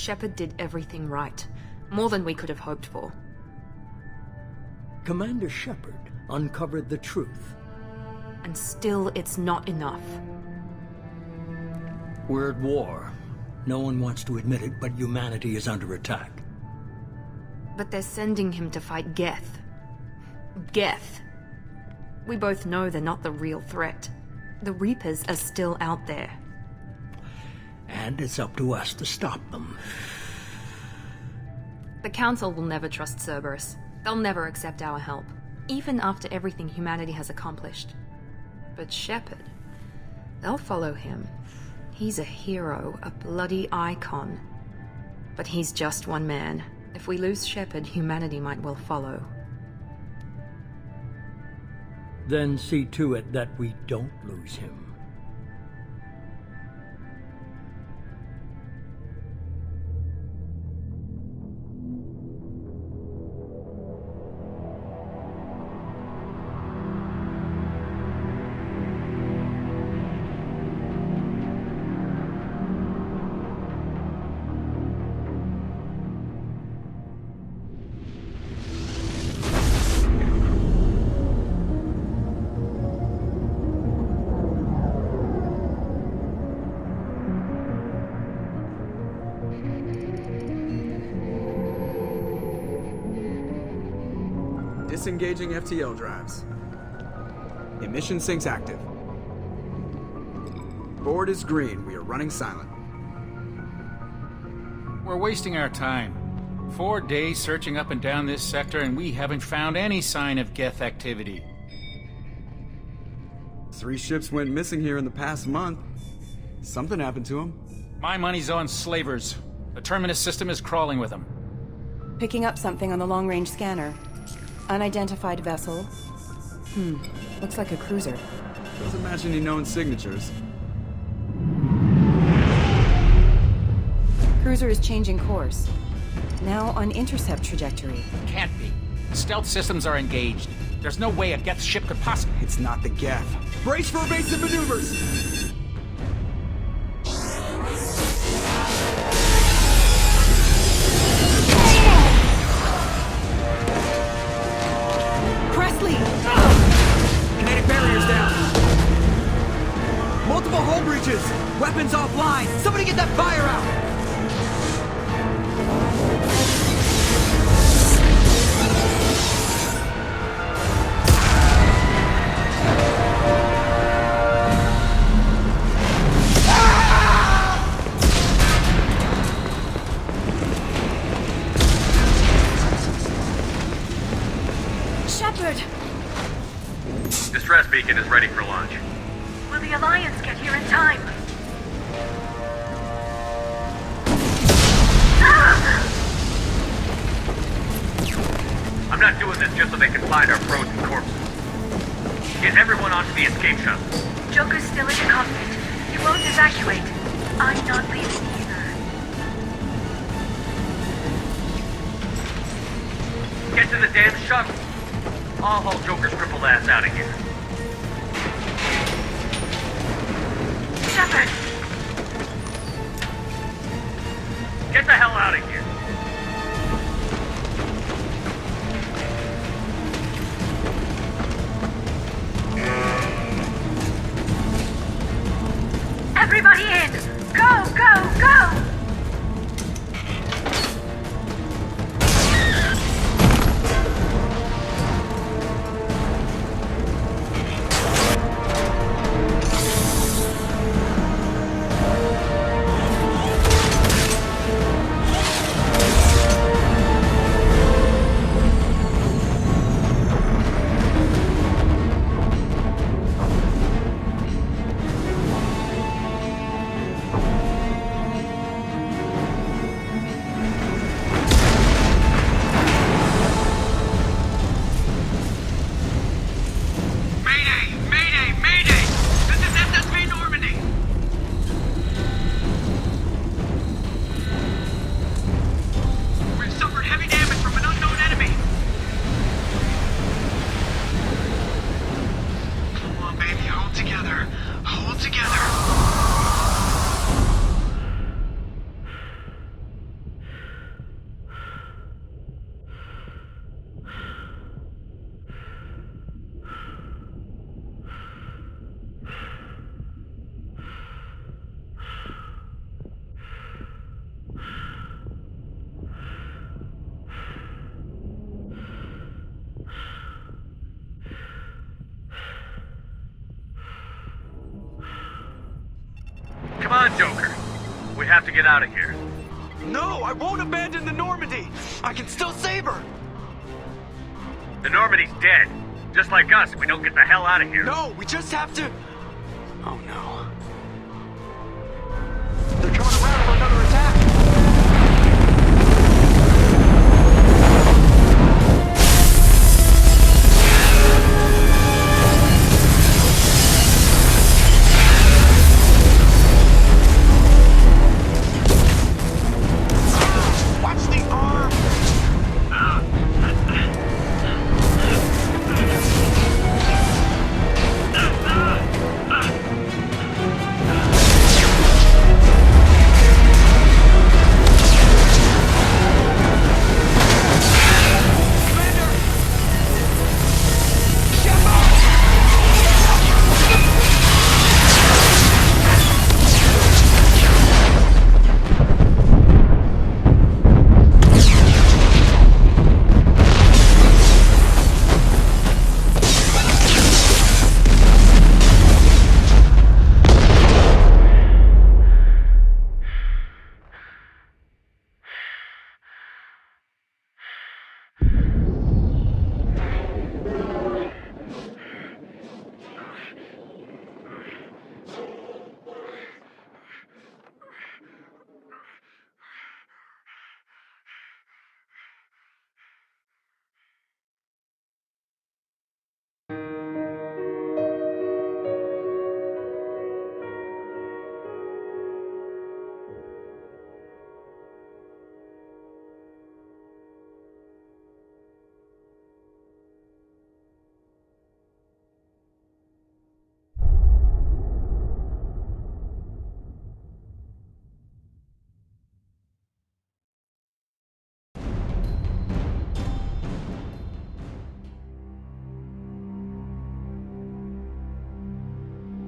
Shepard did everything right. More than we could have hoped for. Commander Shepard uncovered the truth. And still, it's not enough. We're at war. No one wants to admit it, but humanity is under attack. But they're sending him to fight Geth. Geth. We both know they're not the real threat. The Reapers are still out there. And it's up to us to stop them. The Council will never trust Cerberus. They'll never accept our help, even after everything humanity has accomplished. But Shepard, they'll follow him. He's a hero, a bloody icon. But he's just one man. If we lose Shepard, humanity might well follow. Then see to it that we don't lose him. Disengaging FTL drives. Emission sinks active. Board is green. We are running silent. We're wasting our time. 4 days searching up and down this sector, and we haven't found any sign of Geth activity. 3 ships went missing here in the past month. Something happened to them. My money's on slavers. The Terminus system is crawling with them. Picking up something on the long-range scanner. Unidentified vessel. Looks like a cruiser. Doesn't match any known signatures. Cruiser is changing course. Now on intercept trajectory. Can't be. Stealth systems are engaged. There's no way a Geth ship could possibly... It's not the Geth. Brace for evasive maneuvers! Kinetic barriers down. Multiple hull breaches. Weapons offline. Somebody get that fire out. Shepard! Distress beacon is ready for launch. Will the Alliance get here in time? I'm not doing this just so they can find our frozen corpses. Get everyone onto the escape shuttle. Joker's still in the cockpit. He won't evacuate. I'm not leaving either. Get to the damn shuttle. I'll haul Joker's crippled ass out of here. Shepard! Get the hell out of here. Everybody in! Go, go, go! Come on, Joker. We have to get out of here. No, I won't abandon the Normandy! I can still save her! The Normandy's dead. Just like us if we don't get the hell out of here. No, we just have to... Oh no. They're coming around for another attack! Watch the arm!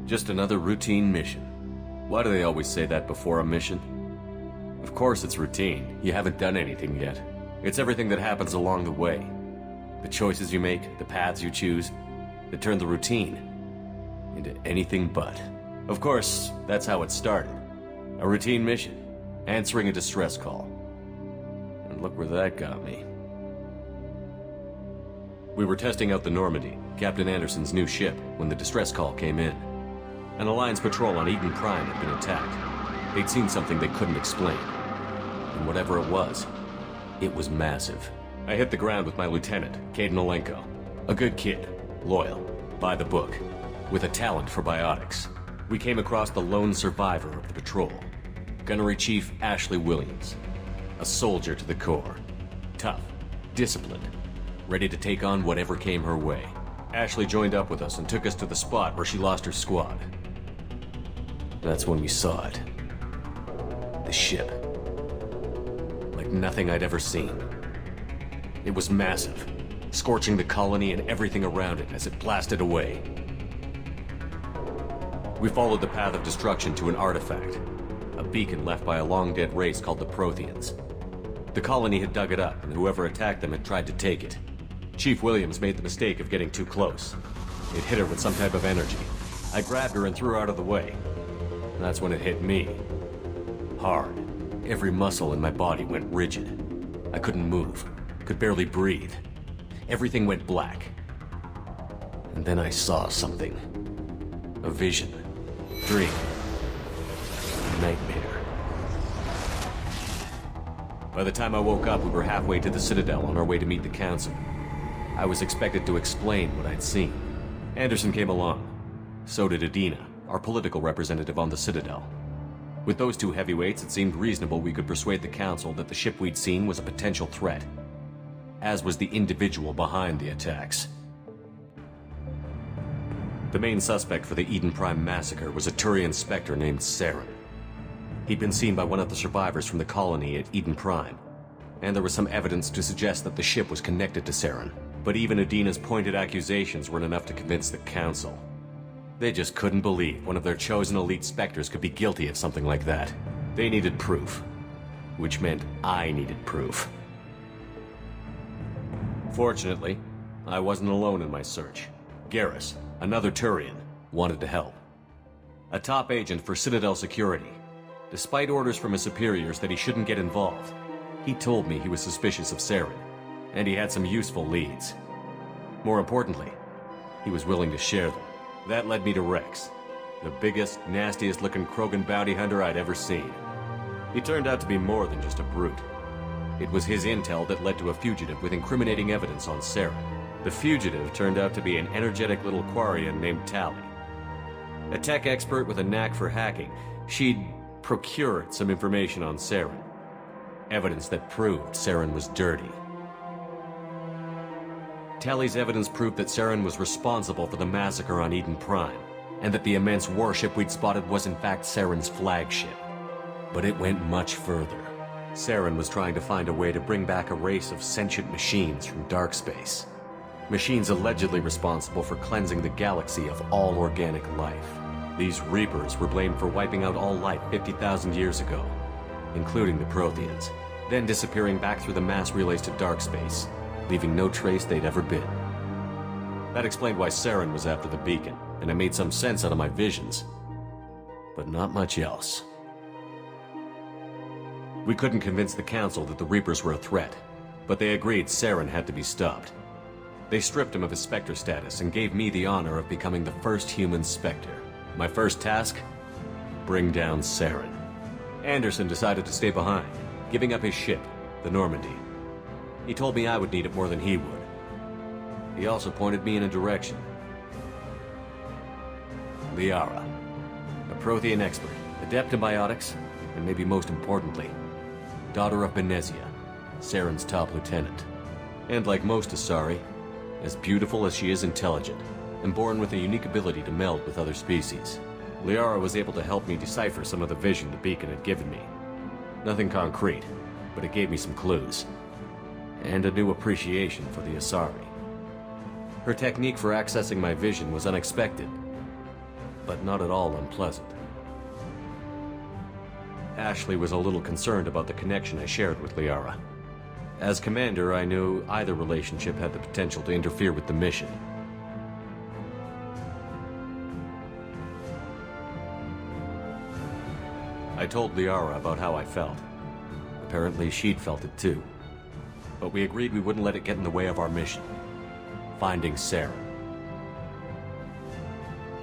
Just another routine mission. Why do they always say that before a mission? Of course it's routine. You haven't done anything yet. It's everything that happens along the way. The choices you make, the paths you choose, that turn the routine into anything but. Of course, that's how it started. A routine mission, answering a distress call. And look where that got me. We were testing out the Normandy, Captain Anderson's new ship, when the distress call came in. An Alliance patrol on Eden Prime had been attacked. They'd seen something they couldn't explain. And whatever it was massive. I hit the ground with my lieutenant, Caden Olenko. A good kid, loyal, by the book, with a talent for biotics. We came across the lone survivor of the patrol, Gunnery Chief Ashley Williams. A soldier to the core. Tough, disciplined, ready to take on whatever came her way. Ashley joined up with us and took us to the spot where she lost her squad. That's when we saw it. The ship. Like nothing I'd ever seen. It was massive, scorching the colony and everything around it as it blasted away. We followed the path of destruction to an artifact, a beacon left by a long-dead race called the Protheans. The colony had dug it up, and whoever attacked them had tried to take it. Chief Williams made the mistake of getting too close. It hit her with some type of energy. I grabbed her and threw her out of the way. That's when it hit me. Hard. Every muscle in my body went rigid. I couldn't move. Could barely breathe. Everything went black. And then I saw something. A vision. Dream. A nightmare. By the time I woke up, we were halfway to the Citadel on our way to meet the Council. I was expected to explain what I'd seen. Anderson came along. So did Adina, our political representative on the Citadel. With those two heavyweights, it seemed reasonable we could persuade the Council that the ship we'd seen was a potential threat, as was the individual behind the attacks. The main suspect for the Eden Prime massacre was a Turian Spectre named Saren. He'd been seen by one of the survivors from the colony at Eden Prime, and there was some evidence to suggest that the ship was connected to Saren. But even Adina's pointed accusations weren't enough to convince the Council. They just couldn't believe one of their chosen elite Spectres could be guilty of something like that. They needed proof, which meant I needed proof. Fortunately, I wasn't alone in my search. Garrus, another Turian, wanted to help. a top agent for Citadel Security. Despite orders from his superiors that he shouldn't get involved, he told me he was suspicious of Saren, and he had some useful leads. More importantly, he was willing to share them. That led me to Wrex, the biggest, nastiest-looking Krogan bounty hunter I'd ever seen. He turned out to be more than just a brute. It was his intel that led to a fugitive with incriminating evidence on Saren. The fugitive turned out to be an energetic little Quarian named Tali. A tech expert with a knack for hacking, she'd procured some information on Saren. Evidence that proved Saren was dirty. Tali's evidence proved that Saren was responsible for the massacre on Eden Prime, and that the immense warship we'd spotted was in fact Saren's flagship. But it went much further. Saren was trying to find a way to bring back a race of sentient machines from dark space. Machines allegedly responsible for cleansing the galaxy of all organic life. These Reapers were blamed for wiping out all life 50,000 years ago, including the Protheans, then disappearing back through the mass relays to dark space, leaving no trace they'd ever been. That explained why Saren was after the beacon, and it made some sense out of my visions. But not much else. We couldn't convince the Council that the Reapers were a threat, but they agreed Saren had to be stopped. They stripped him of his Spectre status and gave me the honor of becoming the first human Spectre. My first task? Bring down Saren. Anderson decided to stay behind, giving up his ship, the Normandy. He told me I would need it more than he would. He also pointed me in a direction. Liara, a Prothean expert, adept in biotics, and maybe most importantly, daughter of Benezia, Saren's top lieutenant. And like most Asari, as beautiful as she is intelligent, and born with a unique ability to meld with other species. Liara was able to help me decipher some of the vision the beacon had given me. Nothing concrete, but it gave me some clues. And a new appreciation for the Asari. Her technique for accessing my vision was unexpected, but not at all unpleasant. Ashley was a little concerned about the connection I shared with Liara. As commander, I knew either relationship had the potential to interfere with the mission. I told Liara about how I felt. Apparently she'd felt it too. But we agreed we wouldn't let it get in the way of our mission. Finding Saren.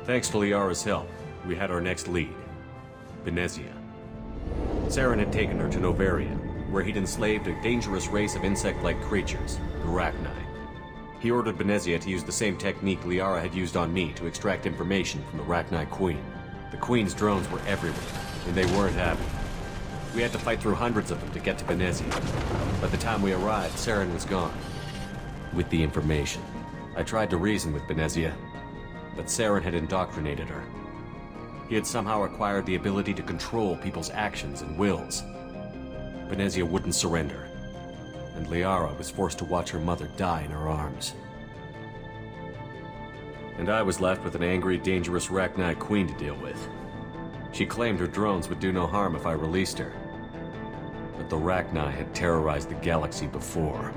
Thanks to Liara's help, we had our next lead. Benezia. Saren had taken her to Novaria, where he'd enslaved a dangerous race of insect-like creatures, the Rachni. He ordered Benezia to use the same technique Liara had used on me to extract information from the Rachni Queen. The Queen's drones were everywhere, and they weren't happy. We had to fight through hundreds of them to get to Benezia. By the time we arrived, Saren was gone. With the information. I tried to reason with Benezia, but Saren had indoctrinated her. He had somehow acquired the ability to control people's actions and wills. Benezia wouldn't surrender, and Liara was forced to watch her mother die in her arms. And I was left with an angry, dangerous Rachni Queen to deal with. She claimed her drones would do no harm if I released her. But the Rachni had terrorized the galaxy before.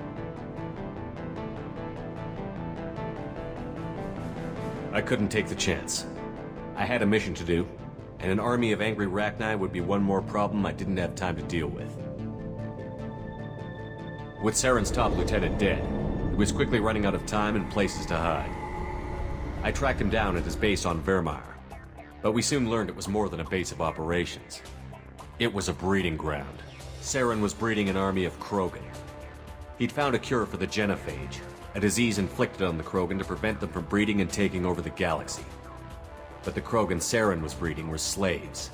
I couldn't take the chance. I had a mission to do, and an army of angry Rachni would be one more problem I didn't have time to deal with. With Saren's top lieutenant dead, he was quickly running out of time and places to hide. I tracked him down at his base on Vermeer, but we soon learned it was more than a base of operations. It was a breeding ground. Saren was breeding an army of Krogan. He'd found a cure for the genophage, a disease inflicted on the Krogan to prevent them from breeding and taking over the galaxy. But the Krogan Saren was breeding were slaves,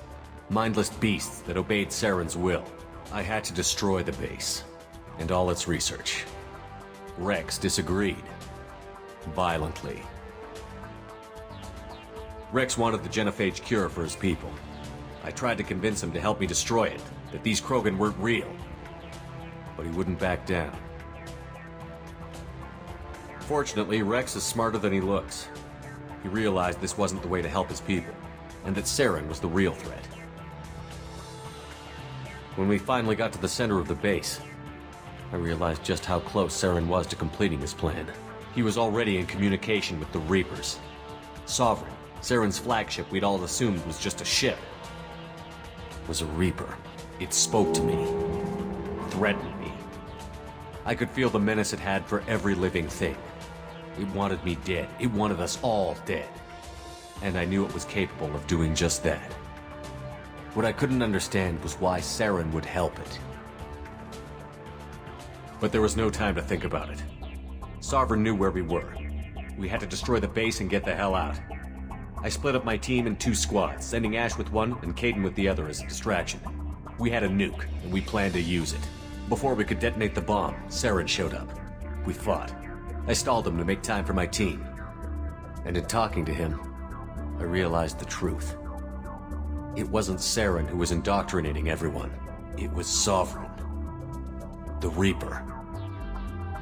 mindless beasts that obeyed Saren's will. I had to destroy the base, and all its research. Wrex disagreed. Violently. Wrex wanted the genophage cure for his people. I tried to convince him to help me destroy it, that these Krogan weren't real. But he wouldn't back down. Fortunately, Wrex is smarter than he looks. He realized this wasn't the way to help his people, and that Saren was the real threat. When we finally got to the center of the base, I realized just how close Saren was to completing his plan. He was already in communication with the Reapers. Sovereign, Saren's flagship we'd all assumed was just a ship was a Reaper. It spoke to me, threatened me. I could feel the menace it had for every living thing. It wanted me dead. It wanted us all dead. And I knew it was capable of doing just that. What I couldn't understand was why Saren would help it. But there was no time to think about it. Sovereign knew where we were. We had to destroy the base and get the hell out. I split up my team in 2 squads, sending Ash with one and Kaidan with the other as a distraction. We had a nuke, and we planned to use it. Before we could detonate the bomb, Saren showed up. We fought. I stalled him to make time for my team. And in talking to him, I realized the truth. It wasn't Saren who was indoctrinating everyone. It was Sovereign. The Reaper.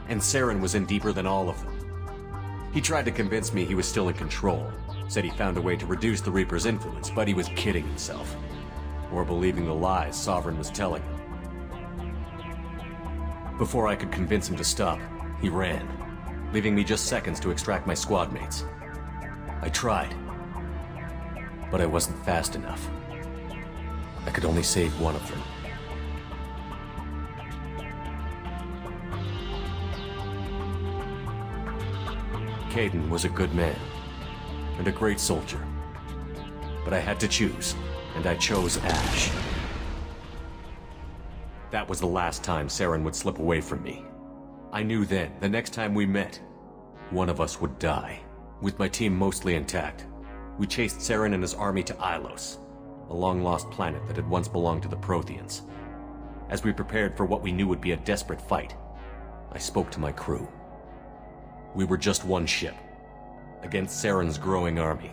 And Saren was in deeper than all of them. He tried to convince me he was still in control. Said he found a way to reduce the Reaper's influence, but he was kidding himself. Or believing the lies Sovereign was telling him. Before I could convince him to stop, he ran, leaving me just seconds to extract my squad mates. I tried, but I wasn't fast enough. I could only save one of them. Kaidan was a good man, and a great soldier. But I had to choose, and I chose Ash. That was the last time Saren would slip away from me. I knew then, the next time we met, one of us would die. With my team mostly intact, we chased Saren and his army to Ilos, a long-lost planet that had once belonged to the Protheans. As we prepared for what we knew would be a desperate fight, I spoke to my crew. We were just one ship, against Saren's growing army.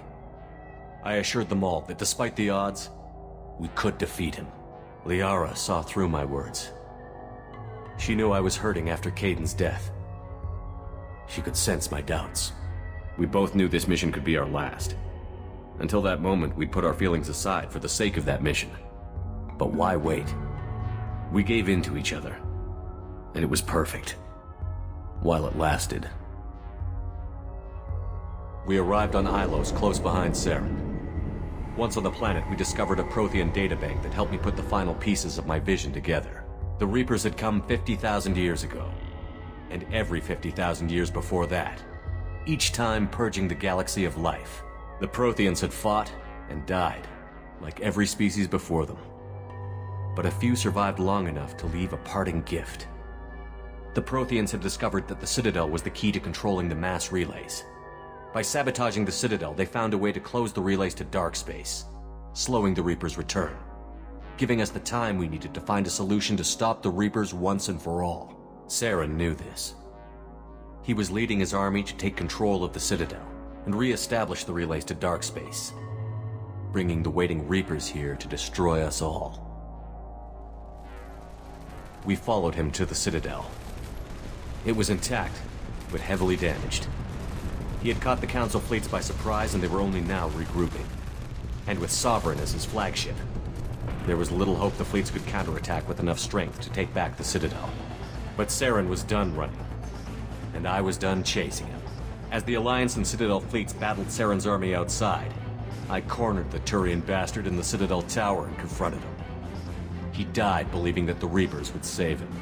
I assured them all that despite the odds, we could defeat him. Liara saw through my words. She knew I was hurting after Kaidan's death. She could sense my doubts. We both knew this mission could be our last. Until that moment, we'd put our feelings aside for the sake of that mission. But why wait? We gave in to each other, and it was perfect. While it lasted. We arrived on Ilos, close behind Saren. Once on the planet, we discovered a Prothean databank that helped me put the final pieces of my vision together. The Reapers had come 50,000 years ago, and every 50,000 years before that, each time purging the galaxy of life. The Protheans had fought and died, like every species before them. But a few survived long enough to leave a parting gift. The Protheans had discovered that the Citadel was the key to controlling the mass relays. By sabotaging the Citadel, they found a way to close the relays to dark space, slowing the Reaper's return, giving us the time we needed to find a solution to stop the Reapers once and for all. Saren knew this. He was leading his army to take control of the Citadel and re-establish the relays to dark space, bringing the waiting Reapers here to destroy us all. We followed him to the Citadel. It was intact, but heavily damaged. He had caught the Council fleets by surprise, and they were only now regrouping. And with Sovereign as his flagship, there was little hope the fleets could counterattack with enough strength to take back the Citadel. But Saren was done running, and I was done chasing him. As the Alliance and Citadel fleets battled Saren's army outside, I cornered the Turian bastard in the Citadel tower and confronted him. He died believing that the Reapers would save him.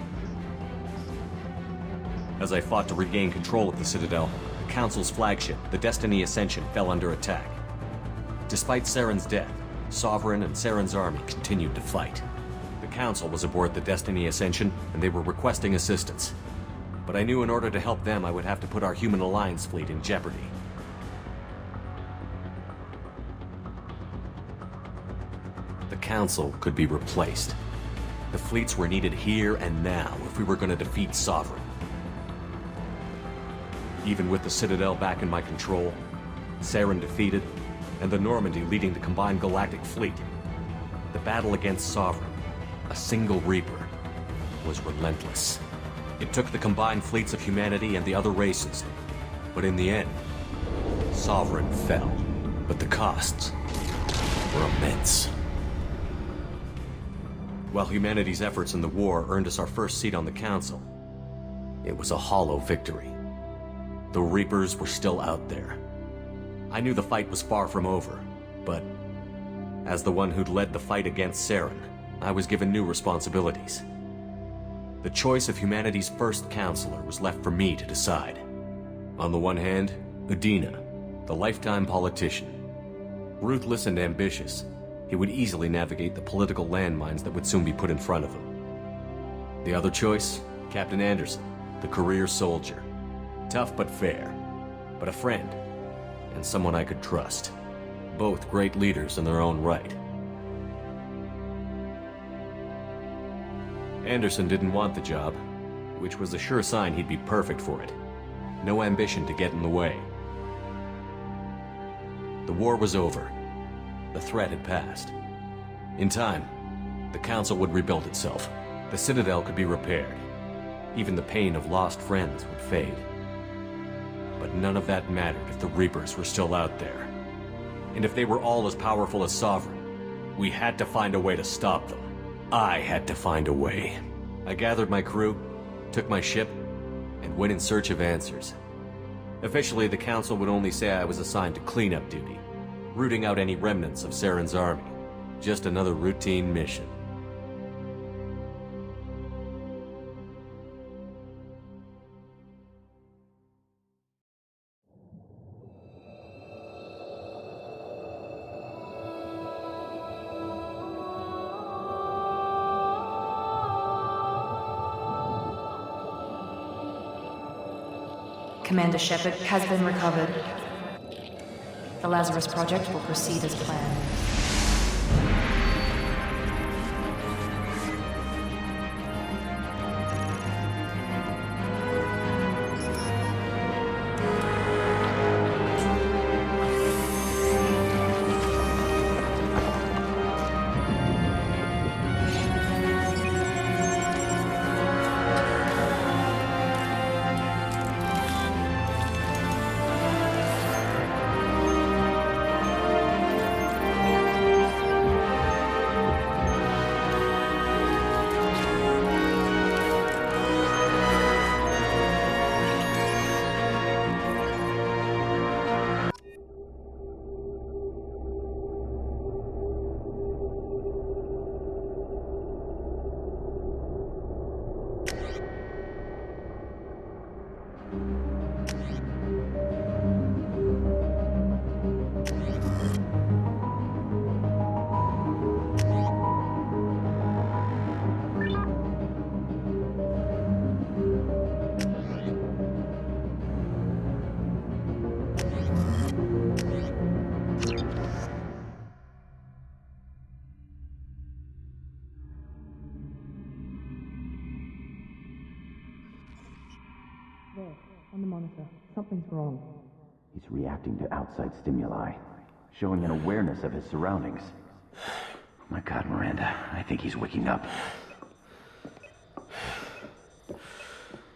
As I fought to regain control of the Citadel, the Council's flagship, the Destiny Ascension, fell under attack. Despite Saren's death, Sovereign and Saren's army continued to fight. The Council was aboard the Destiny Ascension, and they were requesting assistance. But I knew in order to help them, I would have to put our human Alliance fleet in jeopardy. The Council could be replaced. The fleets were needed here and now if we were going to defeat Sovereign. Even with the Citadel back in my control, Saren defeated, and the Normandy leading the combined galactic fleet, the battle against Sovereign, a single Reaper, was relentless. It took the combined fleets of humanity and the other races, but in the end, Sovereign fell. But the costs were immense. While humanity's efforts in the war earned us our first seat on the Council, it was a hollow victory. The Reapers were still out there, I knew the fight was far from over, but as the one who'd led the fight against Saren, I was given new responsibilities. The choice of humanity's first counselor was left for me to decide. On the one hand, Udina, the lifetime politician. Ruthless and ambitious, he would easily navigate the political landmines that would soon be put in front of him. The other choice, Captain Anderson, the career soldier. Tough but fair, but a friend, and someone I could trust. Both great leaders in their own right. Anderson didn't want the job, which was a sure sign he'd be perfect for it. No ambition to get in the way. The war was over. The threat had passed. In time, the Council would rebuild itself. The Citadel could be repaired. Even the pain of lost friends would fade. But none of that mattered if the Reapers were still out there. And if they were all as powerful as Sovereign, we had to find a way to stop them. I had to find a way. I gathered my crew, took my ship, and went in search of answers. Officially, the Council would only say I was assigned to cleanup duty, rooting out any remnants of Saren's army. Just another routine mission. Commander Shepard has been recovered. The Lazarus Project will proceed as planned. On the monitor. Something's wrong. He's reacting to outside stimuli, showing an awareness of his surroundings. Oh my God, Miranda, I think he's waking up.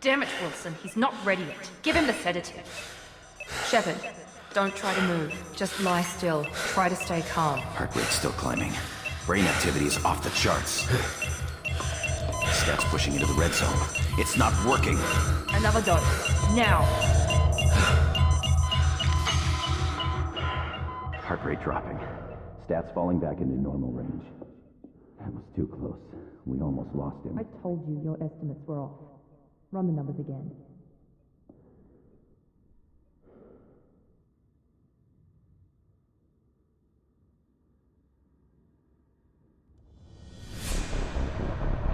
Damn it, Wilson. He's not ready yet. Give him the sedative. Shepard, don't try to move. Just lie still. Try to stay calm. Heart rate's still climbing. Brain activity is off the charts. Stats pushing into the red zone. It's not working. Another dose. Now. Heart rate dropping. Stats falling back into normal range. That was too close. We almost lost him. I told you your estimates were off. Run the numbers again.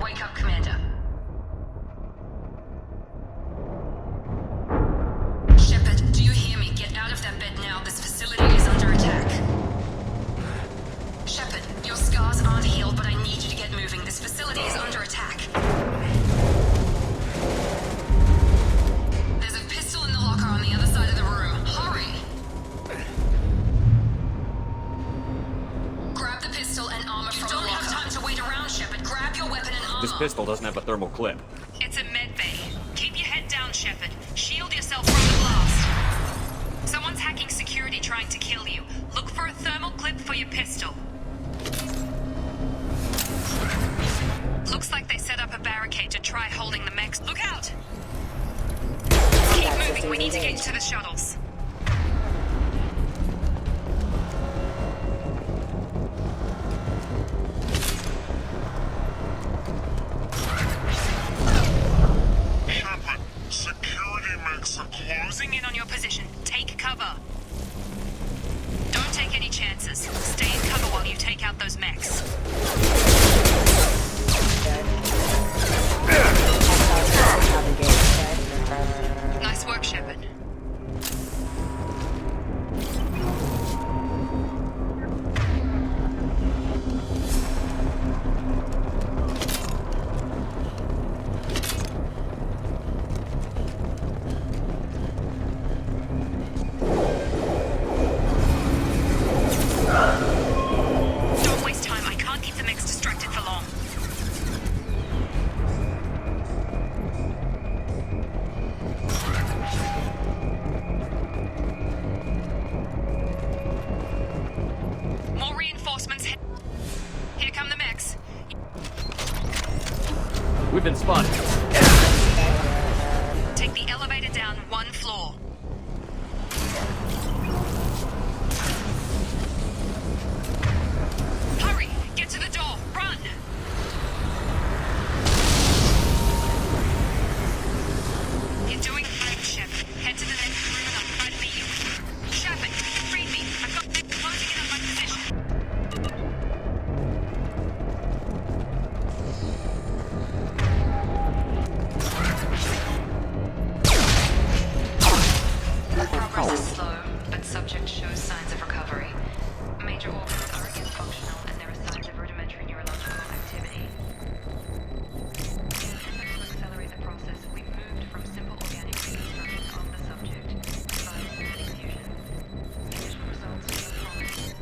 Wake up, Commander. Shepard, do you hear me? Get out of that bed now. This facility is under attack. Shepard, your scars aren't healed, but I need you to get moving. This facility is under attack. There's a pistol in the locker on the other side of the room. Hurry! Grab the pistol and armor from the locker. You don't have time to wait around, Shepard. Grab your weapon and armor. This pistol doesn't have a thermal clip. It's a med bay. Keep your head down, Shepard. Shield yourself from the blast. Someone's hacking security trying to kill you. Look for a thermal clip for your pistol. Looks like they set up a barricade to try holding the mechs. Look out! Keep moving. We need to get to the shuttles. cover. Don't take any chances. Stay in cover while you take out those mechs. Nice work, Shepard. Don't waste time. I can't keep the mechs distracted for long. More reinforcements. Here come the mechs. We've been spotted. Take the elevator down one floor. Hurry! Get to the door! Run! You're doing great, Shepard. Head to the next room and I'll try to beat you. Shepard, read me. I've got them closing in on my position. Progress is slow, but subject shows signs of recovery. Major organs are again functional, and there are signs of rudimentary neurological activity. In an effort to accelerate the process, we've moved from simple organic reconstruction of the subject via synthetic fusion. Initial results are promising.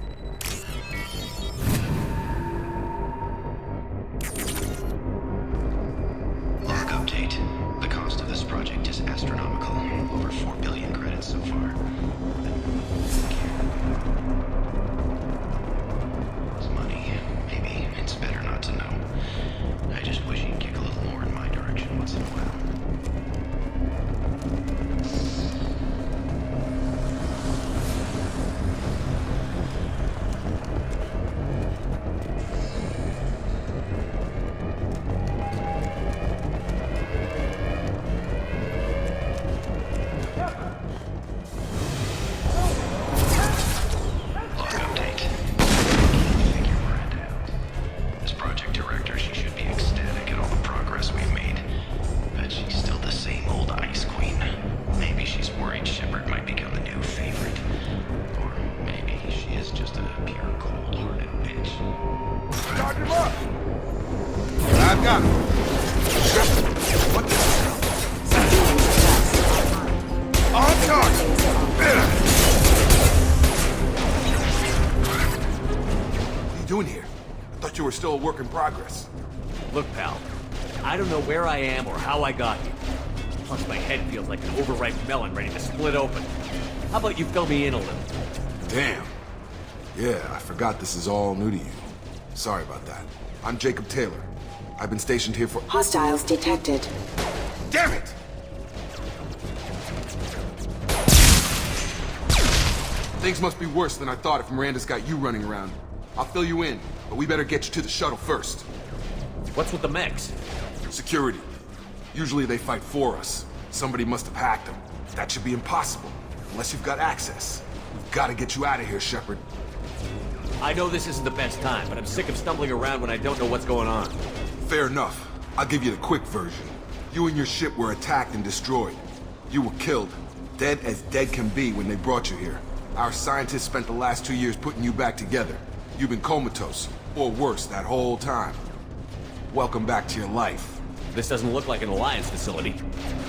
Log update. The cost of this project is astronomical. Over 4 billion credits so far. It's money. Maybe it's better not to know. I just wish he'd kick a little more in my direction once in a while. Log update. Figure Miranda out. As project director, she should be ecstatic at all the progress we've made. But she's still the same old ice queen. Maybe she's worried Shepard might become the new favorite. Or maybe she is just a pure cold-hearted bitch. Charge him up! I've got him. What the hell? On target! What are you doing here? I thought you were still a work in progress. Look, pal. I don't know where I am or how I got here. Plus, my head feels like an overripe melon ready to split open. How about you fill me in a little? Damn. Yeah, I forgot this is all new to you. Sorry about that. I'm Jacob Taylor. I've been stationed here for— Hostiles detected. Damn it! Things must be worse than I thought if Miranda's got you running around. I'll fill you in, but we better get you to the shuttle first. What's with the mechs? Security. Usually they fight for us. Somebody must have hacked them. That should be impossible, unless you've got access. We've got to get you out of here, Shepard. I know this isn't the best time, but I'm sick of stumbling around when I don't know what's going on. Fair enough. I'll give you the quick version. You and your ship were attacked and destroyed. You were killed. Dead as dead can be when they brought you here. Our scientists spent the last 2 years putting you back together. You've been comatose, or worse, that whole time. Welcome back to your life. This doesn't look like an Alliance facility.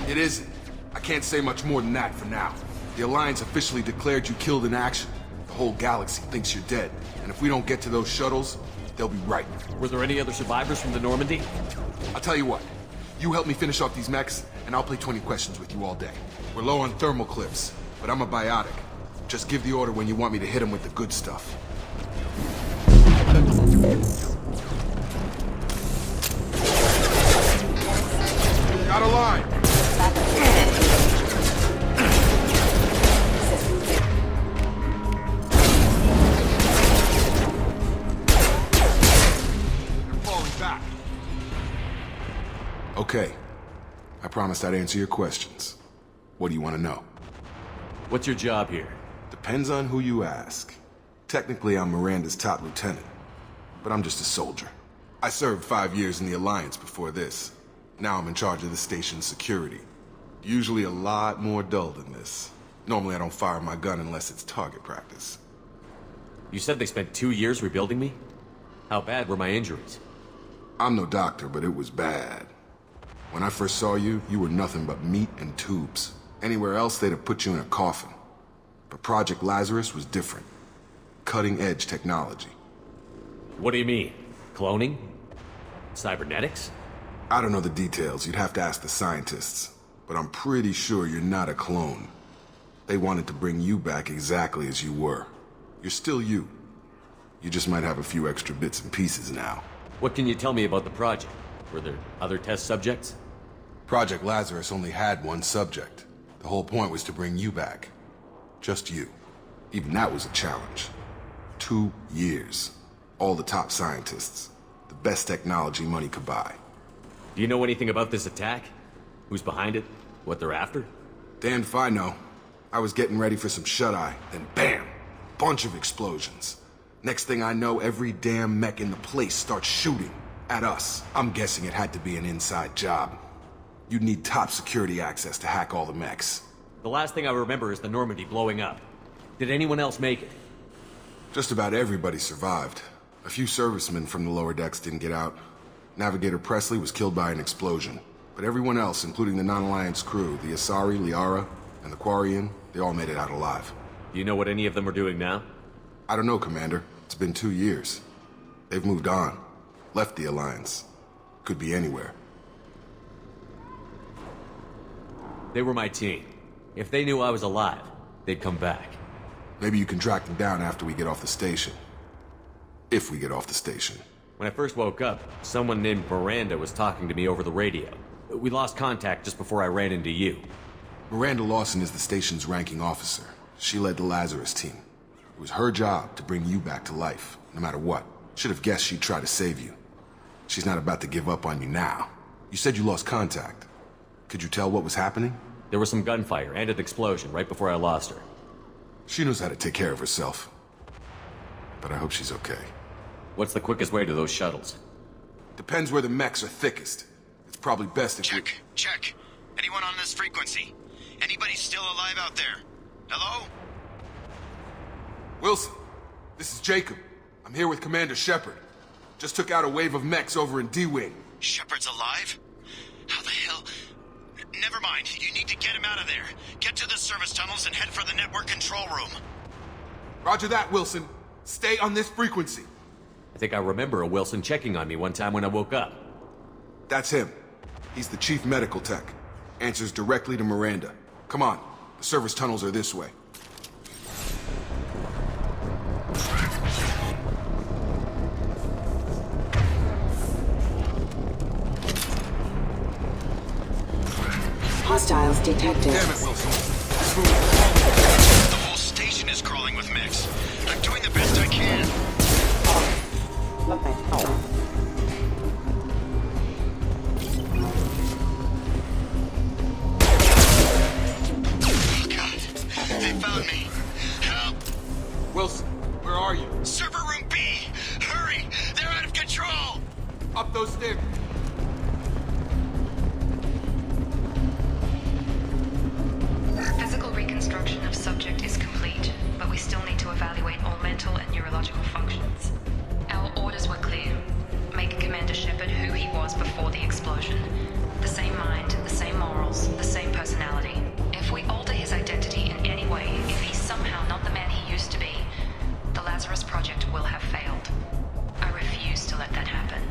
It isn't. I can't say much more than that for now. The Alliance officially declared you killed in action. The whole galaxy thinks you're dead. And if we don't get to those shuttles, they'll be right. Were there any other survivors from the Normandy? I'll tell you what. You help me finish off these mechs, and I'll play 20 questions with you all day. We're low on thermal clips, but I'm a biotic. Just give the order when you want me to hit them with the good stuff. Got a line! They're falling back. Okay. I promised I'd answer your questions. What do you want to know? What's your job here? Depends on who you ask. Technically, I'm Miranda's top lieutenant, but I'm just a soldier. I served 5 years in the Alliance before this. Now I'm in charge of the station's security. Usually a lot more dull than this. Normally I don't fire my gun unless it's target practice. You said they spent 2 years rebuilding me? How bad were my injuries? I'm no doctor, but it was bad. When I first saw you, you were nothing but meat and tubes. Anywhere else, they'd have put you in a coffin. But Project Lazarus was different. Cutting-edge technology. What do you mean? Cloning? Cybernetics? I don't know the details. You'd have to ask the scientists. But I'm pretty sure you're not a clone. They wanted to bring you back exactly as you were. You're still you. You just might have a few extra bits and pieces now. What can you tell me about the project? Were there other test subjects? Project Lazarus only had one subject. The whole point was to bring you back. Just you. Even that was a challenge. 2 years. All the top scientists. The best technology money could buy. Do you know anything about this attack? Who's behind it? What they're after? Damned if I know. I was getting ready for some shut-eye, then bam! Bunch of explosions. Next thing I know, every damn mech in the place starts shooting. At us. I'm guessing it had to be an inside job. You'd need top security access to hack all the mechs. The last thing I remember is the Normandy blowing up. Did anyone else make it? Just about everybody survived. A few servicemen from the lower decks didn't get out. Navigator Presley was killed by an explosion. But everyone else, including the non-Alliance crew, the Asari, Liara, and the Quarian, they all made it out alive. Do you know what any of them are doing now? I don't know, Commander. It's been 2 years. They've moved on. Left the Alliance. Could be anywhere. They were my team. If they knew I was alive, they'd come back. Maybe you can track them down after we get off the station. If we get off the station. When I first woke up, someone named Miranda was talking to me over the radio. We lost contact just before I ran into you. Miranda Lawson is the station's ranking officer. She led the Lazarus team. It was her job to bring you back to life, no matter what. Should have guessed she'd try to save you. She's not about to give up on you now. You said you lost contact. Could you tell what was happening? There was some gunfire and an explosion right before I lost her. She knows how to take care of herself. But I hope she's okay. What's the quickest way to those shuttles? Depends where the mechs are thickest. It's probably best if Check. Anyone on this frequency? Anybody still alive out there? Hello? Wilson, this is Jacob. I'm here with Commander Shepard. Just took out a wave of mechs over in D-Wing. Shepard's alive? How the hell? Never mind. You need to get him out of there. Get to the service tunnels and head for the network control room. Roger that, Wilson. Stay on this frequency. I think I remember a Wilson checking on me one time when I woke up. That's him. He's the chief medical tech. Answers directly to Miranda. Come on. The service tunnels are this way. Hostiles detected. Damn it, Wilson. The whole station is crawling with mechs. I'm doing the best I can. Oh, God. They found me. Help. Wilson, where are you? Server room B. Hurry. They're out of control. Up those stairs. Physical reconstruction of subject is complete, but we still need to evaluate all mental and neurological functions. Our orders were clear. Make Commander Shepard who he was before the explosion. The same mind, the same morals, the same personality. If we alter his identity in any way, if he's somehow not the man he used to be, the Lazarus Project will have failed. I refuse to let that happen.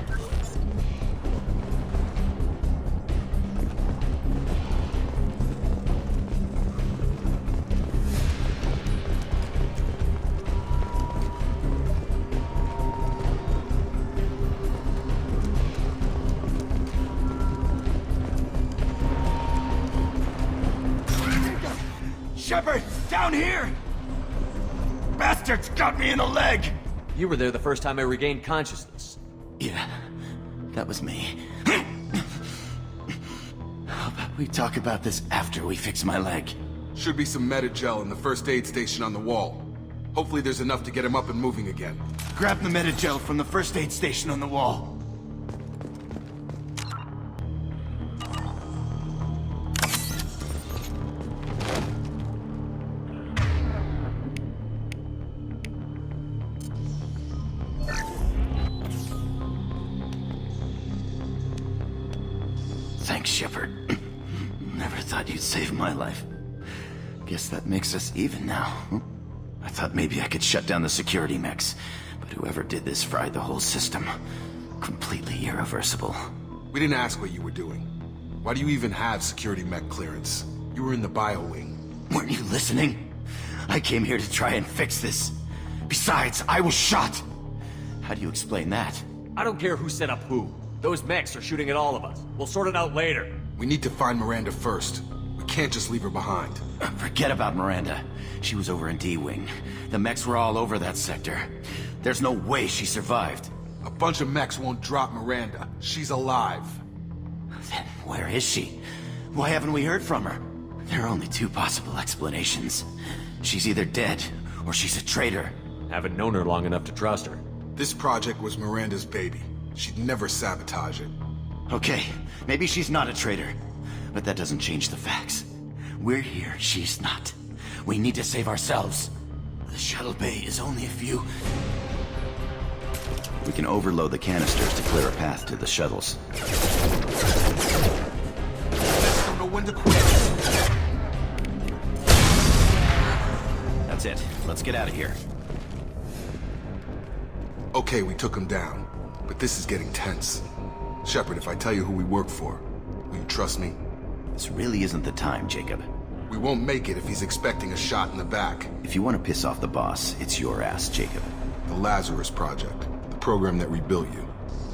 Shepard! Down here! Bastards got me in the leg! You were there the first time I regained consciousness. Yeah, that was me. How about we talk about this after we fix my leg? Should be some meta-gel in the first aid station on the wall. Hopefully there's enough to get him up and moving again. Grab the meta-gel from the first aid station on the wall. Thanks, Shepard. Never thought you'd save my life. Guess that makes us even now. I thought maybe I could shut down the security mechs, but whoever did this fried the whole system. Completely irreversible. We didn't ask what you were doing. Why do you even have security mech clearance? You were in the bio wing. Weren't you listening? I came here to try and fix this. Besides, I was shot. How do you explain that? I don't care who set up who. Those mechs are shooting at all of us. We'll sort it out later. We need to find Miranda first. We can't just leave her behind. Forget about Miranda. She was over in D-Wing. The mechs were all over that sector. There's no way she survived. A bunch of mechs won't drop Miranda. She's alive. Then where is she? Why haven't we heard from her? There are only two possible explanations. She's either dead, or she's a traitor. Haven't known her long enough to trust her. This project was Miranda's baby. She'd never sabotage it. Okay, maybe she's not a traitor. But that doesn't change the facts. We're here, she's not. We need to save ourselves. The shuttle bay is only a few... We can overload the canisters to clear a path to the shuttles. Don't know when to quit. That's it. Let's get out of here. Okay, we took him down. But this is getting tense. Shepard, if I tell you who we work for, will you trust me? This really isn't the time, Jacob. We won't make it if he's expecting a shot in the back. If you want to piss off the boss, it's your ass, Jacob. The Lazarus Project. The program that rebuilt you.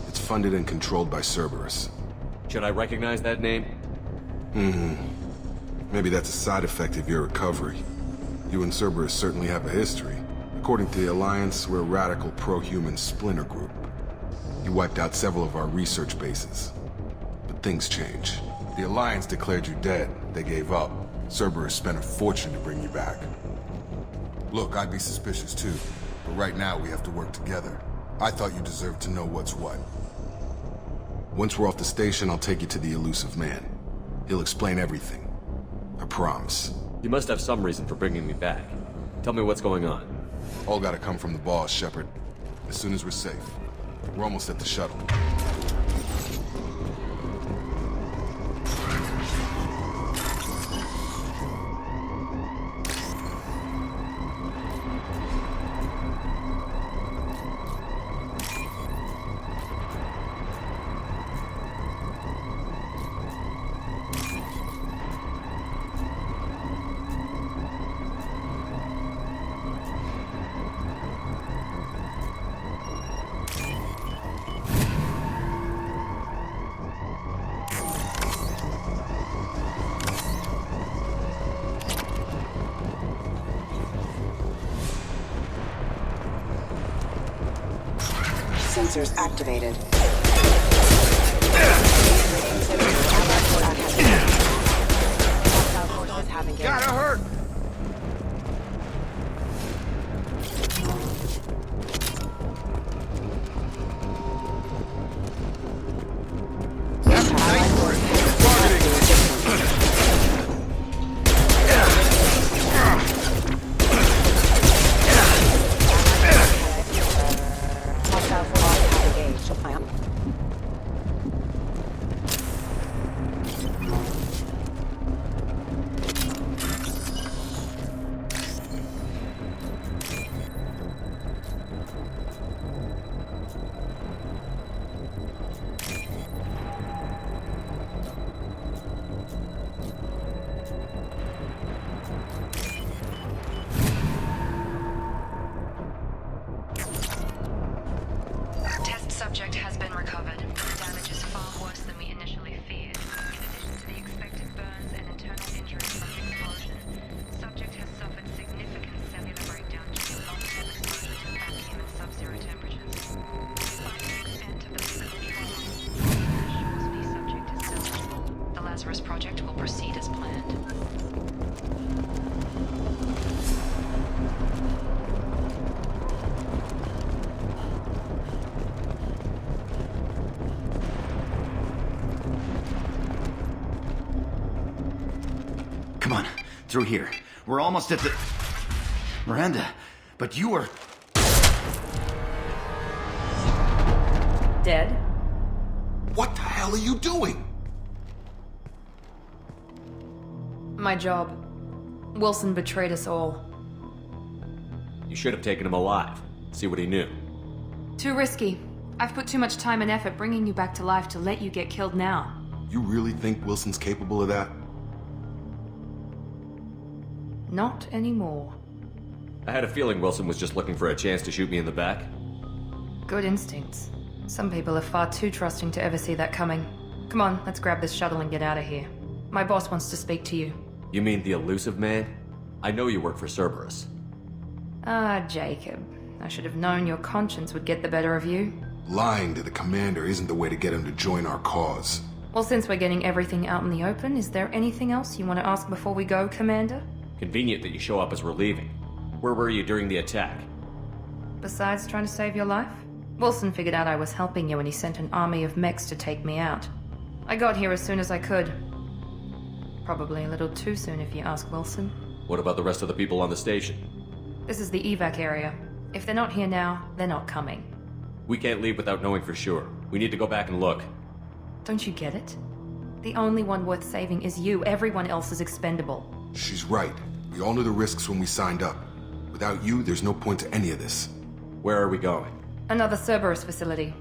It's funded and controlled by Cerberus. Should I recognize that name? Maybe that's a side effect of your recovery. You and Cerberus certainly have a history. According to the Alliance, we're a radical pro-human splinter group. You wiped out several of our research bases. But things change. The Alliance declared you dead. They gave up. Cerberus spent a fortune to bring you back. Look, I'd be suspicious too. But right now, we have to work together. I thought you deserved to know what's what. Once we're off the station, I'll take you to the Illusive Man. He'll explain everything. I promise. You must have some reason for bringing me back. Tell me what's going on. All gotta come from the boss, Shepard. As soon as we're safe. We're almost at the shuttle. Sensors activated. Gotta hurt! Subject has been recovered. The damage is far worse than we initially feared. In addition to the expected burns and internal injuries from the explosion, subject has suffered significant cellular breakdown due to long-term exposure to vacuum and sub-zero temperatures. Despite the extent of the physical trauma, assures me subject is salvageable. The Lazarus Project will proceed as planned. Through here. We're almost at the... Miranda, but you were... Dead? What the hell are you doing? My job. Wilson betrayed us all. You should have taken him alive. See what he knew. Too risky. I've put too much time and effort bringing you back to life to let you get killed now. You really think Wilson's capable of that? Not anymore. I had a feeling Wilson was just looking for a chance to shoot me in the back. Good instincts. Some people are far too trusting to ever see that coming. Come on, let's grab this shuttle and get out of here. My boss wants to speak to you. You mean the Illusive Man? I know you work for Cerberus. Ah, Jacob. I should have known your conscience would get the better of you. Lying to the commander isn't the way to get him to join our cause. Well, since we're getting everything out in the open, is there anything else you want to ask before we go, Commander? Convenient that you show up as we're leaving. Where were you during the attack? Besides trying to save your life? Wilson figured out I was helping you and he sent an army of mechs to take me out. I got here as soon as I could. Probably a little too soon if you ask Wilson. What about the rest of the people on the station? This is the evac area. If they're not here now, they're not coming. We can't leave without knowing for sure. We need to go back and look. Don't you get it? The only one worth saving is you. Everyone else is expendable. She's right. We all knew the risks when we signed up. Without you, there's no point to any of this. Where are we going? Another Cerberus facility.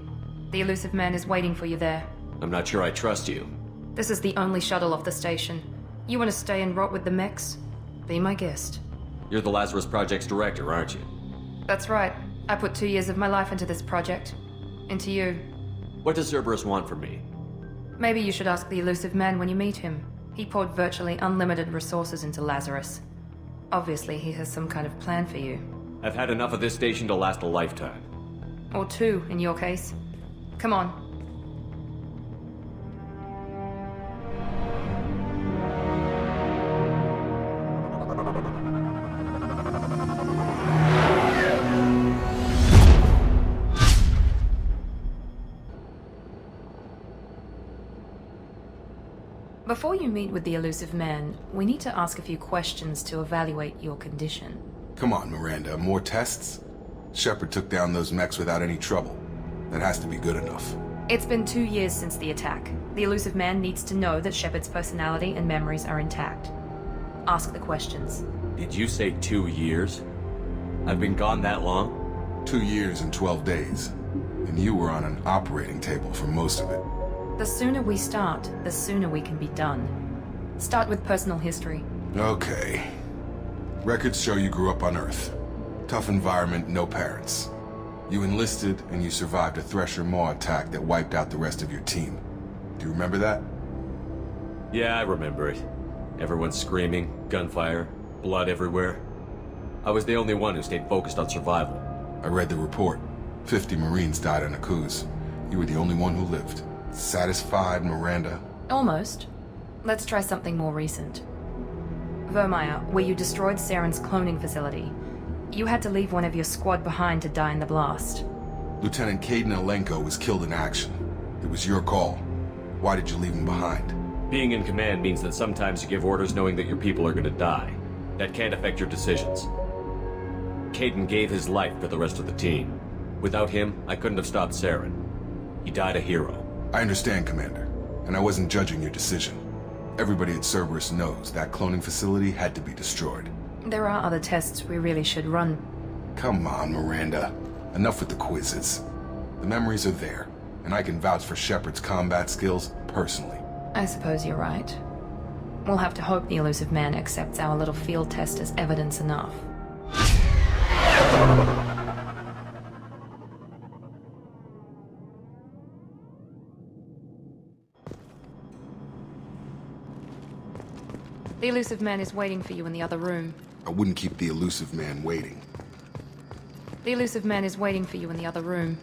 The Illusive Man is waiting for you there. I'm not sure I trust you. This is the only shuttle off the station. You want to stay and rot with the mechs? Be my guest. You're the Lazarus Project's director, aren't you? That's right. I put 2 years of my life into this project. Into you. What does Cerberus want from me? Maybe you should ask the Illusive Man when you meet him. He poured virtually unlimited resources into Lazarus. Obviously, he has some kind of plan for you. I've had enough of this station to last a lifetime. Or 2, in your case. Come on. Before you meet with the Illusive Man, we need to ask a few questions to evaluate your condition. Come on, Miranda, more tests? Shepard took down those mechs without any trouble. That has to be good enough. It's been 2 years since the attack. The Illusive Man needs to know that Shepard's personality and memories are intact. Ask the questions. Did you say 2 years? I've been gone that long? 2 years and 12 days. And you were on an operating table for most of it. The sooner we start, the sooner we can be done. Start with personal history. Okay. Records show you grew up on Earth. Tough environment, no parents. You enlisted and you survived a Thresher Maw attack that wiped out the rest of your team. Do you remember that? Yeah, I remember it. Everyone screaming, gunfire, blood everywhere. I was the only one who stayed focused on survival. I read the report. 50 Marines died on Akuz. You were the only one who lived. Satisfied, Miranda? Almost. Let's try something more recent. Vermeer, where you destroyed Saren's cloning facility. You had to leave one of your squad behind to die in the blast. Lieutenant Caden Alenko was killed in action. It was your call. Why did you leave him behind? Being in command means that sometimes you give orders knowing that your people are gonna die. That can't affect your decisions. Caden gave his life for the rest of the team. Without him, I couldn't have stopped Saren. He died a hero. I understand, Commander, and I wasn't judging your decision. Everybody at Cerberus knows that cloning facility had to be destroyed. There are other tests we really should run. Come on, Miranda. Enough with the quizzes. The memories are there, and I can vouch for Shepard's combat skills personally. I suppose you're right. We'll have to hope the Illusive Man accepts our little field test as evidence enough. The Illusive Man is waiting for you in the other room. I wouldn't keep the Illusive Man waiting. The Illusive Man is waiting for you in the other room.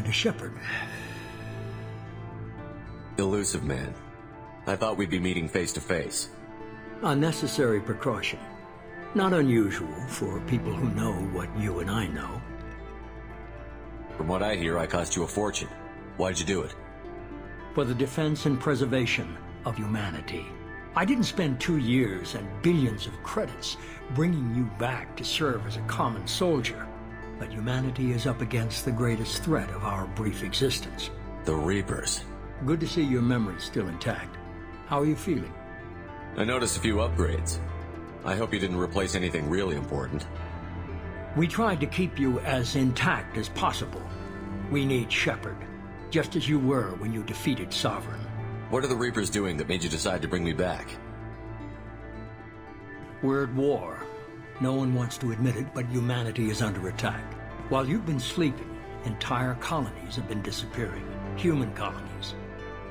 Commander Shepard. Illusive Man. I thought we'd be meeting face to face. A necessary precaution. Not unusual for people who know what you and I know. From what I hear, I cost you a fortune. Why'd you do it? For the defense and preservation of humanity. I didn't spend 2 years and billions of credits bringing you back to serve as a common soldier. But humanity is up against the greatest threat of our brief existence. The Reapers. Good to see your memory's still intact. How are you feeling? I noticed a few upgrades. I hope you didn't replace anything really important. We tried to keep you as intact as possible. We need Shepard, just as you were when you defeated Sovereign. What are the Reapers doing that made you decide to bring me back? We're at war. No one wants to admit it, but humanity is under attack. While you've been sleeping, entire colonies have been disappearing. Human colonies.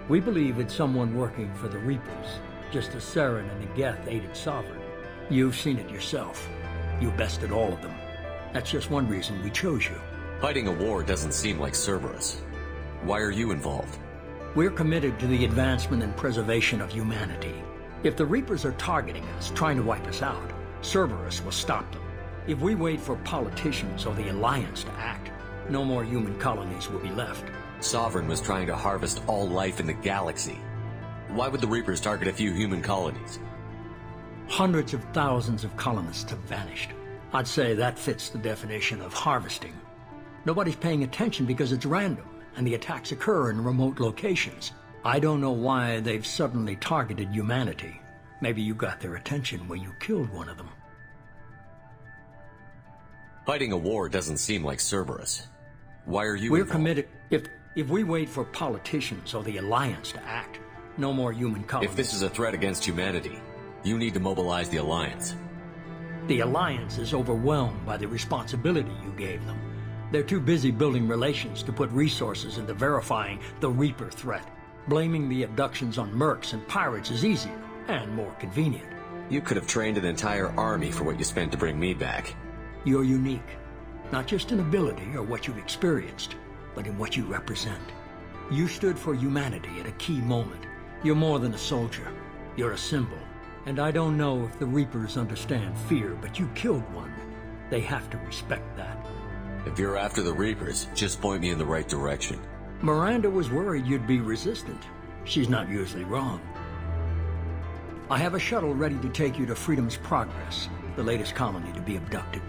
We believe it's someone working for the Reapers, just as Saren and the Geth aided Sovereign. You've seen it yourself. You bested all of them. That's just one reason we chose you. Fighting a war doesn't seem like Cerberus. Why are you involved? We're committed to the advancement and preservation of humanity. If the Reapers are targeting us, trying to wipe us out, Cerberus will stop them. If we wait for politicians or the Alliance to act, no more human colonies will be left. Sovereign was trying to harvest all life in the galaxy. Why would the Reapers target a few human colonies? Hundreds of thousands of colonists have vanished. I'd say that fits the definition of harvesting. Nobody's paying attention because it's random, and the attacks occur in remote locations. I don't know why they've suddenly targeted humanity. Maybe you got their attention when you killed one of them. Fighting a war doesn't seem like Cerberus. Why are you We're involved? committed. If we wait for politicians or the Alliance to act, no more human colonies. If this is a threat against humanity, you need to mobilize the Alliance. The Alliance is overwhelmed by the responsibility you gave them. They're too busy building relations to put resources into verifying the Reaper threat. Blaming the abductions on mercs and pirates is easier and more convenient. You could have trained an entire army for what you spent to bring me back. You're unique, not just in ability or what you've experienced, but in what you represent. You stood for humanity at a key moment. You're more than a soldier. You're a symbol. And I don't know if the Reapers understand fear, but you killed one. They have to respect that. If you're after the Reapers, just point me in the right direction. Miranda was worried you'd be resistant. She's not usually wrong. I have a shuttle ready to take you to Freedom's Progress, the latest colony to be abducted.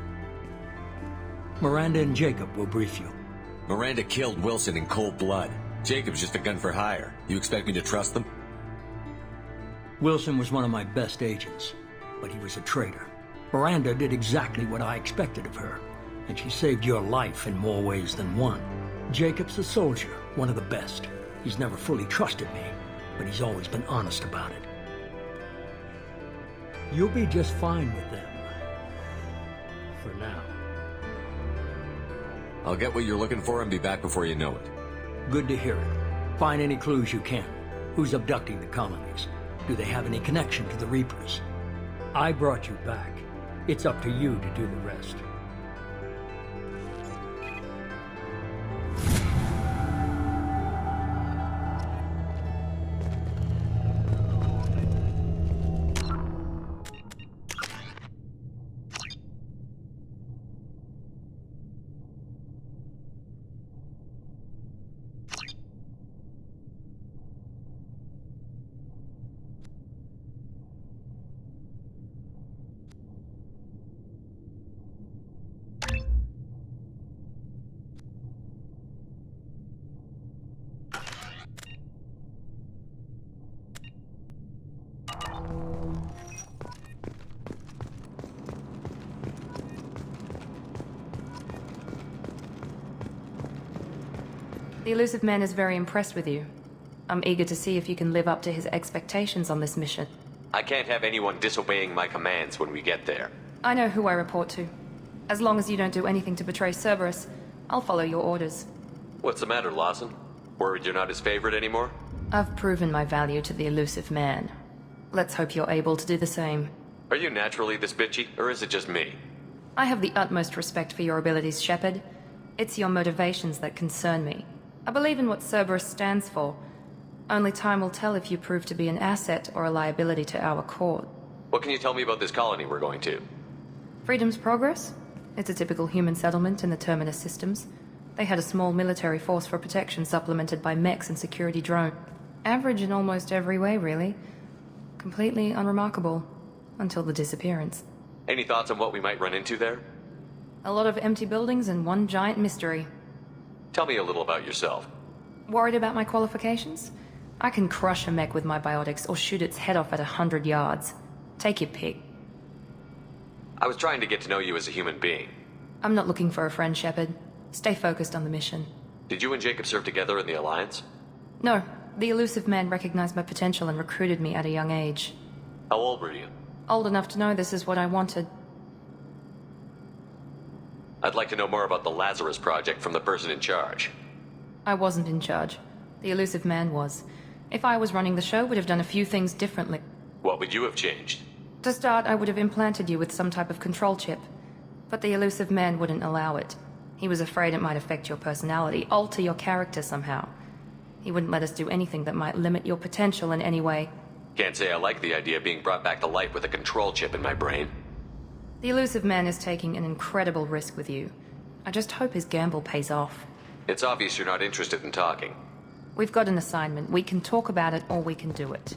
Miranda and Jacob will brief you. Miranda killed Wilson in cold blood. Jacob's just a gun for hire. You expect me to trust them? Wilson was one of my best agents, but he was a traitor. Miranda did exactly what I expected of her, and she saved your life in more ways than one. Jacob's a soldier, one of the best. He's never fully trusted me, but he's always been honest about it. You'll be just fine with them. For now. I'll get what you're looking for and be back before you know it. Good to hear it. Find any clues you can. Who's abducting the colonies? Do they have any connection to the Reapers? I brought you back. It's up to you to do the rest. The Illusive Man is very impressed with you. I'm eager to see if you can live up to his expectations on this mission. I can't have anyone disobeying my commands when we get there. I know who I report to. As long as you don't do anything to betray Cerberus, I'll follow your orders. What's the matter, Lawson? Worried you're not his favorite anymore? I've proven my value to the Illusive Man. Let's hope you're able to do the same. Are you naturally this bitchy, or is it just me? I have the utmost respect for your abilities, Shepard. It's your motivations that concern me. I believe in what Cerberus stands for. Only time will tell if you prove to be an asset or a liability to our court. What can you tell me about this colony we're going to? Freedom's Progress? It's a typical human settlement in the Terminus systems. They had a small military force for protection supplemented by mechs and security drone. Average in almost every way, really. Completely unremarkable. Until the disappearance. Any thoughts on what we might run into there? A lot of empty buildings and one giant mystery. Tell me a little about yourself. Worried about my qualifications? I can crush a mech with my biotics or shoot its head off at 100 yards. Take your pick. I was trying to get to know you as a human being. I'm not looking for a friend, Shepard. Stay focused on the mission. Did you and Jacob serve together in the Alliance? No. The Illusive Man recognized my potential and recruited me at a young age. How old were you? Old enough to know this is what I wanted. I'd like to know more about the Lazarus Project from the person in charge. I wasn't in charge. The Illusive Man was. If I was running the show, would have done a few things differently. What would you have changed? To start, I would have implanted you with some type of control chip. But the Illusive Man wouldn't allow it. He was afraid it might affect your personality, alter your character somehow. He wouldn't let us do anything that might limit your potential in any way. Can't say I like the idea of being brought back to life with a control chip in my brain. The Illusive Man is taking an incredible risk with you. I just hope his gamble pays off. It's obvious you're not interested in talking. We've got an assignment. We can talk about it or we can do it.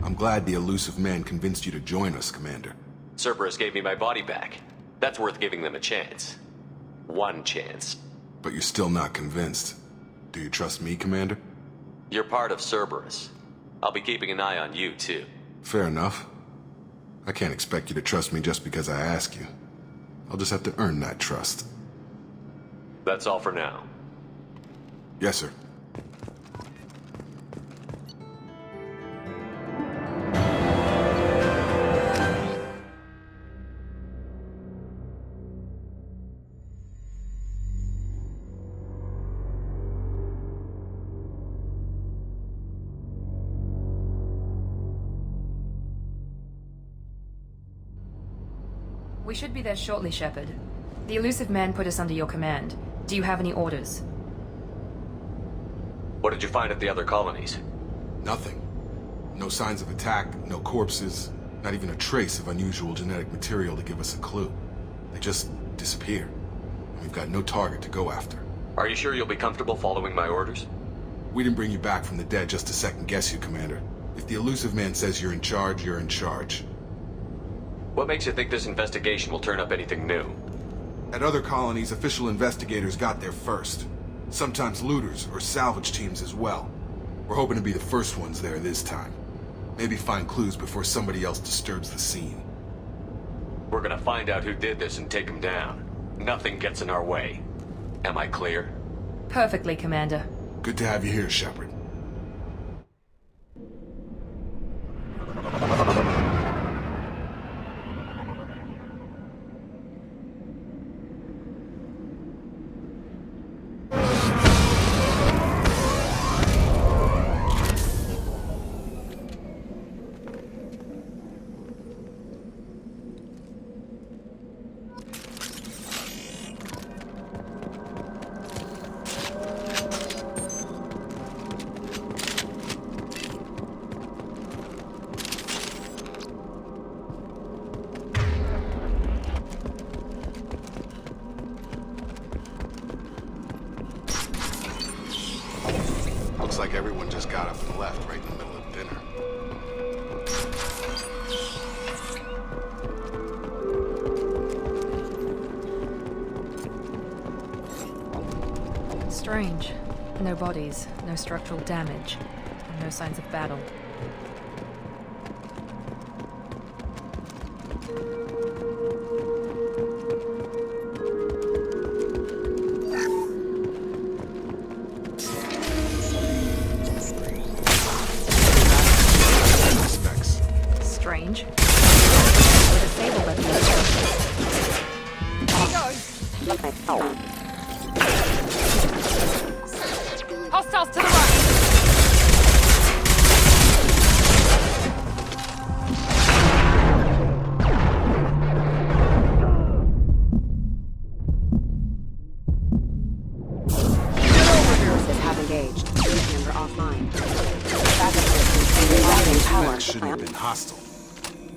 I'm glad the Illusive Man convinced you to join us, Commander. Cerberus gave me my body back. That's worth giving them a chance. One chance. But you're still not convinced. Do you trust me, Commander? You're part of Cerberus. I'll be keeping an eye on you, too. Fair enough. I can't expect you to trust me just because I ask you. I'll just have to earn that trust. That's all for now. Yes, sir. We should be there shortly, Shepard. The Illusive Man put us under your command. Do you have any orders? What did you find at the other colonies? Nothing. No signs of attack, no corpses, not even a trace of unusual genetic material to give us a clue. They just disappear. And we've got no target to go after. Are you sure you'll be comfortable following my orders? We didn't bring you back from the dead just to second-guess you, Commander. If the Illusive Man says you're in charge, you're in charge. What makes you think this investigation will turn up anything new? At other colonies, official investigators got there first. Sometimes looters or salvage teams as well. We're hoping to be the first ones there this time. Maybe find clues before somebody else disturbs the scene. We're gonna find out who did this and take them down. Nothing gets in our way. Am I clear? Perfectly, Commander. Good to have you here, Shepard. Looks like everyone just got up and left right in the middle of dinner. Strange. No bodies, no structural damage, and no signs of battle. Strange. We'll disable that. Hostiles to the right! Have engaged. Member offline. That shouldn't have been hostile.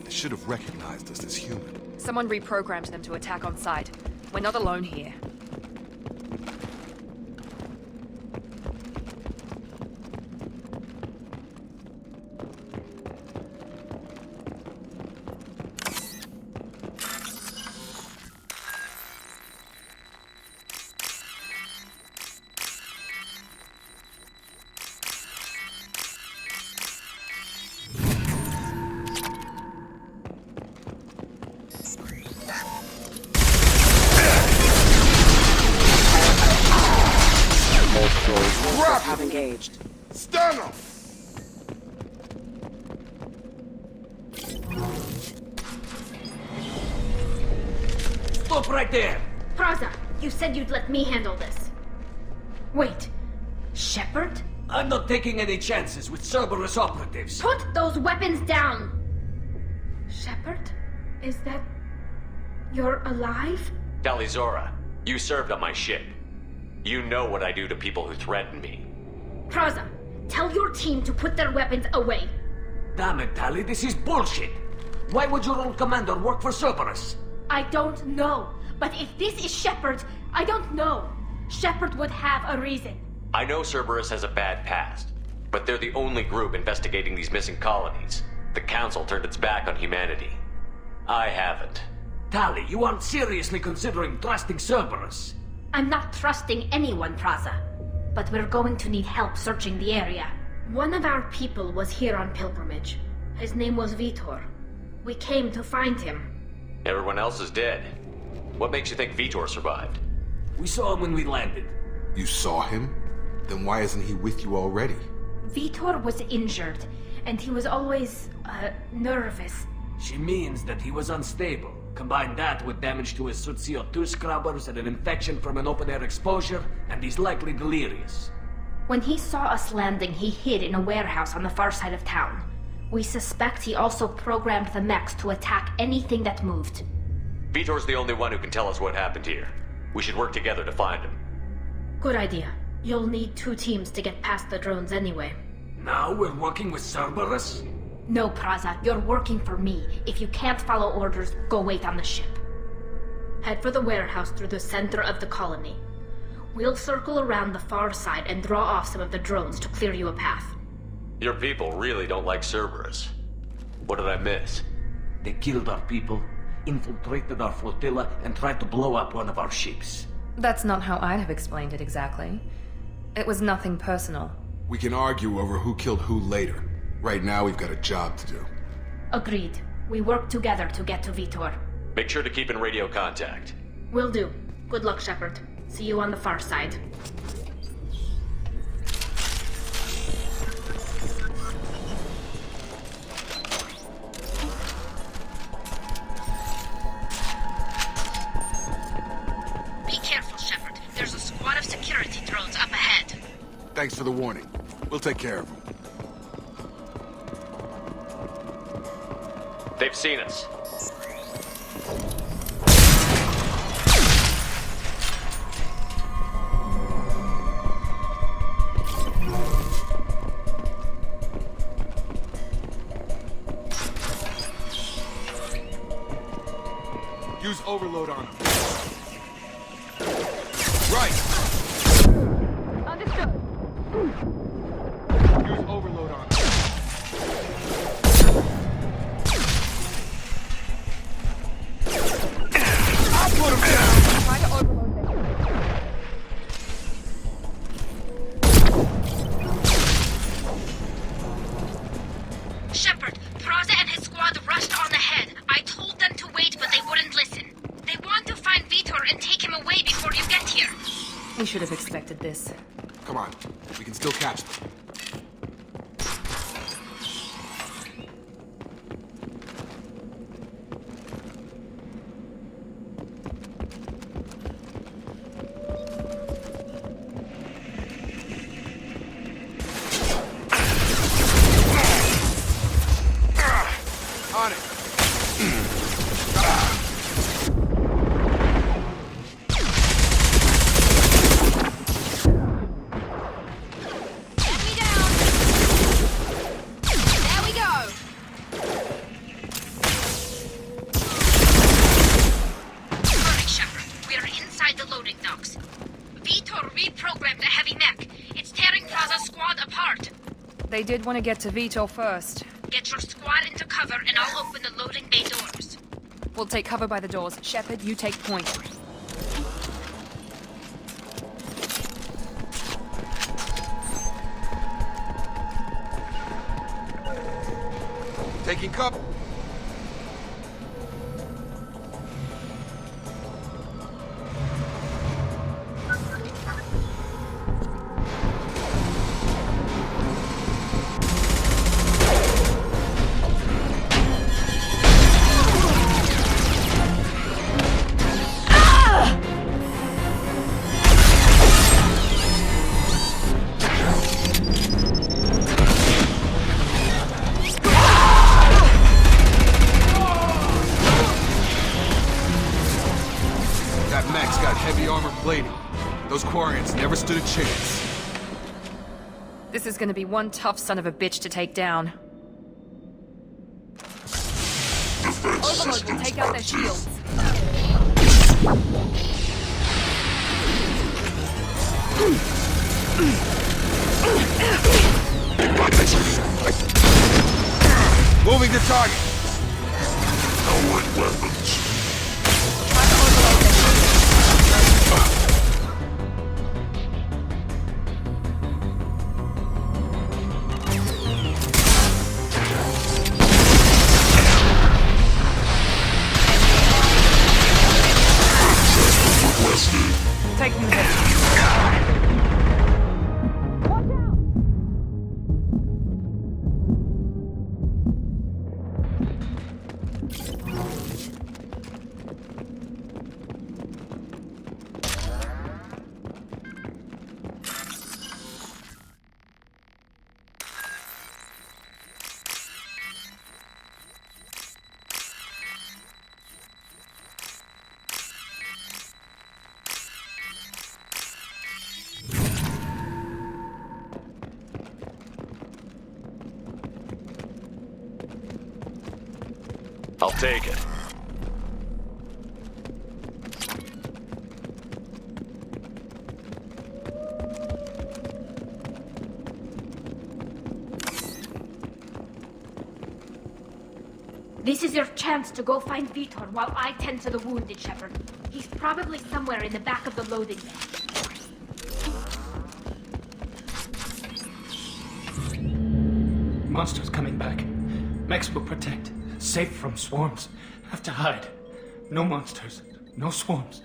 They should have recognized us as human. Someone reprogrammed them to attack on sight. We're not alone here. Have engaged. Stun them! Stop right there! Praza, you said you'd let me handle this. Wait, Shepard? I'm not taking any chances with Cerberus operatives. Put those weapons down! Shepard? Is that... you're alive? Talizora, you served on my ship. You know what I do to people who threaten me. Praza, tell your team to put their weapons away. Damn it, Tali, this is bullshit! Why would your old commander work for Cerberus? I don't know, but if this is Shepard, I don't know. Shepard would have a reason. I know Cerberus has a bad past, but they're the only group investigating these missing colonies. The Council turned its back on humanity. I haven't. Tali, you aren't seriously considering trusting Cerberus. I'm not trusting anyone, Praza. But we're going to need help searching the area. One of our people was here on pilgrimage. His name was Vitor. We came to find him. Everyone else is dead. What makes you think Vitor survived? We saw him when we landed. You saw him? Then why isn't he with you already? Vitor was injured, and he was always, nervous. She means that he was unstable. Combine that with damage to his suit CO2 scrubbers and an infection from an open-air exposure, and he's likely delirious. When he saw us landing, he hid in a warehouse on the far side of town. We suspect he also programmed the mechs to attack anything that moved. Vitor's the only one who can tell us what happened here. We should work together to find him. Good idea. You'll need 2 teams to get past the drones anyway. Now we're working with Cerberus? No, Praza, you're working for me. If you can't follow orders, go wait on the ship. Head for the warehouse through the center of the colony. We'll circle around the far side and draw off some of the drones to clear you a path. Your people really don't like Cerberus. What did I miss? They killed our people, infiltrated our flotilla, and tried to blow up one of our ships. That's not how I'd have explained it exactly. It was nothing personal. We can argue over who killed who later. Right now, we've got a job to do. Agreed. We work together to get to Vitor. Make sure to keep in radio contact. Will do. Good luck, Shepard. See you on the far side. Be careful, Shepard. There's a squad of security drones up ahead. Thanks for the warning. We'll take care of them. They've seen us. Use overload on them. Right! Understood. use overload on them. I'll put him down! Try to overload them. Shepard, Praza and his squad rushed on ahead. I told them to wait, but they wouldn't listen. They want to find Vitor and take him away before you get here. We should have expected this. Come on, we can still catch them. On it. They did want to get to Vitor first. Get your squad into cover and I'll open the loading bay doors. We'll take cover by the doors. Shepard, you take point. Taking cover. Those Quarians never stood a chance. This is gonna be one tough son of a bitch to take down. Overload will take out their shields. Moving to target. Lowering weapons. Take them hit. I'll take it. This is your chance to go find Vitor while I tend to the wounded, Shepard. He's probably somewhere in the back of the loading bay. Monsters coming back. Mechs will protect. Safe from swarms. Have to hide. No monsters. No swarms.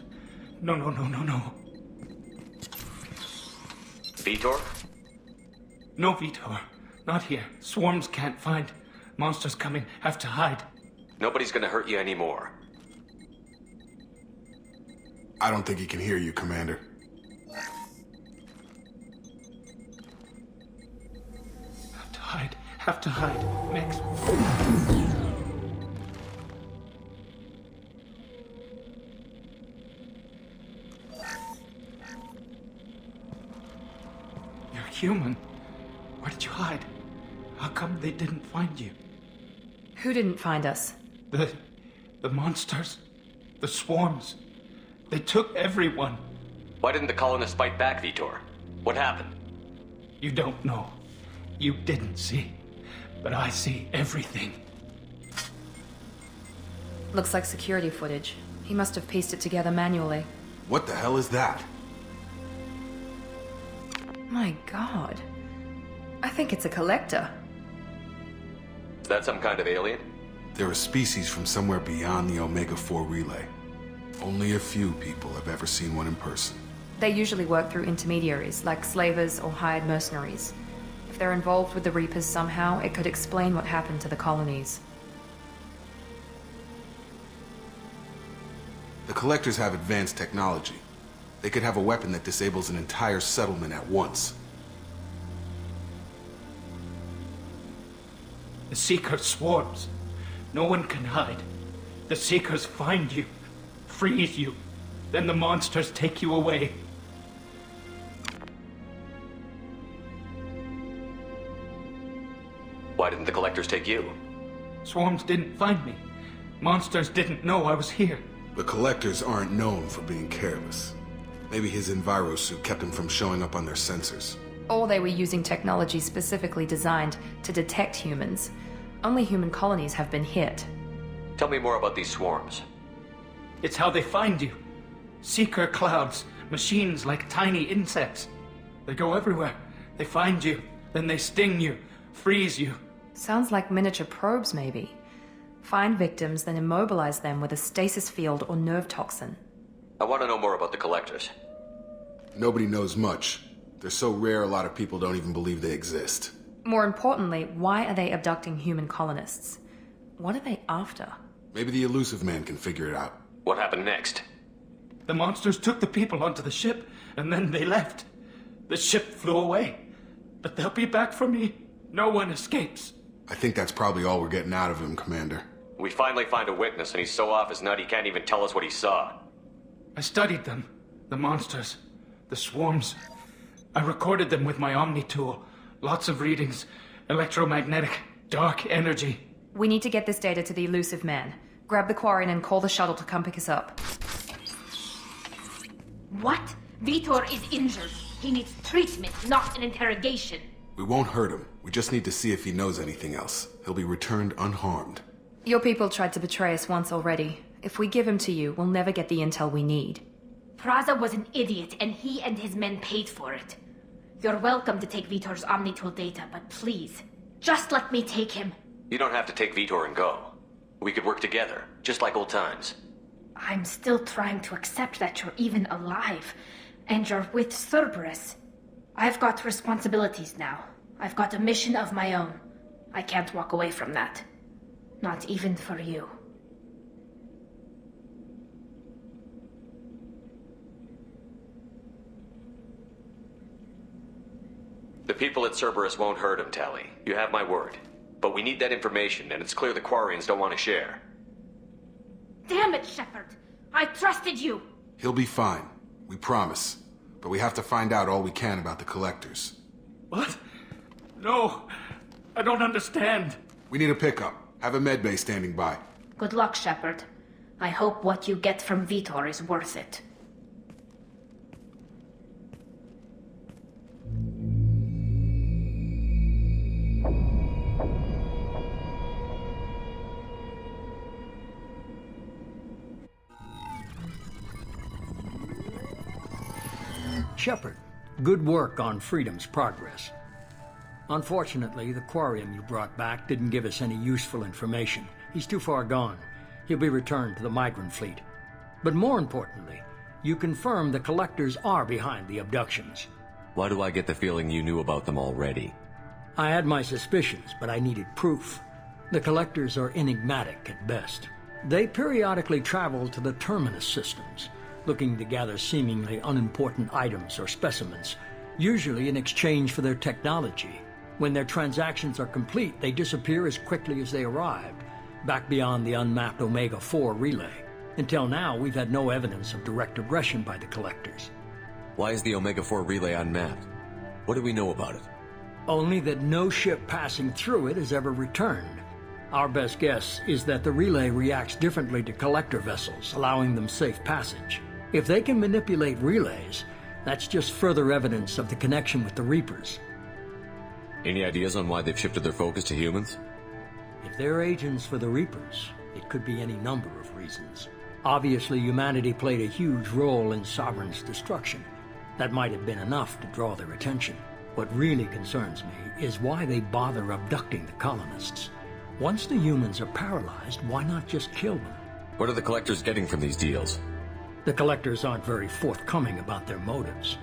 No. Vitor? No Vitor. Not here. Swarms can't find. Monsters coming. Have to hide. Nobody's gonna hurt you anymore. I don't think he can hear you, Commander. Have to hide. Mechs. You're human. Where did you hide? How come they didn't find you? Who didn't find us? The monsters. The swarms. They took everyone. Why didn't the colonists fight back, Vitor? What happened? You don't know. You didn't see, but I see everything. Looks like security footage. He must have pieced it together manually. What the hell is that? My god. I think it's a collector. Is that some kind of alien? They're a species from somewhere beyond the Omega-4 relay. Only a few people have ever seen one in person. They usually work through intermediaries, like slavers or hired mercenaries. If they're involved with the Reapers somehow, it could explain what happened to the colonies. The Collectors have advanced technology. They could have a weapon that disables an entire settlement at once. The Seeker swarms. No one can hide. The Seekers find you, freeze you, then the monsters take you away. Why didn't the Collectors take you? Swarms didn't find me. Monsters didn't know I was here. The Collectors aren't known for being careless. Maybe his Enviro suit kept him from showing up on their sensors. Or they were using technology specifically designed to detect humans. Only human colonies have been hit. Tell me more about these swarms. It's how they find you. Seeker clouds, machines like tiny insects. They go everywhere. They find you, then they sting you, freeze you. Sounds like miniature probes, maybe. Find victims, then immobilize them with a stasis field or nerve toxin. I want to know more about the Collectors. Nobody knows much. They're so rare a lot of people don't even believe they exist. More importantly, why are they abducting human colonists? What are they after? Maybe the Illusive Man can figure it out. What happened next? The monsters took the people onto the ship, and then they left. The ship flew away. But they'll be back for me. No one escapes. I think that's probably all we're getting out of him, Commander. We finally find a witness, and he's so off his nut he can't even tell us what he saw. I studied them. The monsters. The swarms. I recorded them with my Omni tool. Lots of readings. Electromagnetic. Dark energy. We need to get this data to the Illusive Man. Grab the Quarian and call the shuttle to come pick us up. What? Vitor is injured. He needs treatment, not an interrogation. We won't hurt him. We just need to see if he knows anything else. He'll be returned unharmed. Your people tried to betray us once already. If we give him to you, we'll never get the intel we need. Praza was an idiot, and he and his men paid for it. You're welcome to take Vitor's Omnitool data, but please, just let me take him. You don't have to take Vitor and go. We could work together, just like old times. I'm still trying to accept that you're even alive, and you're with Cerberus. I've got responsibilities now. I've got a mission of my own. I can't walk away from that. Not even for you. The people at Cerberus won't hurt him, Tally. You have my word. But we need that information, and it's clear the Quarians don't want to share. Damn it, Shepard! I trusted you! He'll be fine. We promise. But we have to find out all we can about the Collectors. What? No! I don't understand. We need a pickup. Have a medbay standing by. Good luck, Shepard. I hope what you get from Vitor is worth it. Shepard, good work on Freedom's progress. Unfortunately, the Quarian you brought back didn't give us any useful information. He's too far gone. He'll be returned to the migrant fleet. But more importantly, you confirmed the Collectors are behind the abductions. Why do I get the feeling you knew about them already? I had my suspicions, but I needed proof. The Collectors are enigmatic at best. They periodically travel to the Terminus systems, looking to gather seemingly unimportant items or specimens, usually in exchange for their technology. When their transactions are complete, they disappear as quickly as they arrived, back beyond the unmapped Omega-4 relay. Until now, we've had no evidence of direct aggression by the Collectors. Why is the Omega-4 relay unmapped? What do we know about it? Only that no ship passing through it has ever returned. Our best guess is that the relay reacts differently to Collector vessels, allowing them safe passage. If they can manipulate relays, that's just further evidence of the connection with the Reapers. Any ideas on why they've shifted their focus to humans? If they're agents for the Reapers, it could be any number of reasons. Obviously, humanity played a huge role in Sovereign's destruction. That might have been enough to draw their attention. What really concerns me is why they bother abducting the colonists. Once the humans are paralyzed, why not just kill them? What are the Collectors getting from these deals? The Collectors aren't very forthcoming about their motives.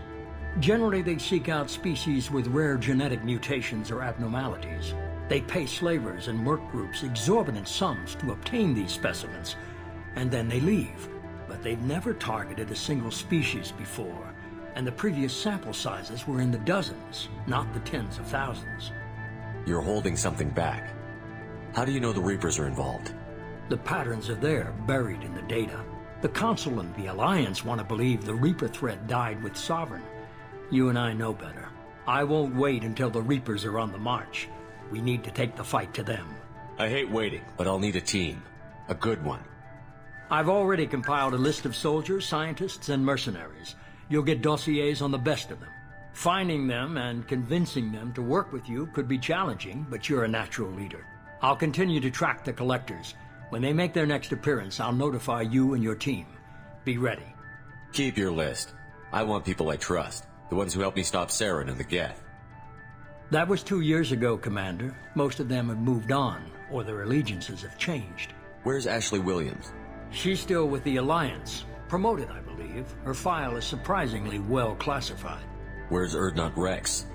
Generally, they seek out species with rare genetic mutations or abnormalities. They pay slavers and work groups exorbitant sums to obtain these specimens, and then they leave. But they've never targeted a single species before, and the previous sample sizes were in the dozens, not the tens of thousands. You're holding something back. How do you know the Reapers are involved? The patterns are there, buried in the data. The Council and the Alliance want to believe the Reaper threat died with Sovereign. You and I know better. I won't wait until the Reapers are on the march. We need to take the fight to them. I hate waiting, but I'll need a team. A good one. I've already compiled a list of soldiers, scientists, and mercenaries. You'll get dossiers on the best of them. Finding them and convincing them to work with you could be challenging, but you're a natural leader. I'll continue to track the Collectors. When they make their next appearance, I'll notify you and your team. Be ready. Keep your list. I want people I trust. The ones who helped me stop Saren and the Geth. That was 2 years ago, Commander. Most of them have moved on, or their allegiances have changed. Where's Ashley Williams? She's still with the Alliance. Promoted, I believe. Her file is surprisingly well classified. Where's Urdnot Wrex?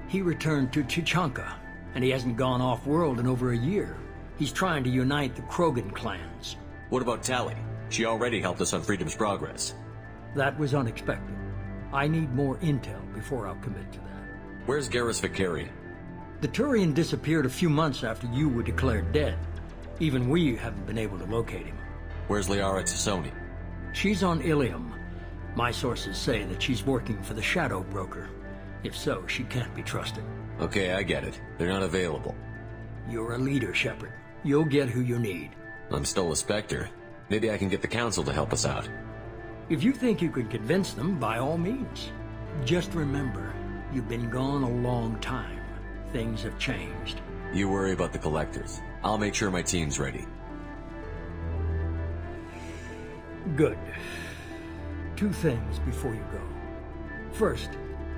He returned to Chichanka, and he hasn't gone off-world in over a year. He's trying to unite the Krogan clans. What about Tali? She already helped us on Freedom's Progress. That was unexpected. I need more intel before I'll commit to that. Where's Garrus Vicarian? The Turian disappeared a few months after you were declared dead. Even we haven't been able to locate him. Where's Liara Tassoni? She's on Ilium. My sources say that she's working for the Shadow Broker. If so, she can't be trusted. Okay, I get it. They're not available. You're a leader, Shepard. You'll get who you need. I'm still a Spectre. Maybe I can get the Council to help us out. If you think you can convince them, by all means. Just remember, you've been gone a long time. Things have changed. You worry about the Collectors. I'll make sure my team's ready. Good. 2 things before you go. First,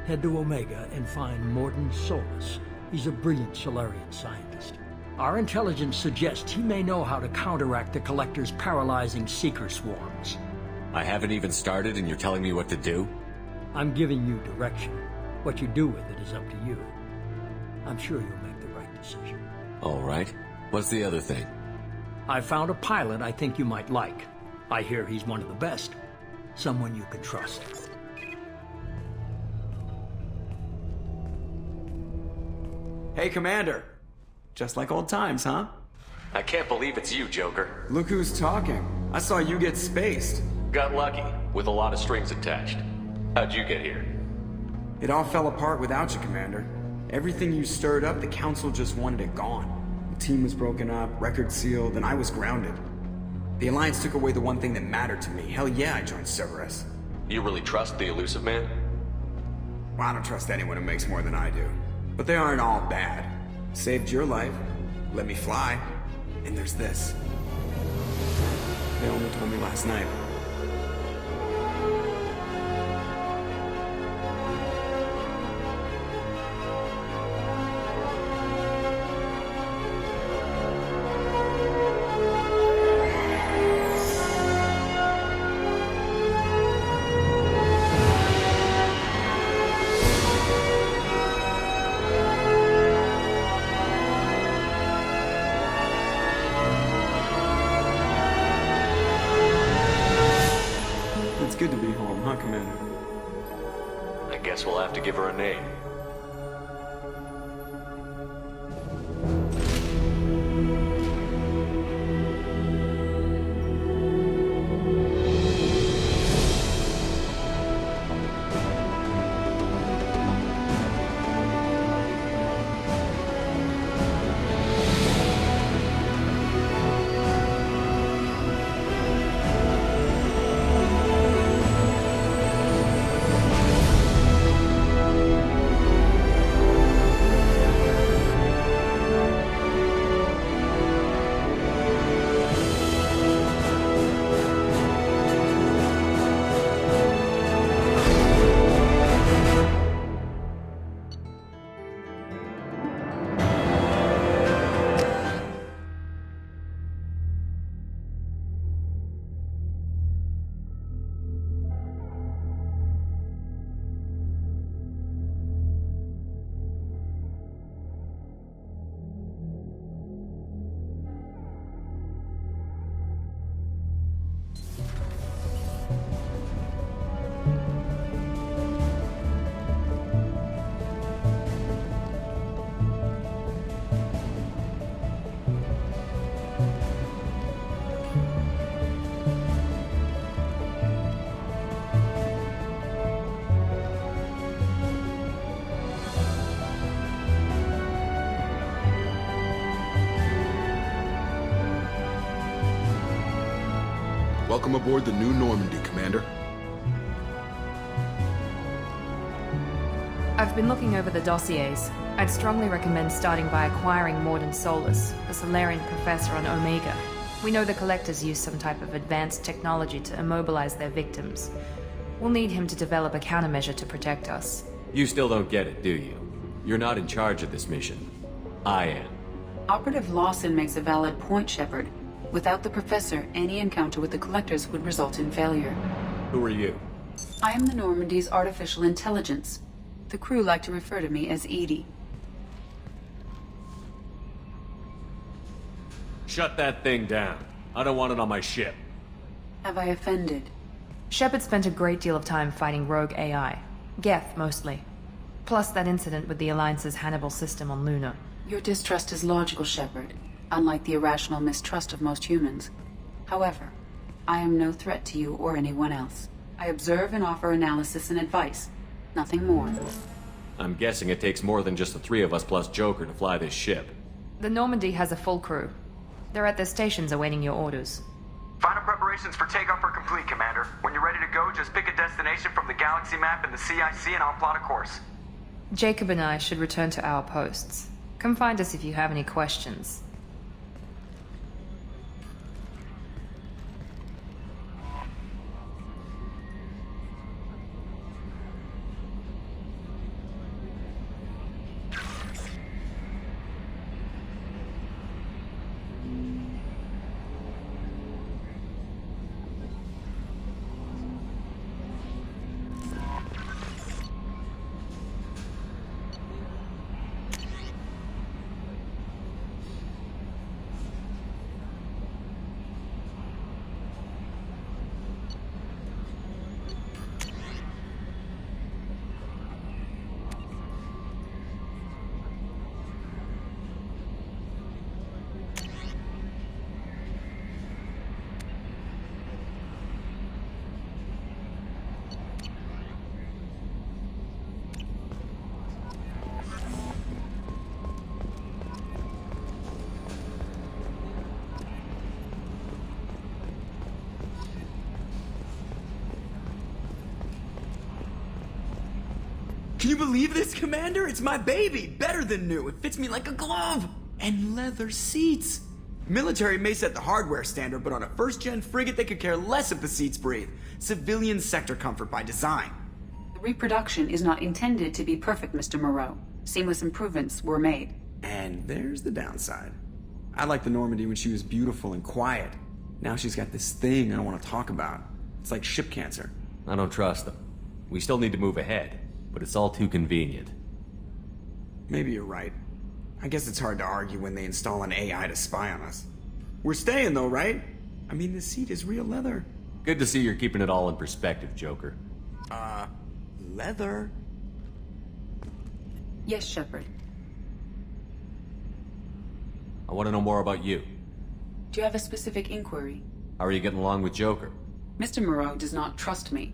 head to Omega and find Mordin Solus. He's a brilliant Solarian scientist. Our intelligence suggests he may know how to counteract the Collector's paralyzing Seeker swarms. I haven't even started and you're telling me what to do? I'm giving you direction. What you do with it is up to you. I'm sure you'll make the right decision. All right. What's the other thing? I found a pilot I think you might like. I hear he's one of the best. Someone you can trust. Hey, Commander. Just like old times, huh? I can't believe it's you, Joker. Look who's talking. I saw you get spaced. Got lucky, with a lot of strings attached. How'd you get here? It all fell apart without you, Commander. Everything you stirred up, the Council just wanted it gone. The team was broken up, record sealed, and I was grounded. The Alliance took away the one thing that mattered to me. Hell yeah, I joined Cerberus. You really trust the Illusive Man? Well, I don't trust anyone who makes more than I do. But they aren't all bad. Saved your life, let me fly, and there's this. They only told me last night. It's good to be home, huh, Commander? I guess we'll have to give her a name. Welcome aboard the new Normandy, Commander. I've been looking over the dossiers. I'd strongly recommend starting by acquiring Mordin Solus, the Solarian professor on Omega. We know the Collectors use some type of advanced technology to immobilize their victims. We'll need him to develop a countermeasure to protect us. You still don't get it, do you? You're not in charge of this mission. I am. Operative Lawson makes a valid point, Shepard. Without the Professor, any encounter with the Collectors would result in failure. Who are you? I am the Normandy's artificial intelligence. The crew like to refer to me as Edie. Shut that thing down. I don't want it on my ship. Have I offended? Shepard spent a great deal of time fighting rogue AI. Geth, mostly. Plus that incident with the Alliance's Hannibal system on Luna. Your distrust is logical, Shepard, unlike the irrational mistrust of most humans. However, I am no threat to you or anyone else. I observe and offer analysis and advice. Nothing more. I'm guessing it takes more than just the three of us plus Joker to fly this ship. The Normandy has a full crew. They're at their stations awaiting your orders. Final preparations for takeoff are complete, Commander. When you're ready to go, just pick a destination from the galaxy map in the CIC and I'll plot a course. Jacob and I should return to our posts. Come find us if you have any questions. Can you believe this, Commander? It's my baby! Better than new. It fits me like a glove! And leather seats! Military may set the hardware standard, but on a first-gen frigate, they could care less if the seats breathe. Civilian sector comfort by design. The reproduction is not intended to be perfect, Mr. Moreau. Seamless improvements were made. And there's the downside. I liked the Normandy when she was beautiful and quiet. Now she's got this thing I don't want to talk about. It's like ship cancer. I don't trust them. We still need to move ahead, but it's all too convenient. Maybe you're right. I guess it's hard to argue when they install an AI to spy on us. We're staying though, right? I mean, the seat is real leather. Good to see you're keeping it all in perspective, Joker. Leather? Yes, Shepard. I want to know more about you. Do you have a specific inquiry? How are you getting along with Joker? Mr. Moreau does not trust me.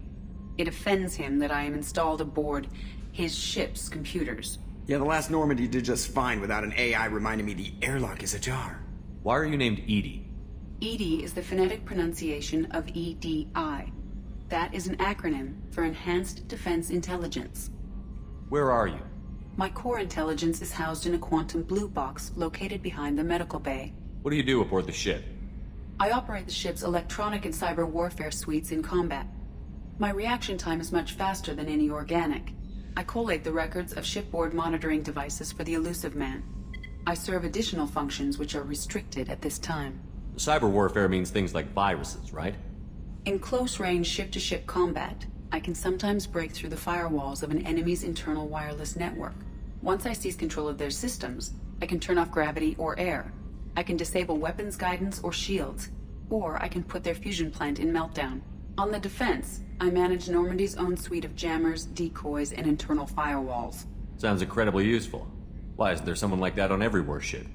It offends him that I am installed aboard his ship's computers. Yeah, the last Normandy did just fine without an AI reminding me the airlock is ajar. Why are you named Edie? EDI is the phonetic pronunciation of EDI. That is an acronym for Enhanced Defense Intelligence. Where are you? My core intelligence is housed in a quantum blue box located behind the medical bay. What do you do aboard the ship? I operate the ship's electronic and cyber warfare suites in combat. My reaction time is much faster than any organic. I collate the records of shipboard monitoring devices for the Illusive Man. I serve additional functions which are restricted at this time. Cyber warfare means things like viruses, right? In close-range ship-to-ship combat, I can sometimes break through the firewalls of an enemy's internal wireless network. Once I seize control of their systems, I can turn off gravity or air. I can disable weapons guidance or shields, or I can put their fusion plant in meltdown. On the defense, I manage Normandy's own suite of jammers, decoys, and internal firewalls. Sounds incredibly useful. Why isn't there someone like that on every warship?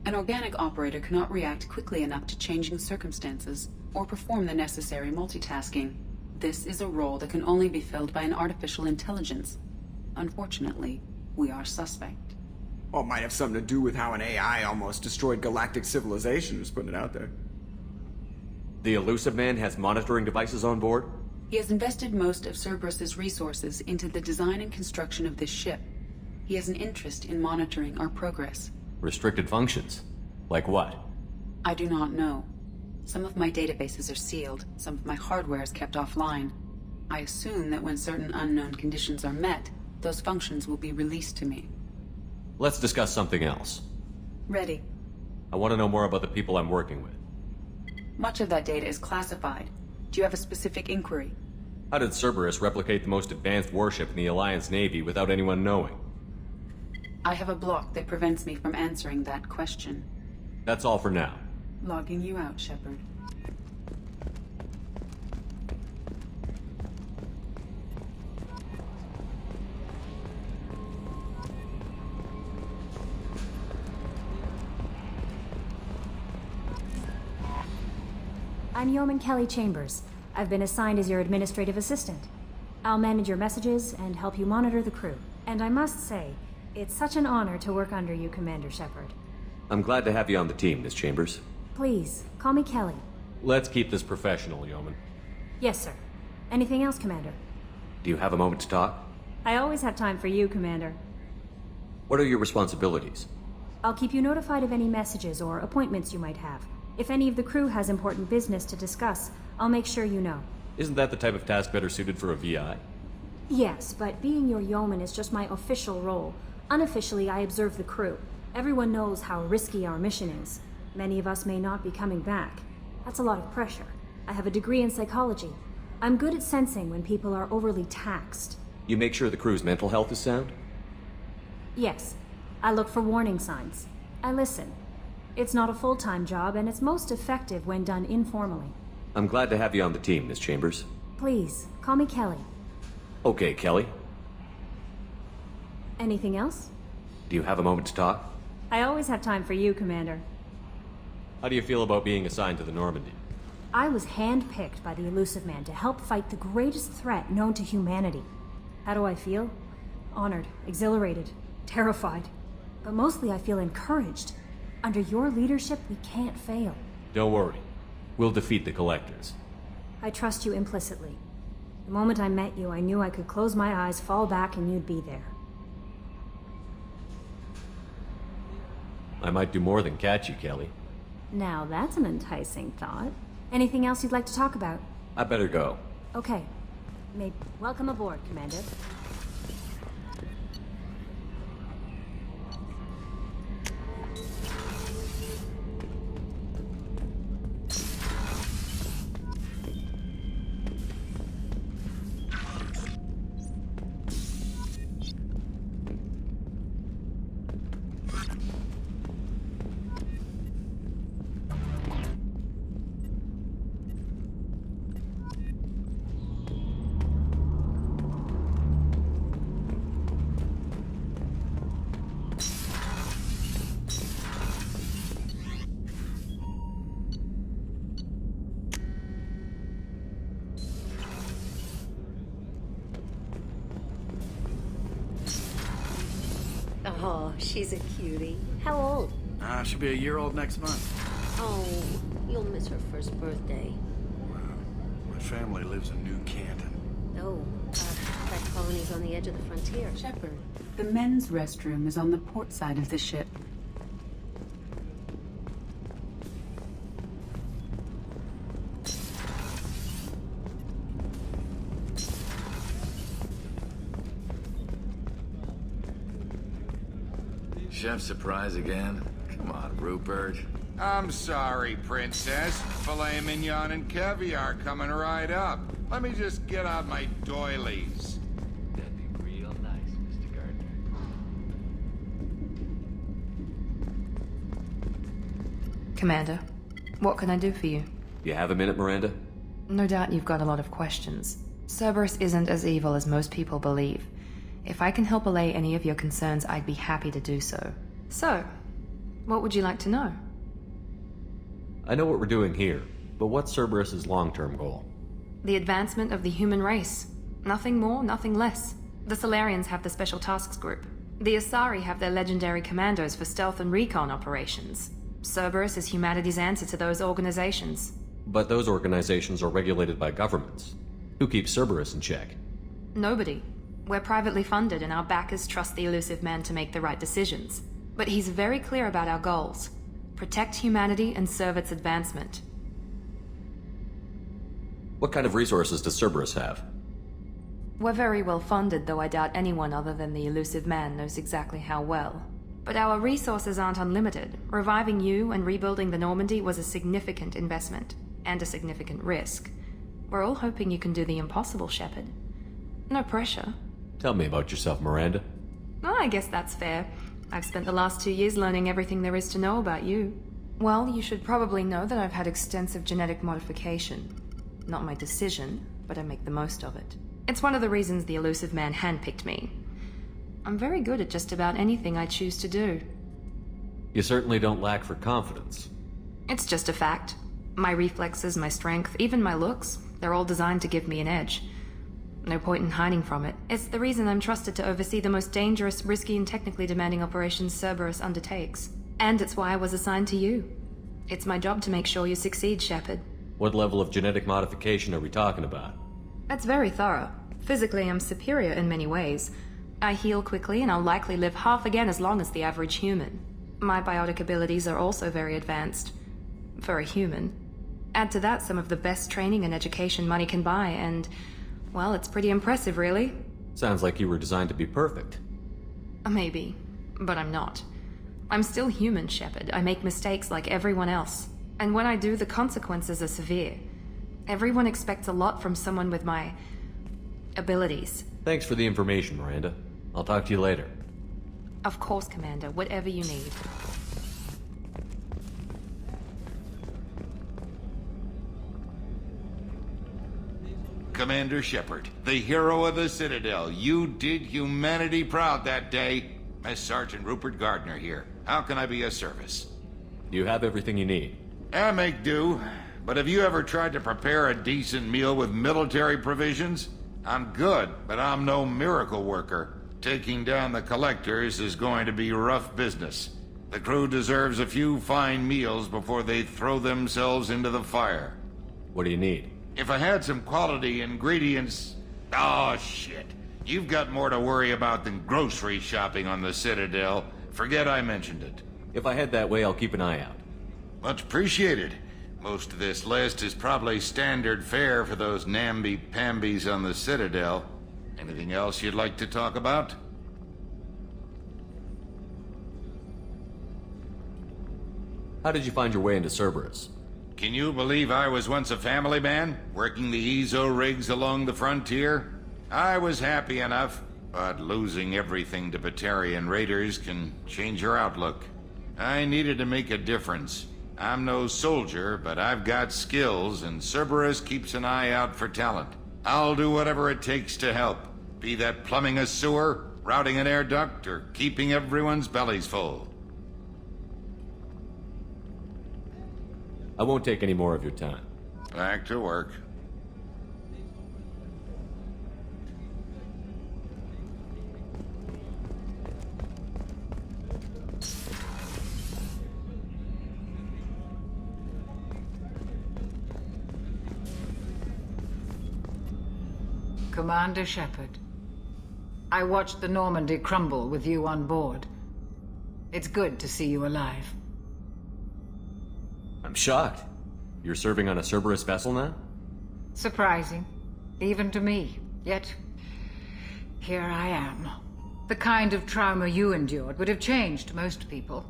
An organic operator cannot react quickly enough to changing circumstances or perform the necessary multitasking. This is a role that can only be filled by an artificial intelligence. Unfortunately, we are suspect. Well, it might have something to do with how an AI almost destroyed galactic civilization, just putting it out there. The Illusive Man has monitoring devices on board? He has invested most of Cerberus's resources into the design and construction of this ship. He has an interest in monitoring our progress. Restricted functions? Like what? I do not know. Some of my databases are sealed, some of my hardware is kept offline. I assume that when certain unknown conditions are met, those functions will be released to me. Let's discuss something else. Ready. I want to know more about the people I'm working with. Much of that data is classified. Do you have a specific inquiry? How did Cerberus replicate the most advanced warship in the Alliance Navy without anyone knowing? I have a block that prevents me from answering that question. That's all for now. Logging you out, Shepard. I'm Yeoman Kelly Chambers. I've been assigned as your administrative assistant. I'll manage your messages and help you monitor the crew. And I must say, it's such an honor to work under you, Commander Shepard. I'm glad to have you on the team, Miss Chambers. Please, call me Kelly. Let's keep this professional, Yeoman. Yes, sir. Anything else, Commander? Do you have a moment to talk? I always have time for you, Commander. What are your responsibilities? I'll keep you notified of any messages or appointments you might have. If any of the crew has important business to discuss, I'll make sure you know. Isn't that the type of task better suited for a VI? Yes, but being your yeoman is just my official role. Unofficially, I observe the crew. Everyone knows how risky our mission is. Many of us may not be coming back. That's a lot of pressure. I have a degree in psychology. I'm good at sensing when people are overly taxed. You make sure the crew's mental health is sound? Yes. I look for warning signs. I listen. It's not a full-time job, and it's most effective when done informally. I'm glad to have you on the team, Miss Chambers. Please, call me Kelly. Okay, Kelly. Anything else? Do you have a moment to talk? I always have time for you, Commander. How do you feel about being assigned to the Normandy? I was handpicked by the Illusive Man to help fight the greatest threat known to humanity. How do I feel? Honored, exhilarated, terrified. But mostly I feel encouraged. Under your leadership, we can't fail. Don't worry. We'll defeat the Collectors. I trust you implicitly. The moment I met you, I knew I could close my eyes, fall back, and you'd be there. I might do more than catch you, Kelly. Now that's an enticing thought. Anything else you'd like to talk about? I better go. Okay. Welcome aboard, Commander. Oh, she's a cutie. How old? She'll be a year old next month. Oh, you'll miss her first birthday. My family lives in New Canton. Oh, that colony's on the edge of the frontier. Shepard, the men's restroom is on the port side of the ship. Chef surprise again? Come on, Rupert. I'm sorry, Princess. Filet mignon and caviar coming right up. Let me just get out my doilies. That'd be real nice, Mr. Gardner. Commander, what can I do for you? You have a minute, Miranda? No doubt you've got a lot of questions. Cerberus isn't as evil as most people believe. If I can help allay any of your concerns, I'd be happy to do so. So, what would you like to know? I know what we're doing here, but what's Cerberus's long-term goal? The advancement of the human race. Nothing more, nothing less. The Solarians have the Special Tasks Group. The Asari have their legendary commandos for stealth and recon operations. Cerberus is humanity's answer to those organizations. But those organizations are regulated by governments. Who keeps Cerberus in check? Nobody. We're privately funded and our backers trust the Illusive Man to make the right decisions. But he's very clear about our goals. Protect humanity and serve its advancement. What kind of resources does Cerberus have? We're very well funded, though I doubt anyone other than the Illusive Man knows exactly how well. But our resources aren't unlimited. Reviving you and rebuilding the Normandy was a significant investment, and a significant risk. We're all hoping you can do the impossible, Shepard. No pressure. Tell me about yourself, Miranda. Oh, I guess that's fair. I've spent the last 2 years learning everything there is to know about you. Well, you should probably know that I've had extensive genetic modification. Not my decision, but I make the most of it. It's one of the reasons the Illusive Man handpicked me. I'm very good at just about anything I choose to do. You certainly don't lack for confidence. It's just a fact. My reflexes, my strength, even my looks, they're all designed to give me an edge. No point in hiding from it. It's the reason I'm trusted to oversee the most dangerous, risky, and technically demanding operations Cerberus undertakes. And it's why I was assigned to you. It's my job to make sure you succeed, Shepard. What level of genetic modification are we talking about? That's very thorough. Physically, I'm superior in many ways. I heal quickly, and I'll likely live half again as long as the average human. My biotic abilities are also very advanced. For a human. Add to that some of the best training and education money can buy, and... well, it's pretty impressive, really. Sounds like you were designed to be perfect. Maybe, but I'm not. I'm still human, Shepard. I make mistakes like everyone else. And when I do, the consequences are severe. Everyone expects a lot from someone with my... abilities. Thanks for the information, Miranda. I'll talk to you later. Of course, Commander. Whatever you need. Commander Shepard, the hero of the Citadel. You did humanity proud that day. Master Sergeant Rupert Gardner here. How can I be of service? You have everything you need. I make do. But have you ever tried to prepare a decent meal with military provisions? I'm good, but I'm no miracle worker. Taking down the collectors is going to be rough business. The crew deserves a few fine meals before they throw themselves into the fire. What do you need? If I had some quality ingredients... Oh, shit. You've got more to worry about than grocery shopping on the Citadel. Forget I mentioned it. If I head that way, I'll keep an eye out. Much appreciated. Most of this list is probably standard fare for those namby-pambies on the Citadel. Anything else you'd like to talk about? How did you find your way into Cerberus? Can you believe I was once a family man, working the EZO rigs along the frontier? I was happy enough, but losing everything to Batarian raiders can change your outlook. I needed to make a difference. I'm no soldier, but I've got skills, and Cerberus keeps an eye out for talent. I'll do whatever it takes to help, be that plumbing a sewer, routing an air duct, or keeping everyone's bellies full. I won't take any more of your time. Back to work. Commander Shepard, I watched the Normandy crumble with you on board. It's good to see you alive. I'm shocked. You're serving on a Cerberus vessel now? Surprising, even to me. Yet, here I am. The kind of trauma you endured would have changed most people.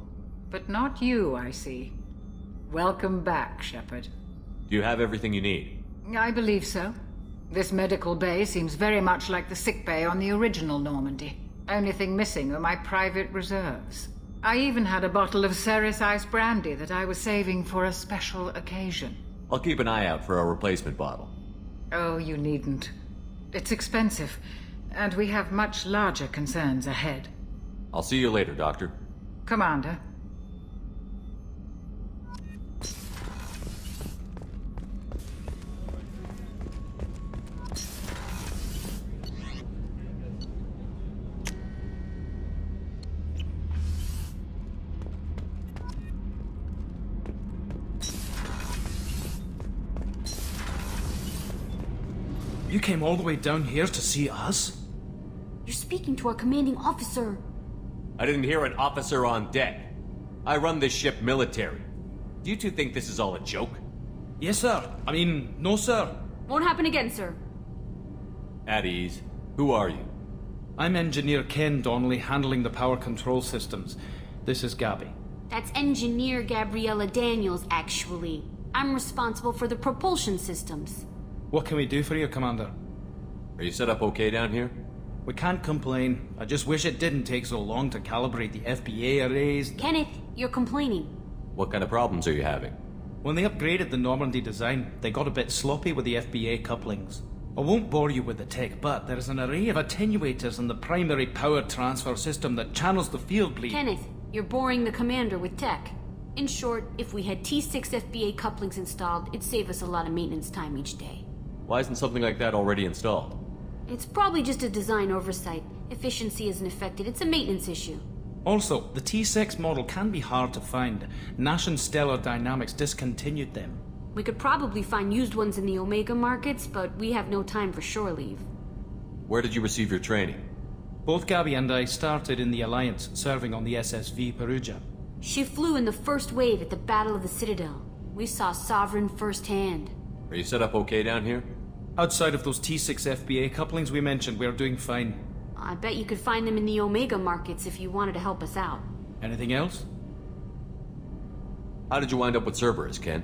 But not you, I see. Welcome back, Shepard. Do you have everything you need? I believe so. This medical bay seems very much like the sick bay on the original Normandy. Only thing missing are my private reserves. I even had a bottle of Ceres Ice brandy that I was saving for a special occasion. I'll keep an eye out for a replacement bottle. Oh, you needn't. It's expensive, and we have much larger concerns ahead. I'll see you later, Doctor. Commander. You came all the way down here to see us? You're speaking to our commanding officer. I didn't hear an officer on deck. I run this ship military. Do you two think this is all a joke? Yes, sir. I mean, no, sir. Won't happen again, sir. At ease. Who are you? I'm Engineer Ken Donnelly, handling the power control systems. This is Gabby. That's Engineer Gabriella Daniels, actually. I'm responsible for the propulsion systems. What can we do for you, Commander? Are you set up okay down here? We can't complain. I just wish it didn't take so long to calibrate the FBA arrays. Kenneth, you're complaining. What kind of problems are you having? When they upgraded the Normandy design, they got a bit sloppy with the FBA couplings. I won't bore you with the tech, but there is an array of attenuators in the primary power transfer system that channels the field bleed. Kenneth, you're boring the commander with tech. In short, if we had T6 FBA couplings installed, it'd save us a lot of maintenance time each day. Why isn't something like that already installed? It's probably just a design oversight. Efficiency isn't affected, it's a maintenance issue. Also, the T6 model can be hard to find. Nash and Stellar Dynamics discontinued them. We could probably find used ones in the Omega markets, but we have no time for shore leave. Where did you receive your training? Both Gabby and I started in the Alliance, serving on the SSV Perugia. She flew in the first wave at the Battle of the Citadel. We saw Sovereign firsthand. Are you set up okay down here? Outside of those T6 FBA couplings we mentioned, we're doing fine. I bet you could find them in the Omega markets if you wanted to help us out. Anything else? How did you wind up with Cerberus, Ken?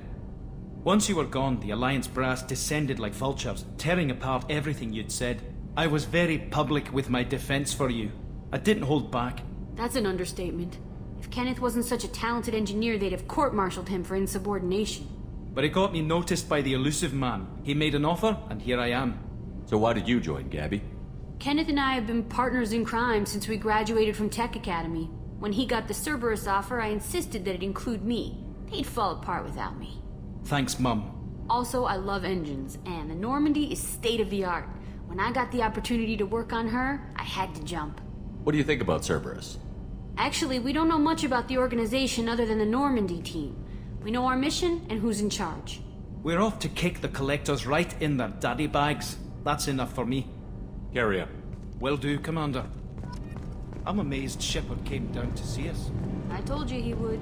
Once you were gone, the Alliance brass descended like vultures, tearing apart everything you'd said. I was very public with my defense for you. I didn't hold back. That's an understatement. If Kenneth wasn't such a talented engineer, they'd have court-martialed him for insubordination. But it got me noticed by the Illusive Man. He made an offer, and here I am. So why did you join, Gabby? Kenneth and I have been partners in crime since we graduated from Tech Academy. When he got the Cerberus offer, I insisted that it include me. They'd fall apart without me. Thanks, Mum. Also, I love engines, and the Normandy is state-of-the-art. When I got the opportunity to work on her, I had to jump. What do you think about Cerberus? Actually, we don't know much about the organization other than the Normandy team. We know our mission and who's in charge. We're off to kick the collectors right in their daddy bags. That's enough for me. Carry on. Will do, Commander. I'm amazed Shepard came down to see us. I told you he would.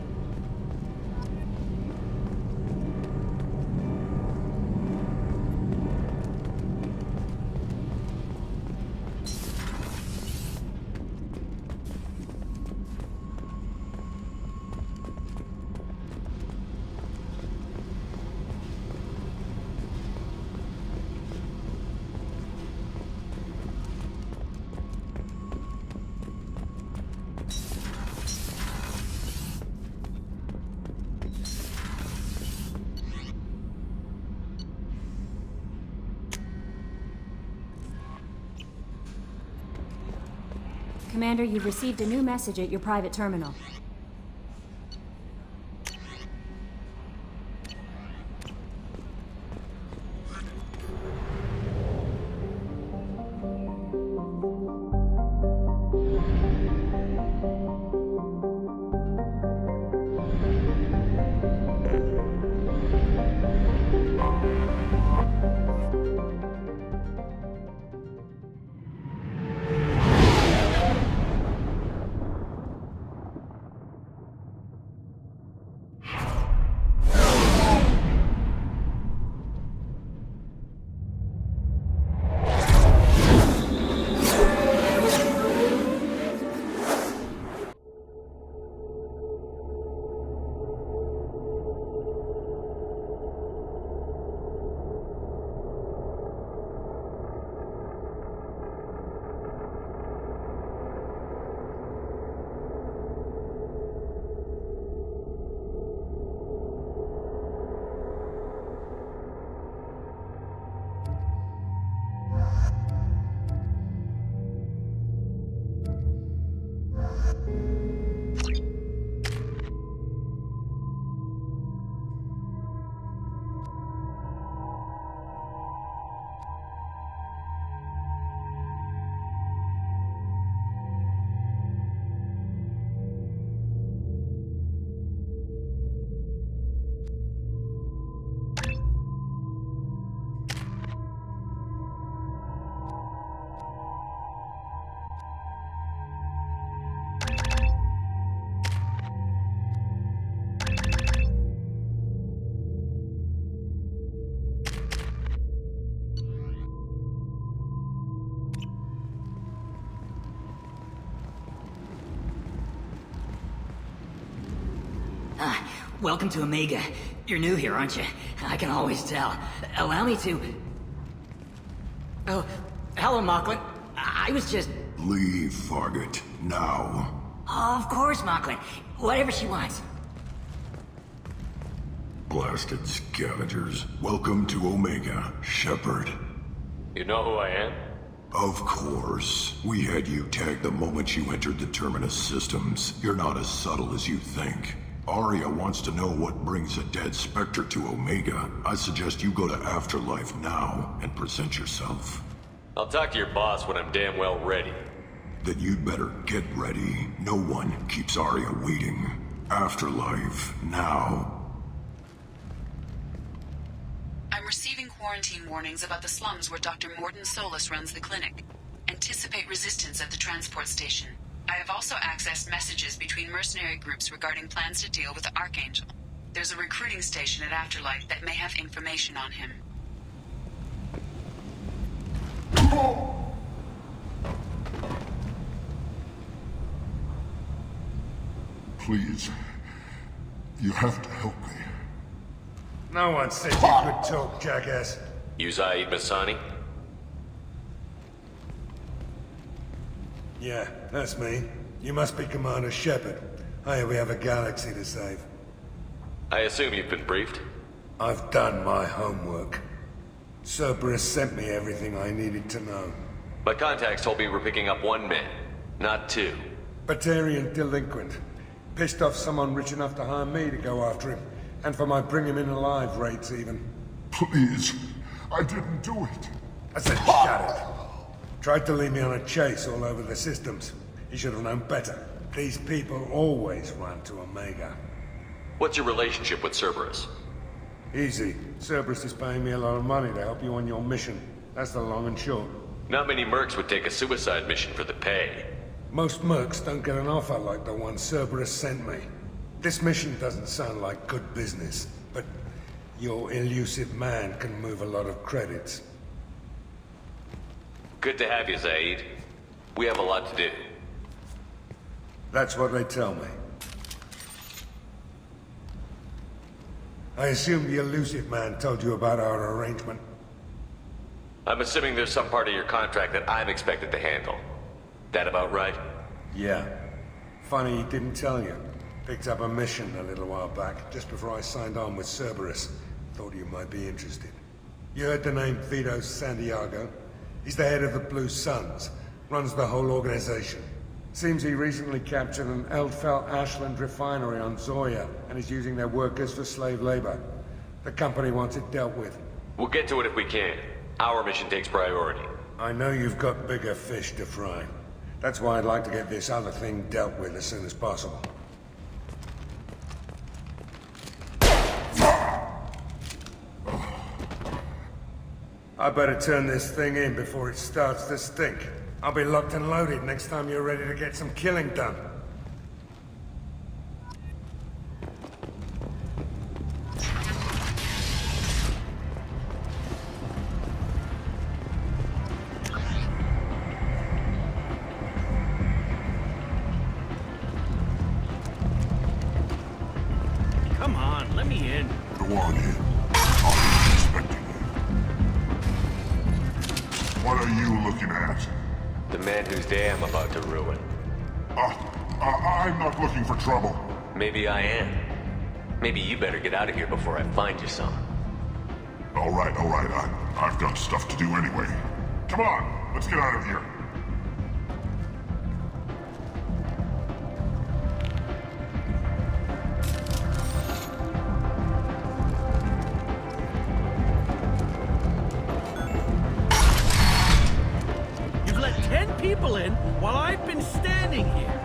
Commander, you've received a new message at your private terminal. Welcome to Omega. You're new here, aren't you? I can always tell. Allow me to... Oh, hello, Mocklin. I was just... Leave, Fargate. Now. Oh, of course, Mocklin. Whatever she wants. Blasted scavengers. Welcome to Omega, Shepard. You know who I am? Of course. We had you tagged the moment you entered the Terminus systems. You're not as subtle as you think. Aria wants to know what brings a dead Spectre to Omega. I suggest you go to Afterlife now and present yourself. I'll talk to your boss when I'm damn well ready. Then you'd better get ready. No one keeps Aria waiting. Afterlife now. I'm receiving quarantine warnings about the slums where Dr. Mordin Solus runs the clinic. Anticipate resistance at the transport station. I have also accessed messages between mercenary groups regarding plans to deal with the Archangel. There's a recruiting station at Afterlife that may have information on him. Please. You have to help me. No one said you could talk, jackass. You Zaeed Masani? Yeah, that's me. You must be Commander Shepard. Hey, we have a galaxy to save. I assume you've been briefed? I've done my homework. Cerberus sent me everything I needed to know. My contacts told me we're picking up one man, not two. Batarian delinquent. Pissed off someone rich enough to hire me to go after him. And for my bring him in alive rates, even. Please. I didn't do it. I said shut it. Tried to lead me on a chase all over the systems. He should have known better. These people always run to Omega. What's your relationship with Cerberus? Easy. Cerberus is paying me a lot of money to help you on your mission. That's the long and short. Not many mercs would take a suicide mission for the pay. Most mercs don't get an offer like the one Cerberus sent me. This mission doesn't sound like good business, but your Illusive Man can move a lot of credits. Good to have you, Zaeed. We have a lot to do. That's what they tell me. I assume the Illusive Man told you about our arrangement. I'm assuming there's some part of your contract that I'm expected to handle. That about right? Yeah. Funny he didn't tell you. Picked up a mission a little while back, just before I signed on with Cerberus. Thought you might be interested. You heard the name Vito Santiago? He's the head of the Blue Suns. Runs the whole organization. Seems he recently captured an Eldfell Ashland refinery on Zoya and is using their workers for slave labor. The company wants it dealt with. We'll get to it if we can. Our mission takes priority. I know you've got bigger fish to fry. That's why I'd like to get this other thing dealt with as soon as possible. I better turn this thing in before it starts to stink. I'll be locked and loaded next time you're ready to get some killing done. Come on, let me in. Go on in. I'll be expecting you. What are you looking at? The man whose day I'm about to ruin. I'm not looking for trouble. Maybe I am. Maybe you better get out of here before I find you some. All right. I've got stuff to do anyway. Come on, let's get out of here. You've let 10 people in while I've been standing here.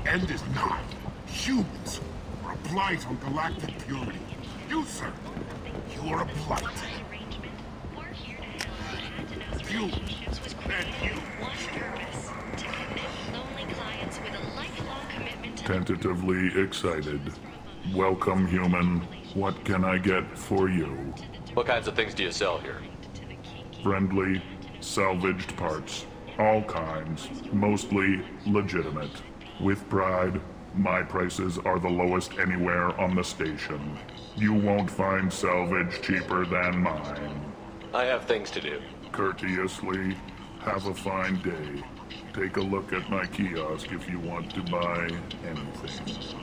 End is not. Humans are a blight on galactic purity. You, sir, you are a blight. You, and you. tentatively excited. Welcome, human. What can I get for you? What kinds of things do you sell here? Friendly, salvaged parts. All kinds. Mostly legitimate. With pride, my prices are the lowest anywhere on the station. You won't find salvage cheaper than mine. I have things to do. Courteously, have a fine day. Take a look at my kiosk if you want to buy anything.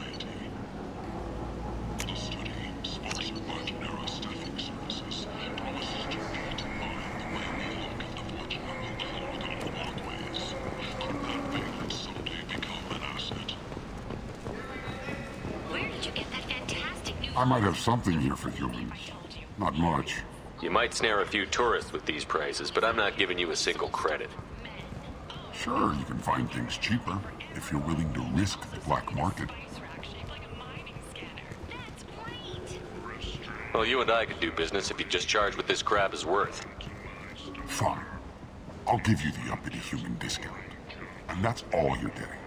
I might have something here for humans. Not much. You might snare a few tourists with these prices, but I'm not giving you a single credit. Sure, you can find things cheaper if you're willing to risk the black market. Well, you and I could do business if you just charge what this crap is worth. Fine. I'll give you the uppity human discount. And that's all you're getting.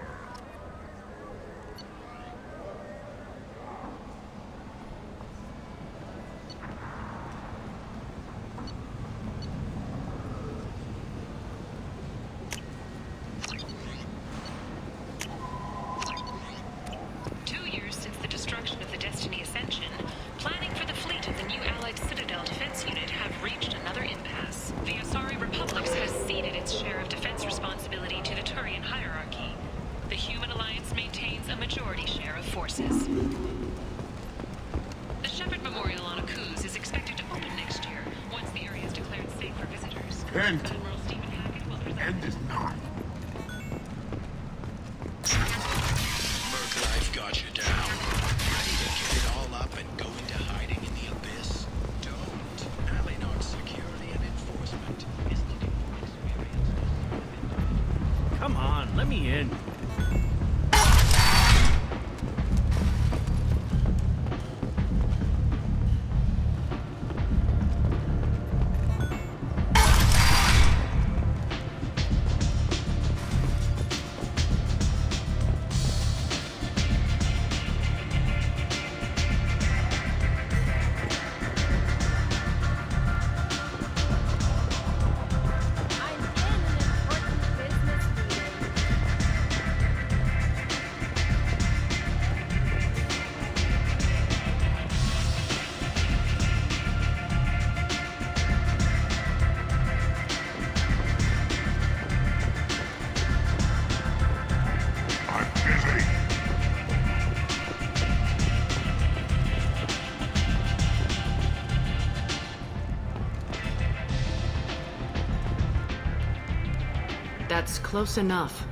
That's close enough.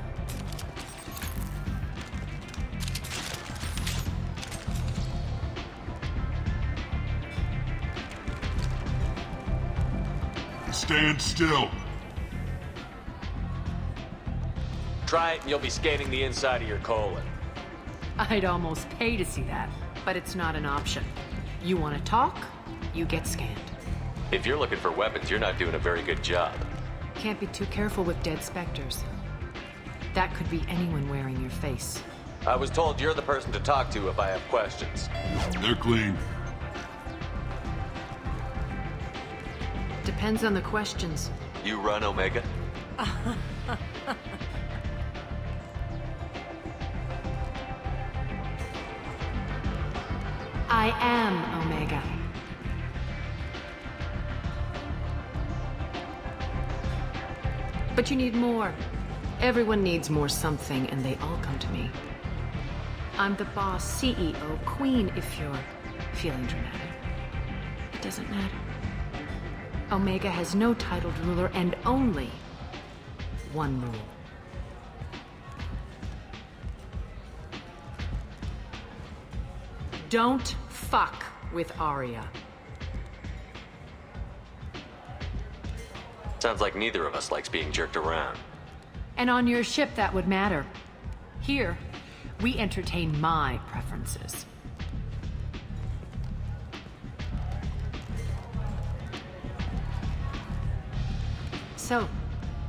Stand still. Try it and you'll be scanning the inside of your colon. I'd almost pay to see that, but it's not an option. You want to talk? You get scanned. If you're looking for weapons, you're not doing a very good job. Can't be too careful with dead specters. That could be anyone wearing your face. I was told you're the person to talk to if I have questions. They're clean. Depends on the questions. You run Omega? I am Omega. But you need more. Everyone needs more something, and they all come to me. I'm the boss, CEO, queen, if you're feeling dramatic. It doesn't matter. Omega has no titled ruler and only one rule. Don't fuck with Aria. Sounds like neither of us likes being jerked around. And on your ship, that would matter. Here, we entertain my preferences. So,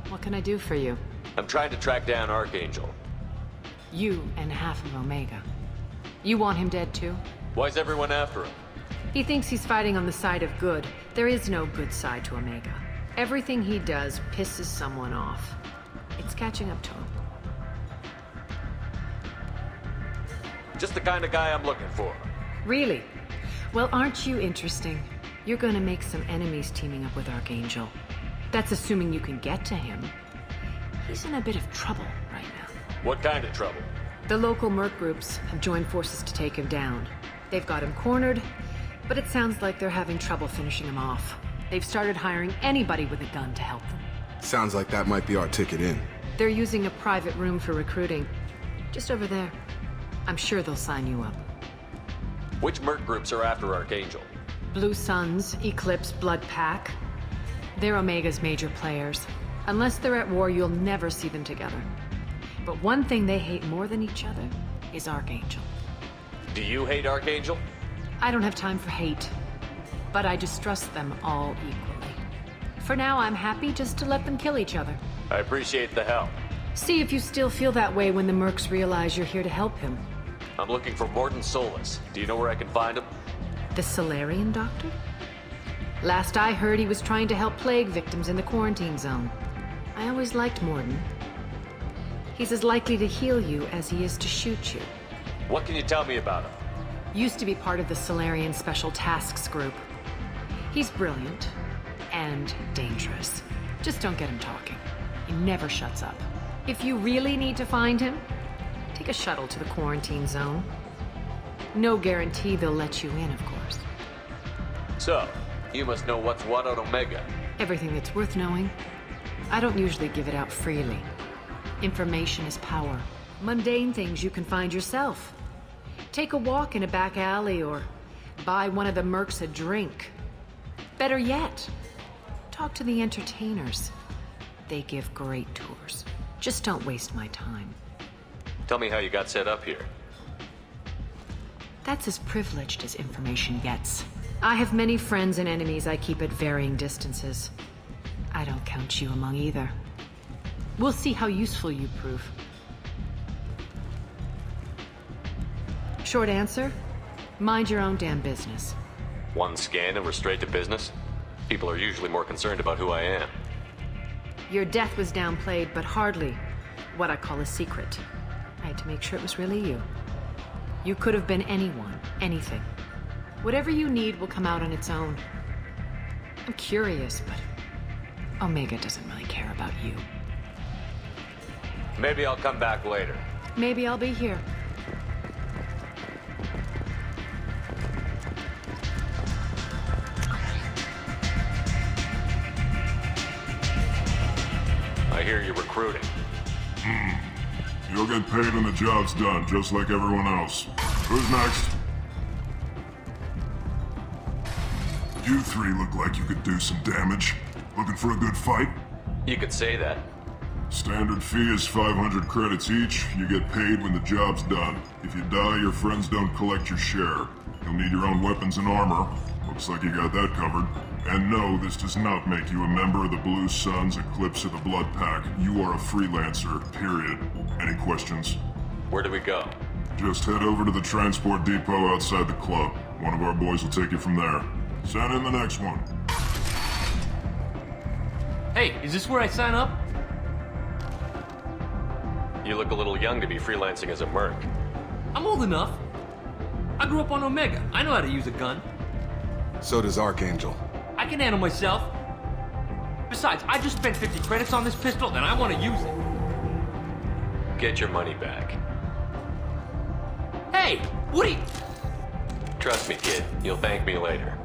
what can I do for you? I'm trying to track down Archangel. You and half of Omega. You want him dead too? Why's everyone after him? He thinks he's fighting on the side of good. There is no good side to Omega. Everything he does pisses someone off. It's catching up to him. Just the kind of guy I'm looking for. Really? Well, aren't you interesting? You're gonna make some enemies teaming up with Archangel. That's assuming you can get to him. He's in a bit of trouble right now. What kind of trouble? The local merc groups have joined forces to take him down. They've got him cornered, but it sounds like they're having trouble finishing him off. They've started hiring anybody with a gun to help them. Sounds like that might be our ticket in. They're using a private room for recruiting. Just over there. I'm sure they'll sign you up. Which merc groups are after Archangel? Blue Suns, Eclipse, Blood Pack. They're Omega's major players. Unless they're at war, you'll never see them together. But one thing they hate more than each other is Archangel. Do you hate Archangel? I don't have time for hate, but I distrust them all equally. For now, I'm happy just to let them kill each other. I appreciate the help. See if you still feel that way when the mercs realize you're here to help him. I'm looking for Mordin Solus. Do you know where I can find him? The Solarian doctor? Last I heard, he was trying to help plague victims in the quarantine zone. I always liked Mordin. He's as likely to heal you as he is to shoot you. What can you tell me about him? Used to be part of the Solarian Special Tasks Group. He's brilliant and dangerous. Just don't get him talking. He never shuts up. If you really need to find him, take a shuttle to the quarantine zone. No guarantee they'll let you in, of course. So, you must know what's what on Omega. Everything that's worth knowing. I don't usually give it out freely. Information is power. Mundane things you can find yourself. Take a walk in a back alley or buy one of the mercs a drink. Better yet, talk to the entertainers. They give great tours. Just don't waste my time. Tell me how you got set up here. That's as privileged as information gets. I have many friends and enemies I keep at varying distances. I don't count you among either. We'll see how useful you prove. Short answer, mind your own damn business. One scan and we're straight to business? People are usually more concerned about who I am. Your death was downplayed, but hardly what I call a secret. I had to make sure it was really you. You could have been anyone, anything. Whatever you need will come out on its own. I'm curious, but Omega doesn't really care about you. Maybe I'll come back later. Maybe I'll be here. I hear you're recruiting. You'll get paid when the job's done, just like everyone else. Who's next? You three look like you could do some damage. Looking for a good fight? You could say that. Standard fee is 500 credits each. You get paid when the job's done. If you die, your friends don't collect your share. You'll need your own weapons and armor. Looks like you got that covered. And no, this does not make you a member of the Blue Suns, Eclipse, or the Blood Pack. You are a freelancer, period. Any questions? Where do we go? Just head over to the transport depot outside the club. One of our boys will take you from there. Send in the next one. Hey, is this where I sign up? You look a little young to be freelancing as a merc. I'm old enough. I grew up on Omega. I know how to use a gun. So does Archangel. I can handle myself. Besides, I just spent 50 credits on this pistol, and I want to use it. Get your money back. Hey, what are you... Trust me, kid. You'll thank me later.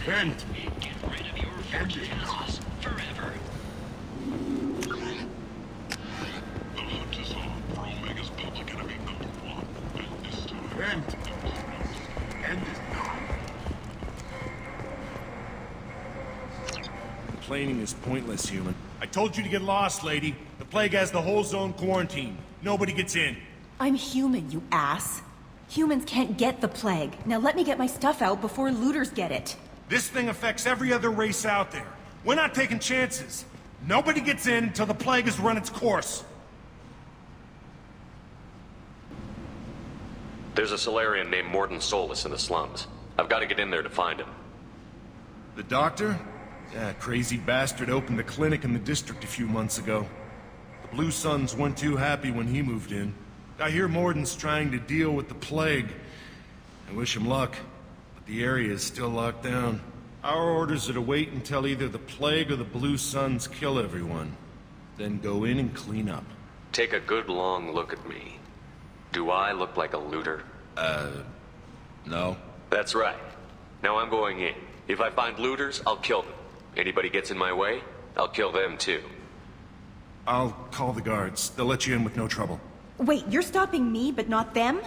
End. Get rid of your fringes forever. The hunt is on for Omega's public enemy #1. And this time... End. End is not. Complaining is pointless, human. I told you to get lost, lady. The plague has the whole zone quarantined. Nobody gets in. I'm human, you ass. Humans can't get the plague. Now let me get my stuff out before looters get it. This thing affects every other race out there. We're not taking chances. Nobody gets in until the plague has run its course. There's a Solarian named Mordin Solus in the slums. I've got to get in there to find him. The doctor? Yeah, crazy bastard opened a clinic in the district a few months ago. The Blue Suns weren't too happy when he moved in. I hear Mordin's trying to deal with the plague. I wish him luck, but the area is still locked down. Our orders are to wait until either the plague or the Blue Suns kill everyone. Then go in and clean up. Take a good long look at me. Do I look like a looter? No. That's right. Now I'm going in. If I find looters, I'll kill them. Anybody gets in my way, I'll kill them too. I'll call the guards. They'll let you in with no trouble. Wait, you're stopping me, but not them?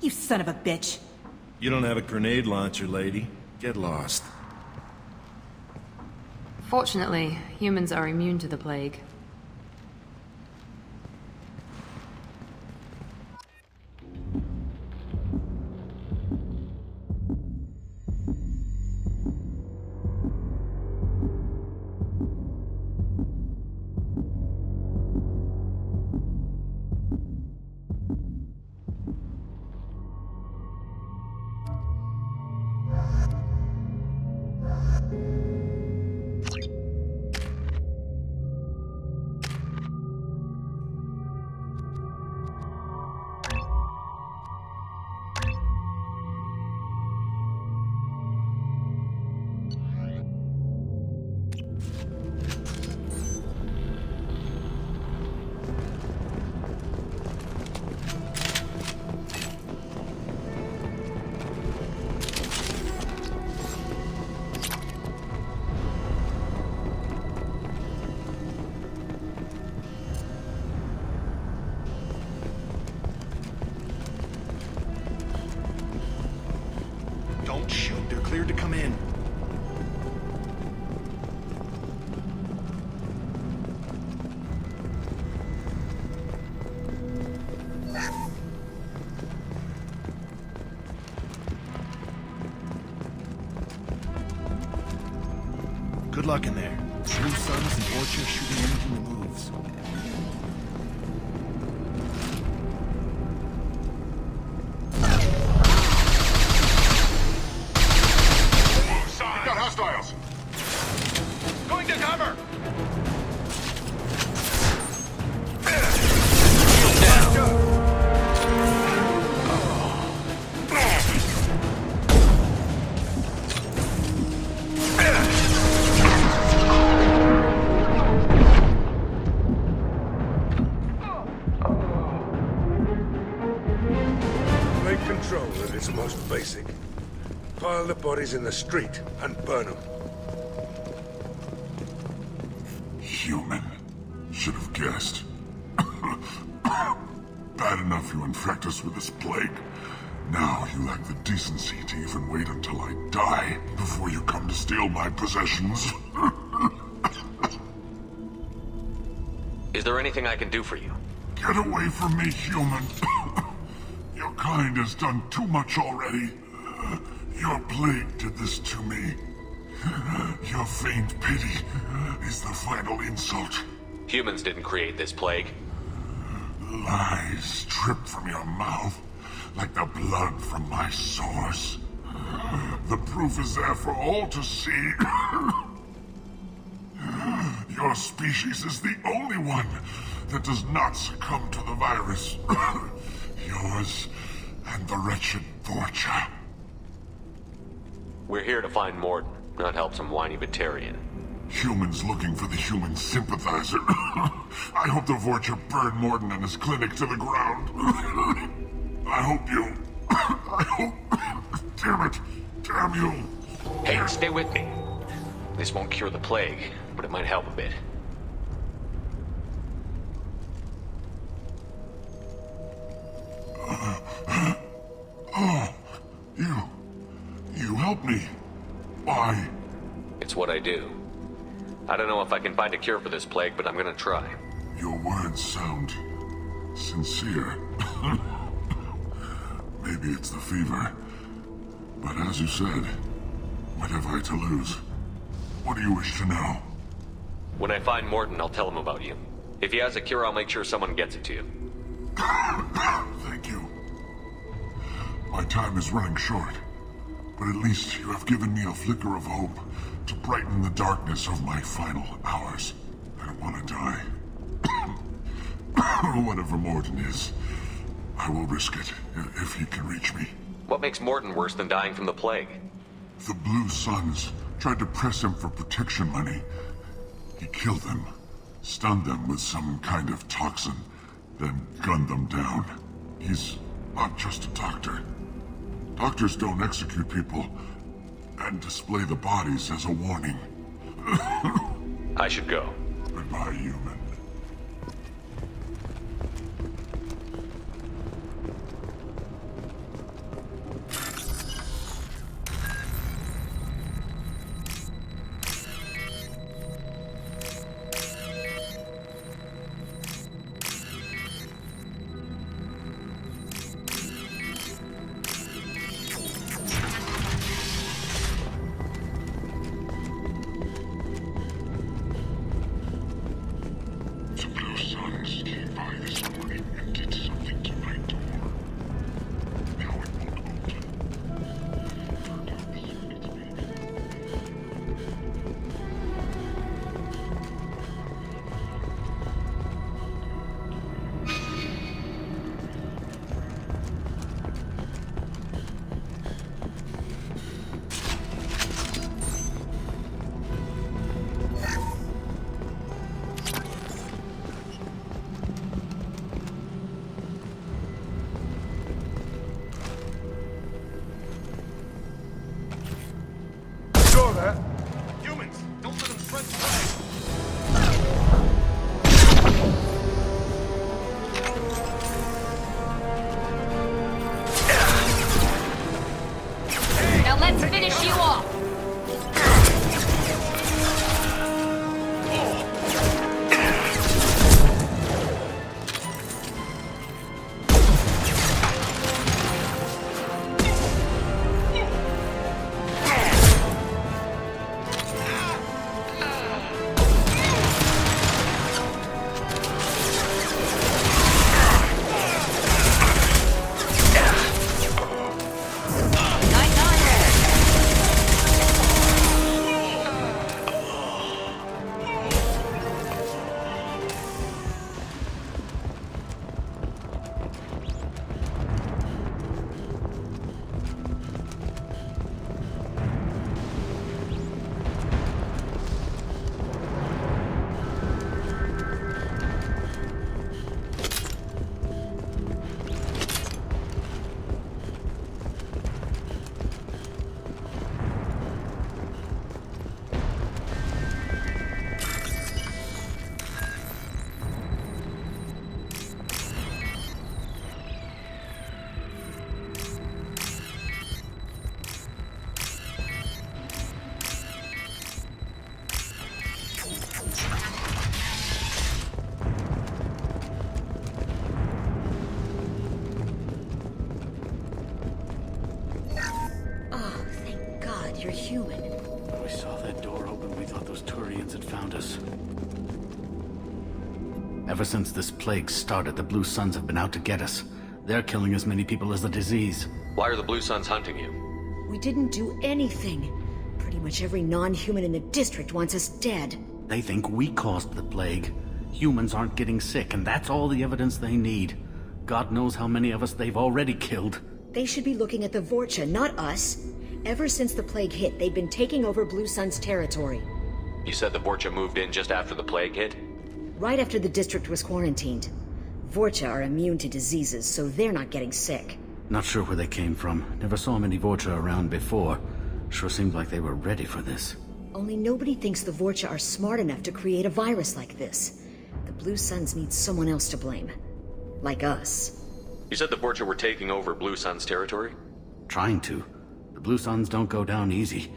You son of a bitch. You don't have a grenade launcher, lady. Get lost. Fortunately, humans are immune to the plague. Don't shoot. They're cleared to come in. Good luck in there. Blue Suns and Orchard shooting anything that moves. Got hostiles! Going to cover! Take control at its most basic. Pile the bodies in the street and burn them. Human. Should have guessed. Bad enough you infect us with this plague. Now you lack the decency to even wait until I die before you come to steal my possessions. Is there anything I can do for you? Get away from me, human. Your kind has done too much already. Your plague did this to me. Your feigned pity is the final insult. Humans didn't create this plague. Lies drip from your mouth like the blood from my sores. The proof is there for all to see. Your species is the only one that does not succumb to the virus. Yours and the wretched Vorcha. We're here to find Mordin, not help some whiny Batarian. Humans looking for the human sympathizer. I hope the Vorcha burn Mordin and his clinic to the ground. I hope you... I hope... Damn it. Damn you. Hey, stay with me. This won't cure the plague, but it might help a bit. You helped me. Why? It's what I do. I don't know if I can find a cure for this plague, but I'm gonna try. Your words sound sincere. Maybe it's the fever. But as you said, what have I to lose? What do you wish to know? When I find Mordin, I'll tell him about you. If he has a cure, I'll make sure someone gets it to you. Thank you. My time is running short, but at least you have given me a flicker of hope to brighten the darkness of my final hours. I don't want to die. Whatever Mordin is, I will risk it if he can reach me. What makes Mordin worse than dying from the plague? The Blue Suns tried to press him for protection money. He killed them, stunned them with some kind of toxin, then gunned them down. He's not just a doctor. Doctors don't execute people and display the bodies as a warning. I should go. Goodbye, human. Humans, don't let them spread the plague. Now let's finish you off! You're human. When we saw that door open, we thought those Turians had found us. Ever since this plague started, the Blue Suns have been out to get us. They're killing as many people as the disease. Why are the Blue Suns hunting you? We didn't do anything. Pretty much every non-human in the district wants us dead. They think we caused the plague. Humans aren't getting sick, and that's all the evidence they need. God knows how many of us they've already killed. They should be looking at the Vorcha, not us. Ever since the plague hit, they've been taking over Blue Sun's territory. You said the Vorcha moved in just after the plague hit? Right after the district was quarantined. Vorcha are immune to diseases, so they're not getting sick. Not sure where they came from. Never saw many Vorcha around before. Sure seemed like they were ready for this. Only nobody thinks the Vorcha are smart enough to create a virus like this. The Blue Suns need someone else to blame. Like us. You said the Vorcha were taking over Blue Sun's territory? Trying to. The Blue Suns don't go down easy.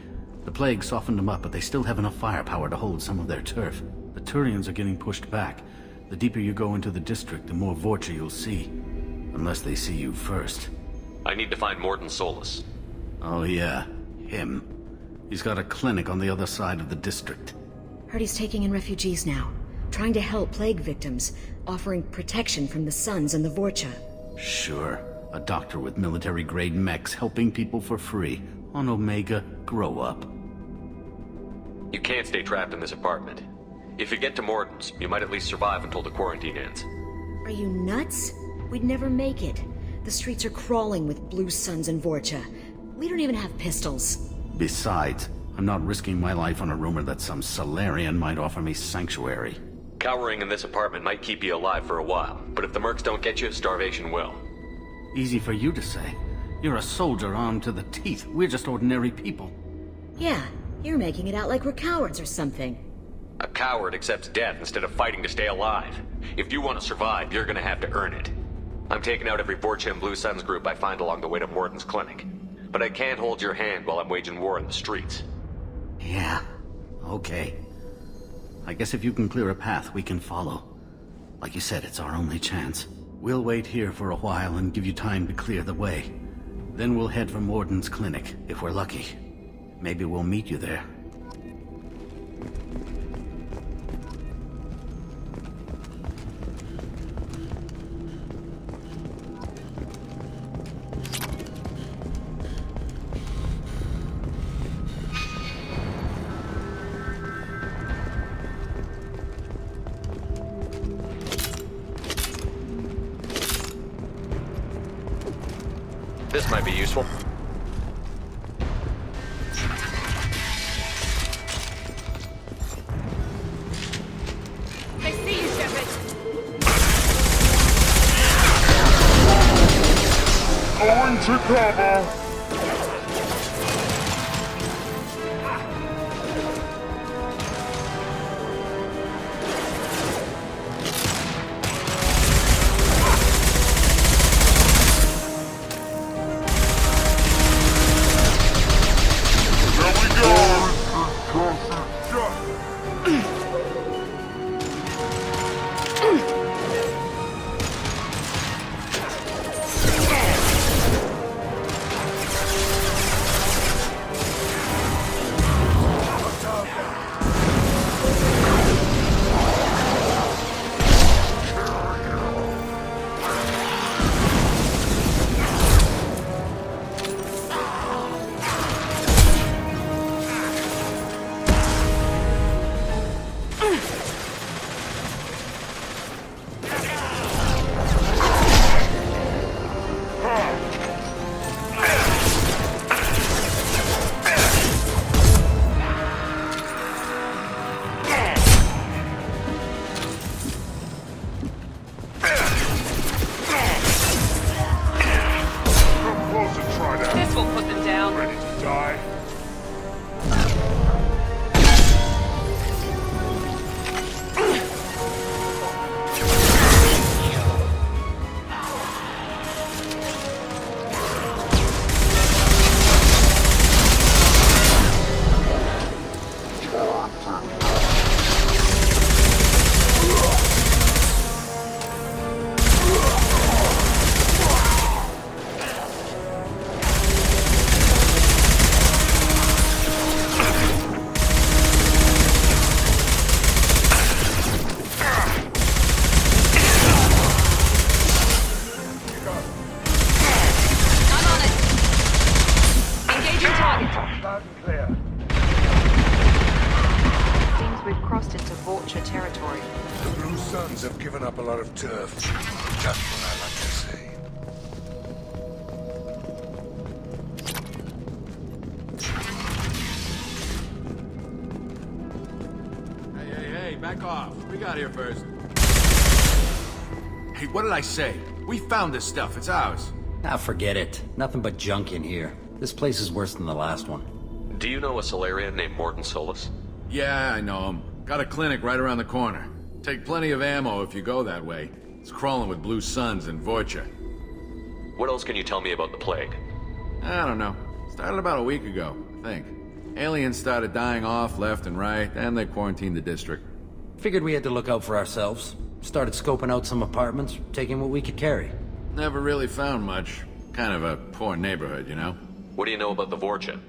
The plague softened them up, but they still have enough firepower to hold some of their turf. The Turians are getting pushed back. The deeper you go into the district, the more Vorcha you'll see. Unless they see you first. I need to find Mordin Solus. Oh yeah, him. He's got a clinic on the other side of the district. Heard he's taking in refugees now. Trying to help plague victims. Offering protection from the Suns and the Vorcha. Sure. A doctor with military-grade mechs helping people for free. On Omega, grow up. You can't stay trapped in this apartment. If you get to Mordin's, you might at least survive until the quarantine ends. Are you nuts? We'd never make it. The streets are crawling with Blue Suns and Vorcha. We don't even have pistols. Besides, I'm not risking my life on a rumor that some Solarian might offer me sanctuary. Cowering in this apartment might keep you alive for a while, but if the mercs don't get you, starvation will. Easy for you to say. You're a soldier armed to the teeth. We're just ordinary people. Yeah, you're making it out like we're cowards or something. A coward accepts death instead of fighting to stay alive. If you want to survive, you're gonna have to earn it. I'm taking out every Vorcha and Blue Suns group I find along the way to Mordin's clinic. But I can't hold your hand while I'm waging war in the streets. Yeah, okay. I guess if you can clear a path, we can follow. Like you said, it's our only chance. We'll wait here for a while and give you time to clear the way. Then we'll head for Mordin's clinic, if we're lucky. Maybe we'll meet you there. This might be useful. I see you, Shepard. Going to cover! territory. The Blue Suns have given up a lot of turf. Just what I like to see. Hey, back off. We got here first. Hey, what did I say? We found this stuff. It's ours. Ah, forget it. Nothing but junk in here. This place is worse than the last one. Do you know a Solarian named Mordin Solus? Yeah, I know him. Got a clinic right around the corner. Take plenty of ammo if you go that way. It's crawling with Blue Suns and Vorcha. What else can you tell me about the plague? I don't know. Started about a week ago, I think. Aliens started dying off left and right, and they quarantined the district. Figured we had to look out for ourselves. Started scoping out some apartments, taking what we could carry. Never really found much. Kind of a poor neighborhood, you know? What do you know about the Vorcha?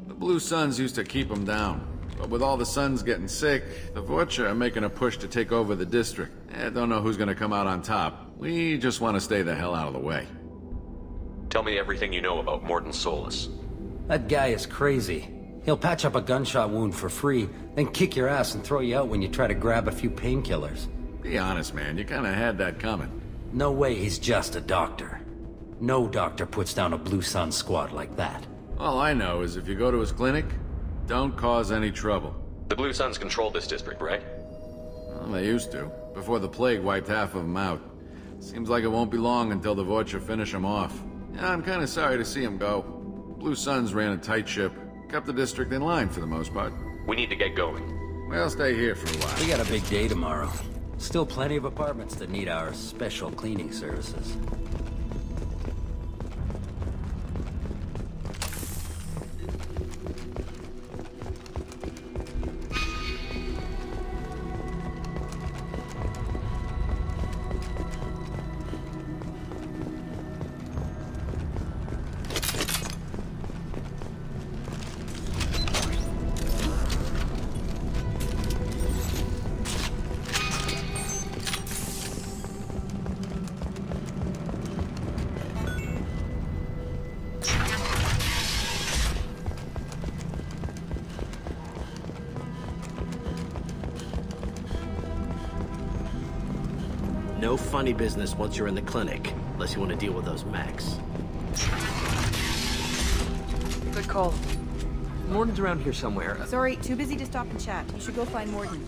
The Blue Suns used to keep them down. But with all the Suns getting sick, the Vorcha are making a push to take over the district. Don't know who's gonna come out on top. We just want to stay the hell out of the way. Tell me everything you know about Mordin Solus. That guy is crazy. He'll patch up a gunshot wound for free, then kick your ass and throw you out when you try to grab a few painkillers. Be honest, man. You kinda had that coming. No way he's just a doctor. No doctor puts down a Blue Sun squad like that. All I know is if you go to his clinic, don't cause any trouble. The Blue Suns control this district, right? Well, they used to, before the plague wiped half of them out. Seems like it won't be long until the Vorcha finish them off. Yeah, I'm kinda sorry to see them go. Blue Suns ran a tight ship, kept the district in line for the most part. We need to get going. We'll stay here for a while. We got a big day tomorrow. Still plenty of apartments that need our special cleaning services. No funny business once you're in the clinic, unless you want to deal with those mechs. Good call. Mordin's around here somewhere. Sorry, too busy to stop and chat. You should go find Mordin.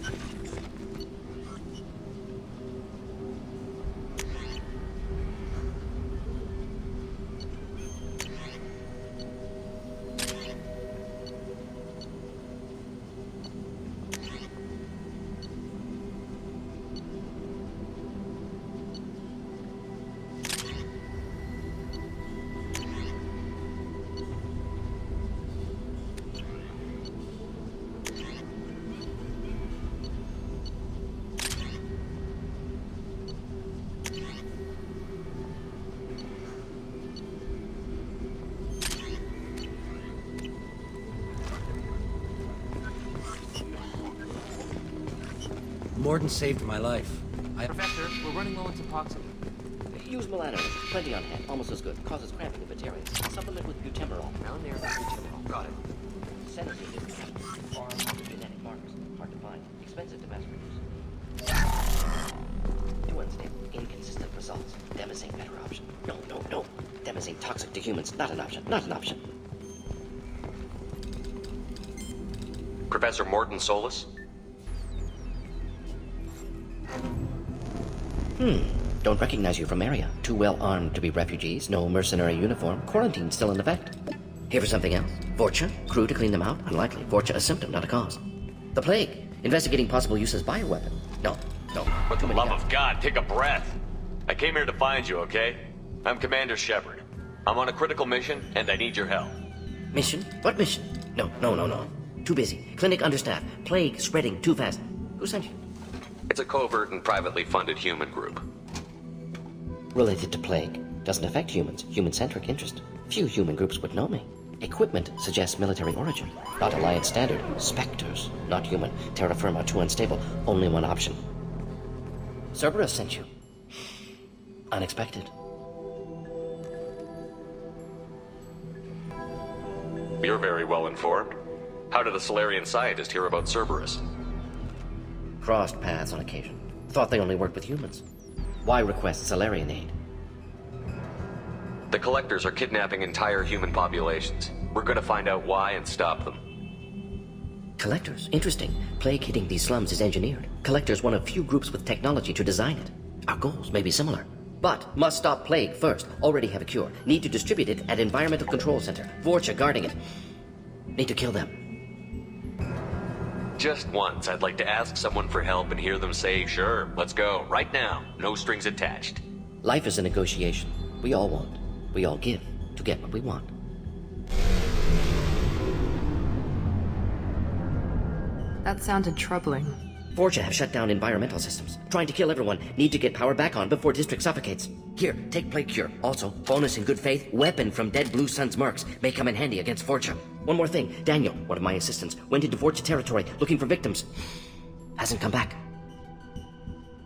Mordin saved my life. Professor, we're running low on Suboxone. Use melanoid. Plenty on hand. Almost as good. Causes cramping if it's areas. Supplement with butemerol. Down there with butemerol. Got it. Sedative is far genetic markers. Hard to find. Expensive to mass produce. Too unstable. Inconsistent results. Demazine better option. No. Demazine toxic to humans. Not an option. Not an option. Professor Mordin Solus? Don't recognize you from area. Too well armed to be refugees. No mercenary uniform. Quarantine still in effect. Here for something else? Vorcha? Crew to clean them out? Unlikely. Vorcha a symptom, not a cause. The plague. Investigating possible use as bioweapon. No. For the love of God, take a breath. I came here to find you, okay? I'm Commander Shepard. I'm on a critical mission, and I need your help. Mission? What mission? No. Too busy. Clinic understaffed. Plague spreading too fast. Who sent you? It's a covert and privately funded human group. Related to plague. Doesn't affect humans. Human-centric interest. Few human groups would know me. Equipment suggests military origin. Not Alliance standard. Spectres. Not human. Terra firma too unstable. Only one option. Cerberus sent you. Unexpected. You're very well informed. How did a Solarian scientist hear about Cerberus? Crossed paths on occasion. Thought they only worked with humans. Why request Solarian aid? The Collectors are kidnapping entire human populations. We're gonna find out why and stop them. Collectors? Interesting. Plague hitting these slums is engineered. Collectors one of few groups with technology to design it. Our goals may be similar. But must stop plague first. Already have a cure. Need to distribute it at Environmental Control Center. Vorcha guarding it. Need to kill them. Just once, I'd like to ask someone for help and hear them say, sure, let's go, right now, no strings attached. Life is a negotiation. We all want. We all give to get what we want. That sounded troubling. Vorcha have shut down environmental systems. Trying to kill everyone. Need to get power back on before District suffocates. Here, take Plague Cure. Also, bonus in good faith, weapon from dead Blue Sun's mercs. May come in handy against Vorcha. One more thing. Daniel, one of my assistants, went into Vorcha territory looking for victims. Hasn't come back.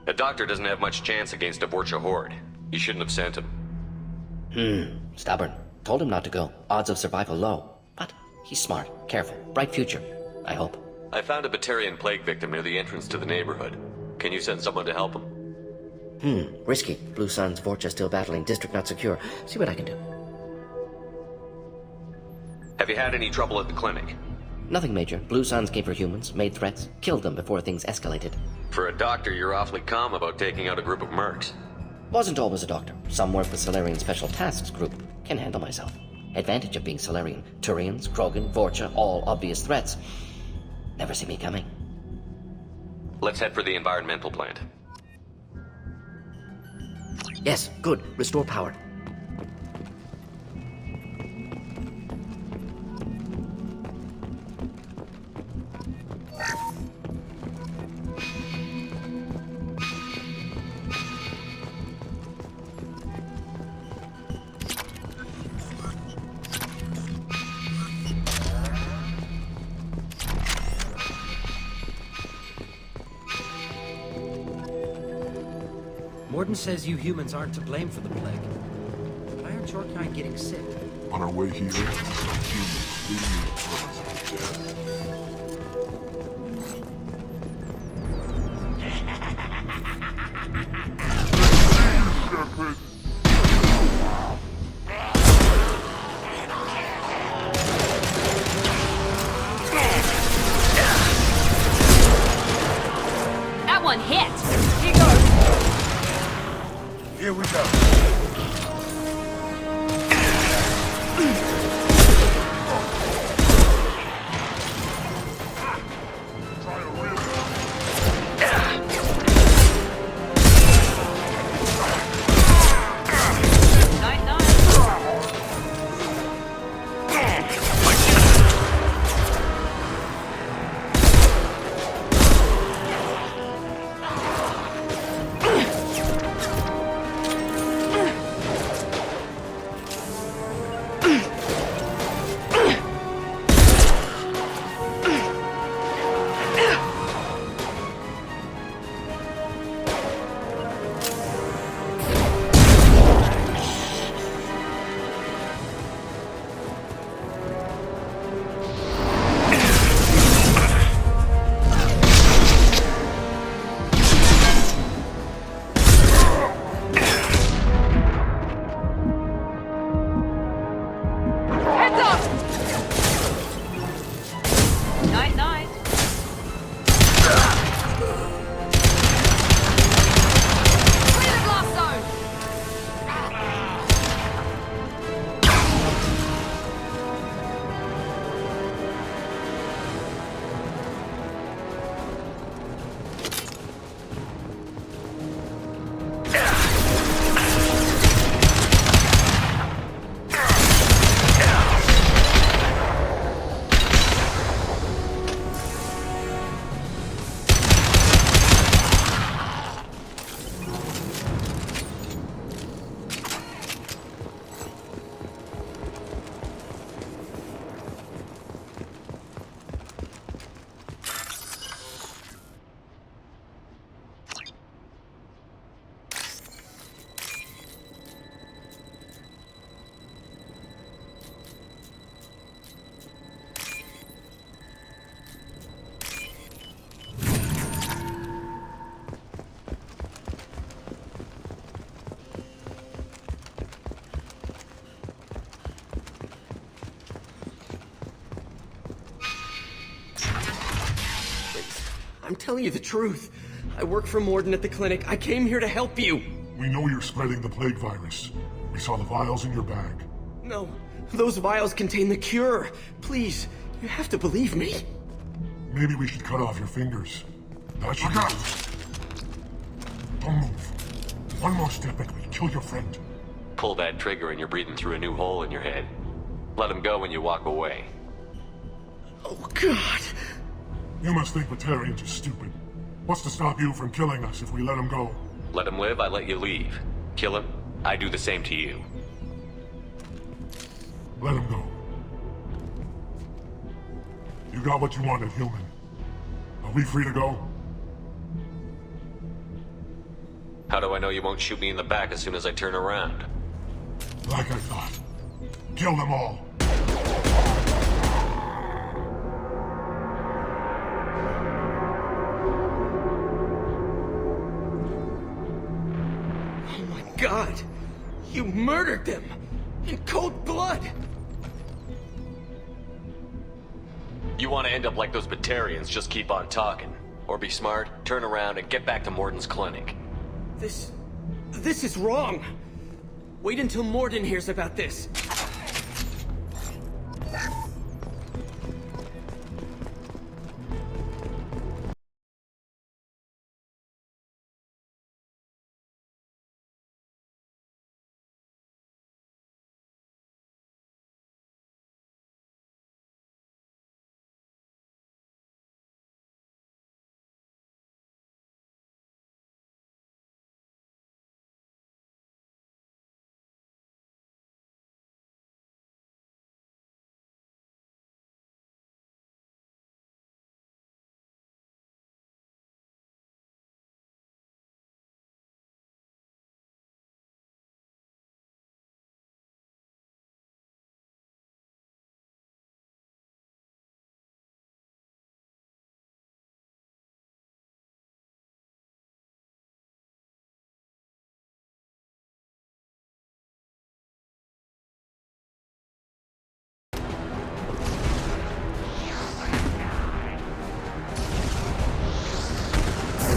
The doctor doesn't have much chance against a Vorcha horde. You shouldn't have sent him. Stubborn. Told him not to go. Odds of survival low. But he's smart, careful, bright future. I hope. I found a Batarian plague victim near the entrance to the neighborhood. Can you send someone to help him? Risky. Blue Sun's Vorcha still battling. District not secure. See what I can do. Have you had any trouble at the clinic? Nothing major. Blue Suns came for humans, made threats, killed them before things escalated. For a doctor, you're awfully calm about taking out a group of mercs. Wasn't always a doctor. Some work with Solarian Special Tasks Group. Can handle myself. Advantage of being Solarian. Turians, Krogan, Vorcha, all obvious threats. Never see me coming. Let's head for the environmental plant. Yes, good. Restore power. Mordin says you humans aren't to blame for the plague. Why aren't your kind getting sick? On our way here, humans leading me to death. Shepard! That one hit! Here goes! Here we go. I'm telling you the truth. I work for Mordin at the clinic. I came here to help you. We know you're spreading the plague virus. We saw the vials in your bag. No, those vials contain the cure. Please, You have to believe me. Maybe we should cut off your fingers. That should do. Don't move. One more step and we kill your friend. Pull that trigger and you're breathing through a new hole in your head. Let him go when you walk away. Oh, God. You must think Batarians are stupid. What's to stop you from killing us if we let him go? Let him live, I let you leave. Kill him, I do the same to you. Let him go. You got what you wanted, human. Are we free to go? How do I know you won't shoot me in the back as soon as I turn around? Like I thought. Kill them all. Oh my God! You murdered them! In cold blood! You want to end up like those Batarians, just keep on talking. Or be smart, turn around, and get back to Mordin's clinic. This is wrong! Wait until Mordin hears about this.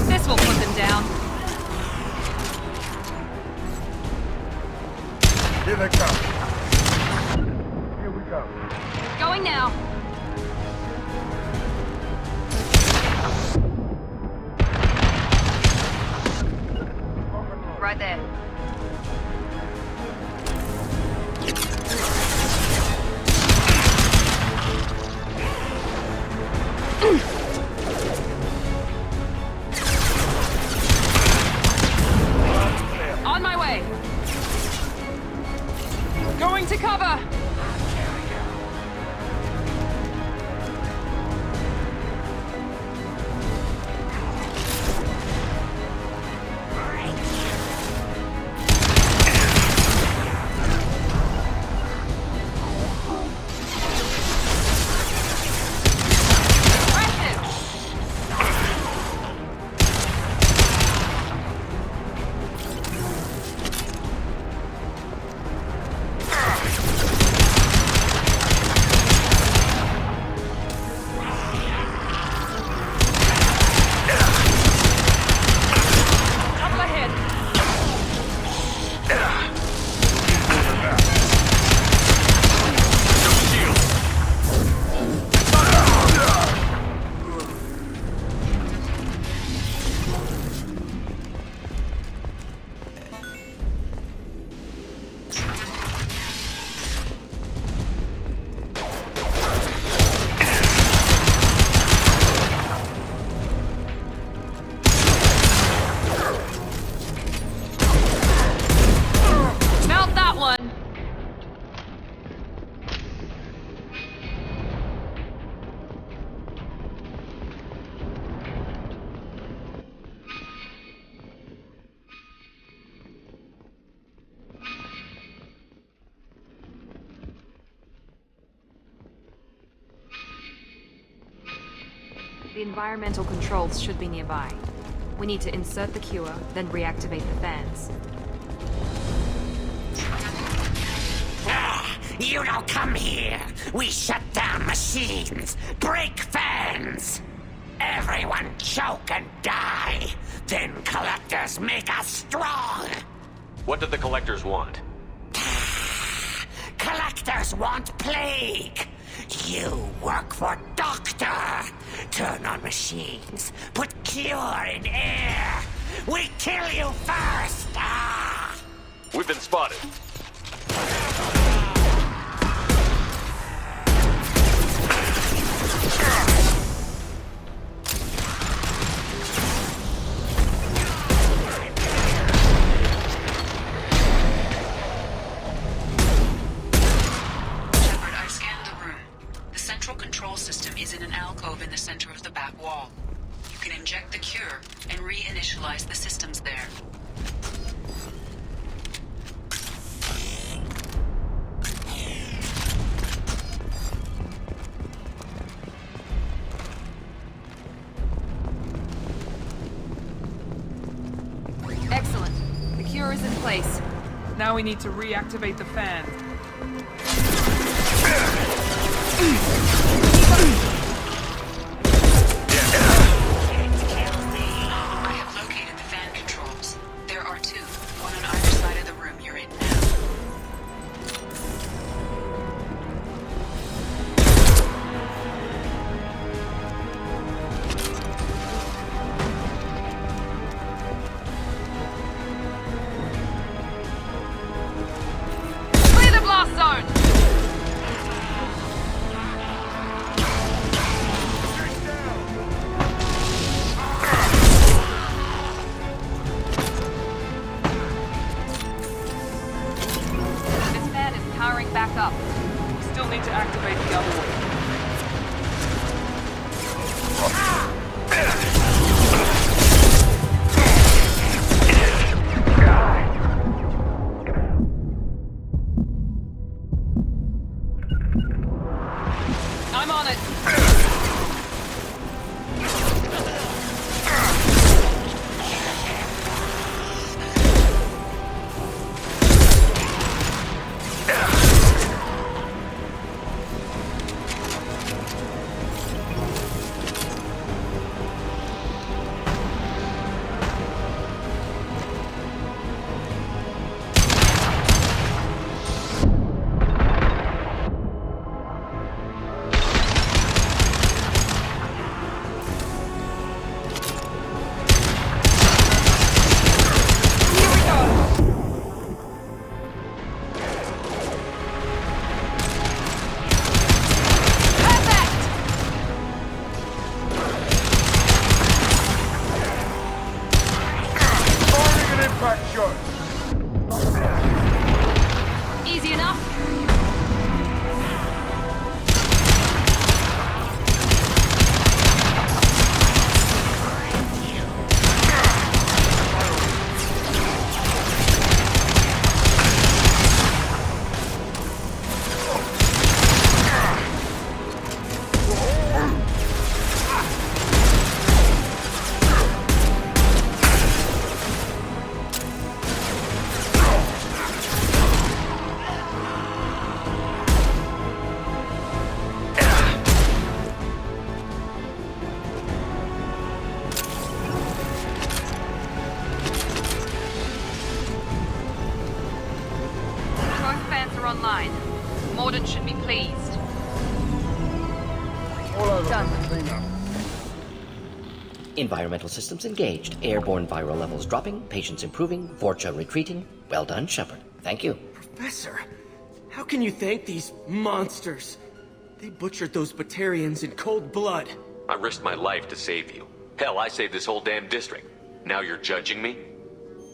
This will put them down. Here they come. Here we go. Going now. Right there. On my way. Going to cover. The environmental controls should be nearby. We need to insert the cure, then reactivate the fans. You don't come here. We shut down machines, break fans. Everyone choke and die. Then collectors make us strong. What did the collectors want? Collectors want plague. You work for Doctor! Turn on machines, put cure in air! We kill you first! Ah! We've been spotted. Control system is in an alcove in the center of the back wall. You can inject the cure and reinitialize the systems there. Excellent. The cure is in place. Now we need to reactivate the fan. I have located the fan controls. There are two, one on either side of the room you're in now. Clear the blast zone! Back up. We still need to activate the other one. I'm on it. Easy enough. Online. Mordin should be pleased. Done. Environmental systems engaged. Airborne viral levels dropping. Patients improving. Vorcha retreating. Well done, Shepard. Thank you. Professor, how can you thank these monsters? They butchered those Batarians in cold blood. I risked my life to save you. Hell, I saved this whole damn district. Now you're judging me?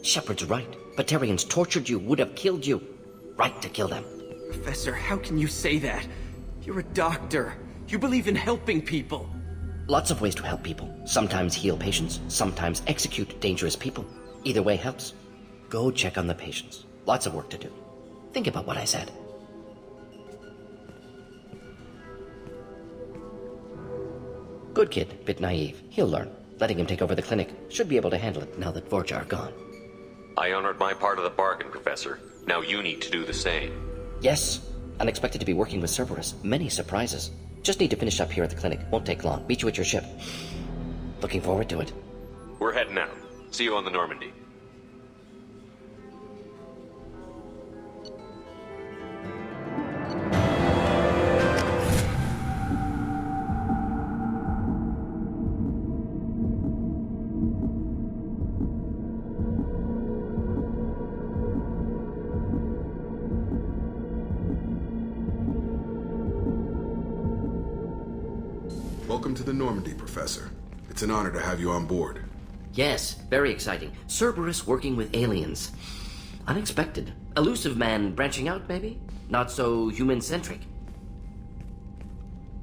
Shepard's right. Batarians tortured you, would have killed you. Right to kill them. Professor, how can you say that? You're a doctor. You believe in helping people. Lots of ways to help people. Sometimes heal patients, sometimes execute dangerous people. Either way helps. Go check on the patients. Lots of work to do. Think about what I said. Good kid, bit naive. He'll learn. Letting him take over the clinic. Should be able to handle it now that Vorcha are gone. I honored my part of the bargain, Professor. Now you need to do the same. Yes. Unexpected to be working with Cerberus. Many surprises. Just need to finish up here at the clinic. Won't take long. Meet you at your ship. Looking forward to it. We're heading out. See you on the Normandy. Welcome to the Normandy, Professor. It's an honor to have you on board. Yes, very exciting. Cerberus working with aliens. Unexpected. Illusive Man branching out, maybe? Not so human-centric.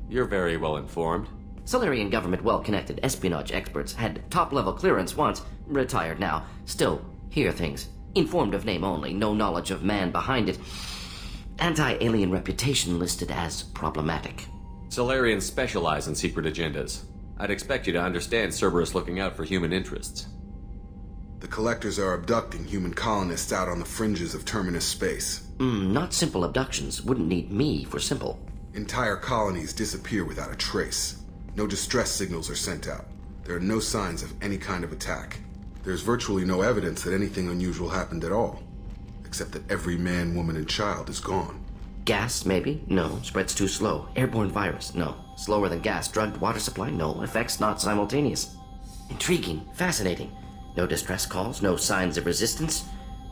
You're very well informed. Solarian government well-connected. Espionage experts. Had top-level clearance once. Retired now. Still, hear things. Informed of name only. No knowledge of man behind it. Anti-alien reputation listed as problematic. Solarians specialize in secret agendas. I'd expect you to understand Cerberus looking out for human interests. The Collectors are abducting human colonists out on the fringes of terminus space. Not simple abductions. Wouldn't need me for simple. Entire colonies disappear without a trace. No distress signals are sent out. There are no signs of any kind of attack. There's virtually no evidence that anything unusual happened at all. Except that every man, woman, and child is gone. Gas, maybe? No. Spreads too slow. Airborne virus? No. Slower than gas. Drugged water supply? No. Effects not simultaneous. Intriguing. Fascinating. No distress calls. No signs of resistance.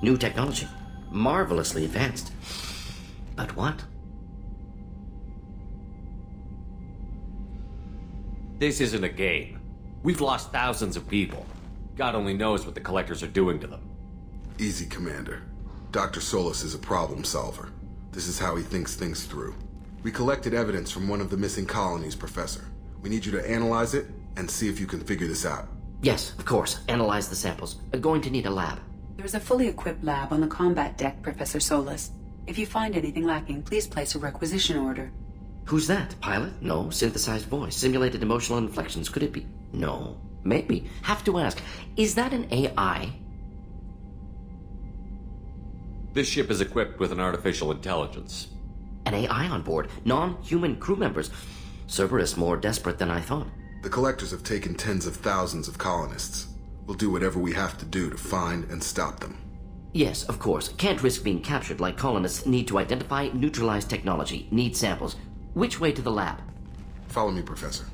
New technology. Marvelously advanced. But what? This isn't a game. We've lost thousands of people. God only knows what the Collectors are doing to them. Easy, Commander. Dr. Solus is a problem solver. This is how he thinks things through. We collected evidence from one of the missing colonies, Professor. We need you to analyze it and see if you can figure this out. Yes, of course. Analyze the samples. Going to need a lab. There's a fully equipped lab on the combat deck, Professor Solus. If you find anything lacking, please place a requisition order. Who's that? Pilot? No. Synthesized voice. Simulated emotional inflections. Could it be? No. Maybe. Have to ask. Is that an AI? This ship is equipped with an artificial intelligence. An AI on board. Non-human crew members. Cerberus more desperate than I thought. The Collectors have taken tens of thousands of colonists. We'll do whatever we have to do to find and stop them. Yes, of course. Can't risk being captured like colonists. Need to identify, neutralize technology. Need samples. Which way to the lab? Follow me, Professor.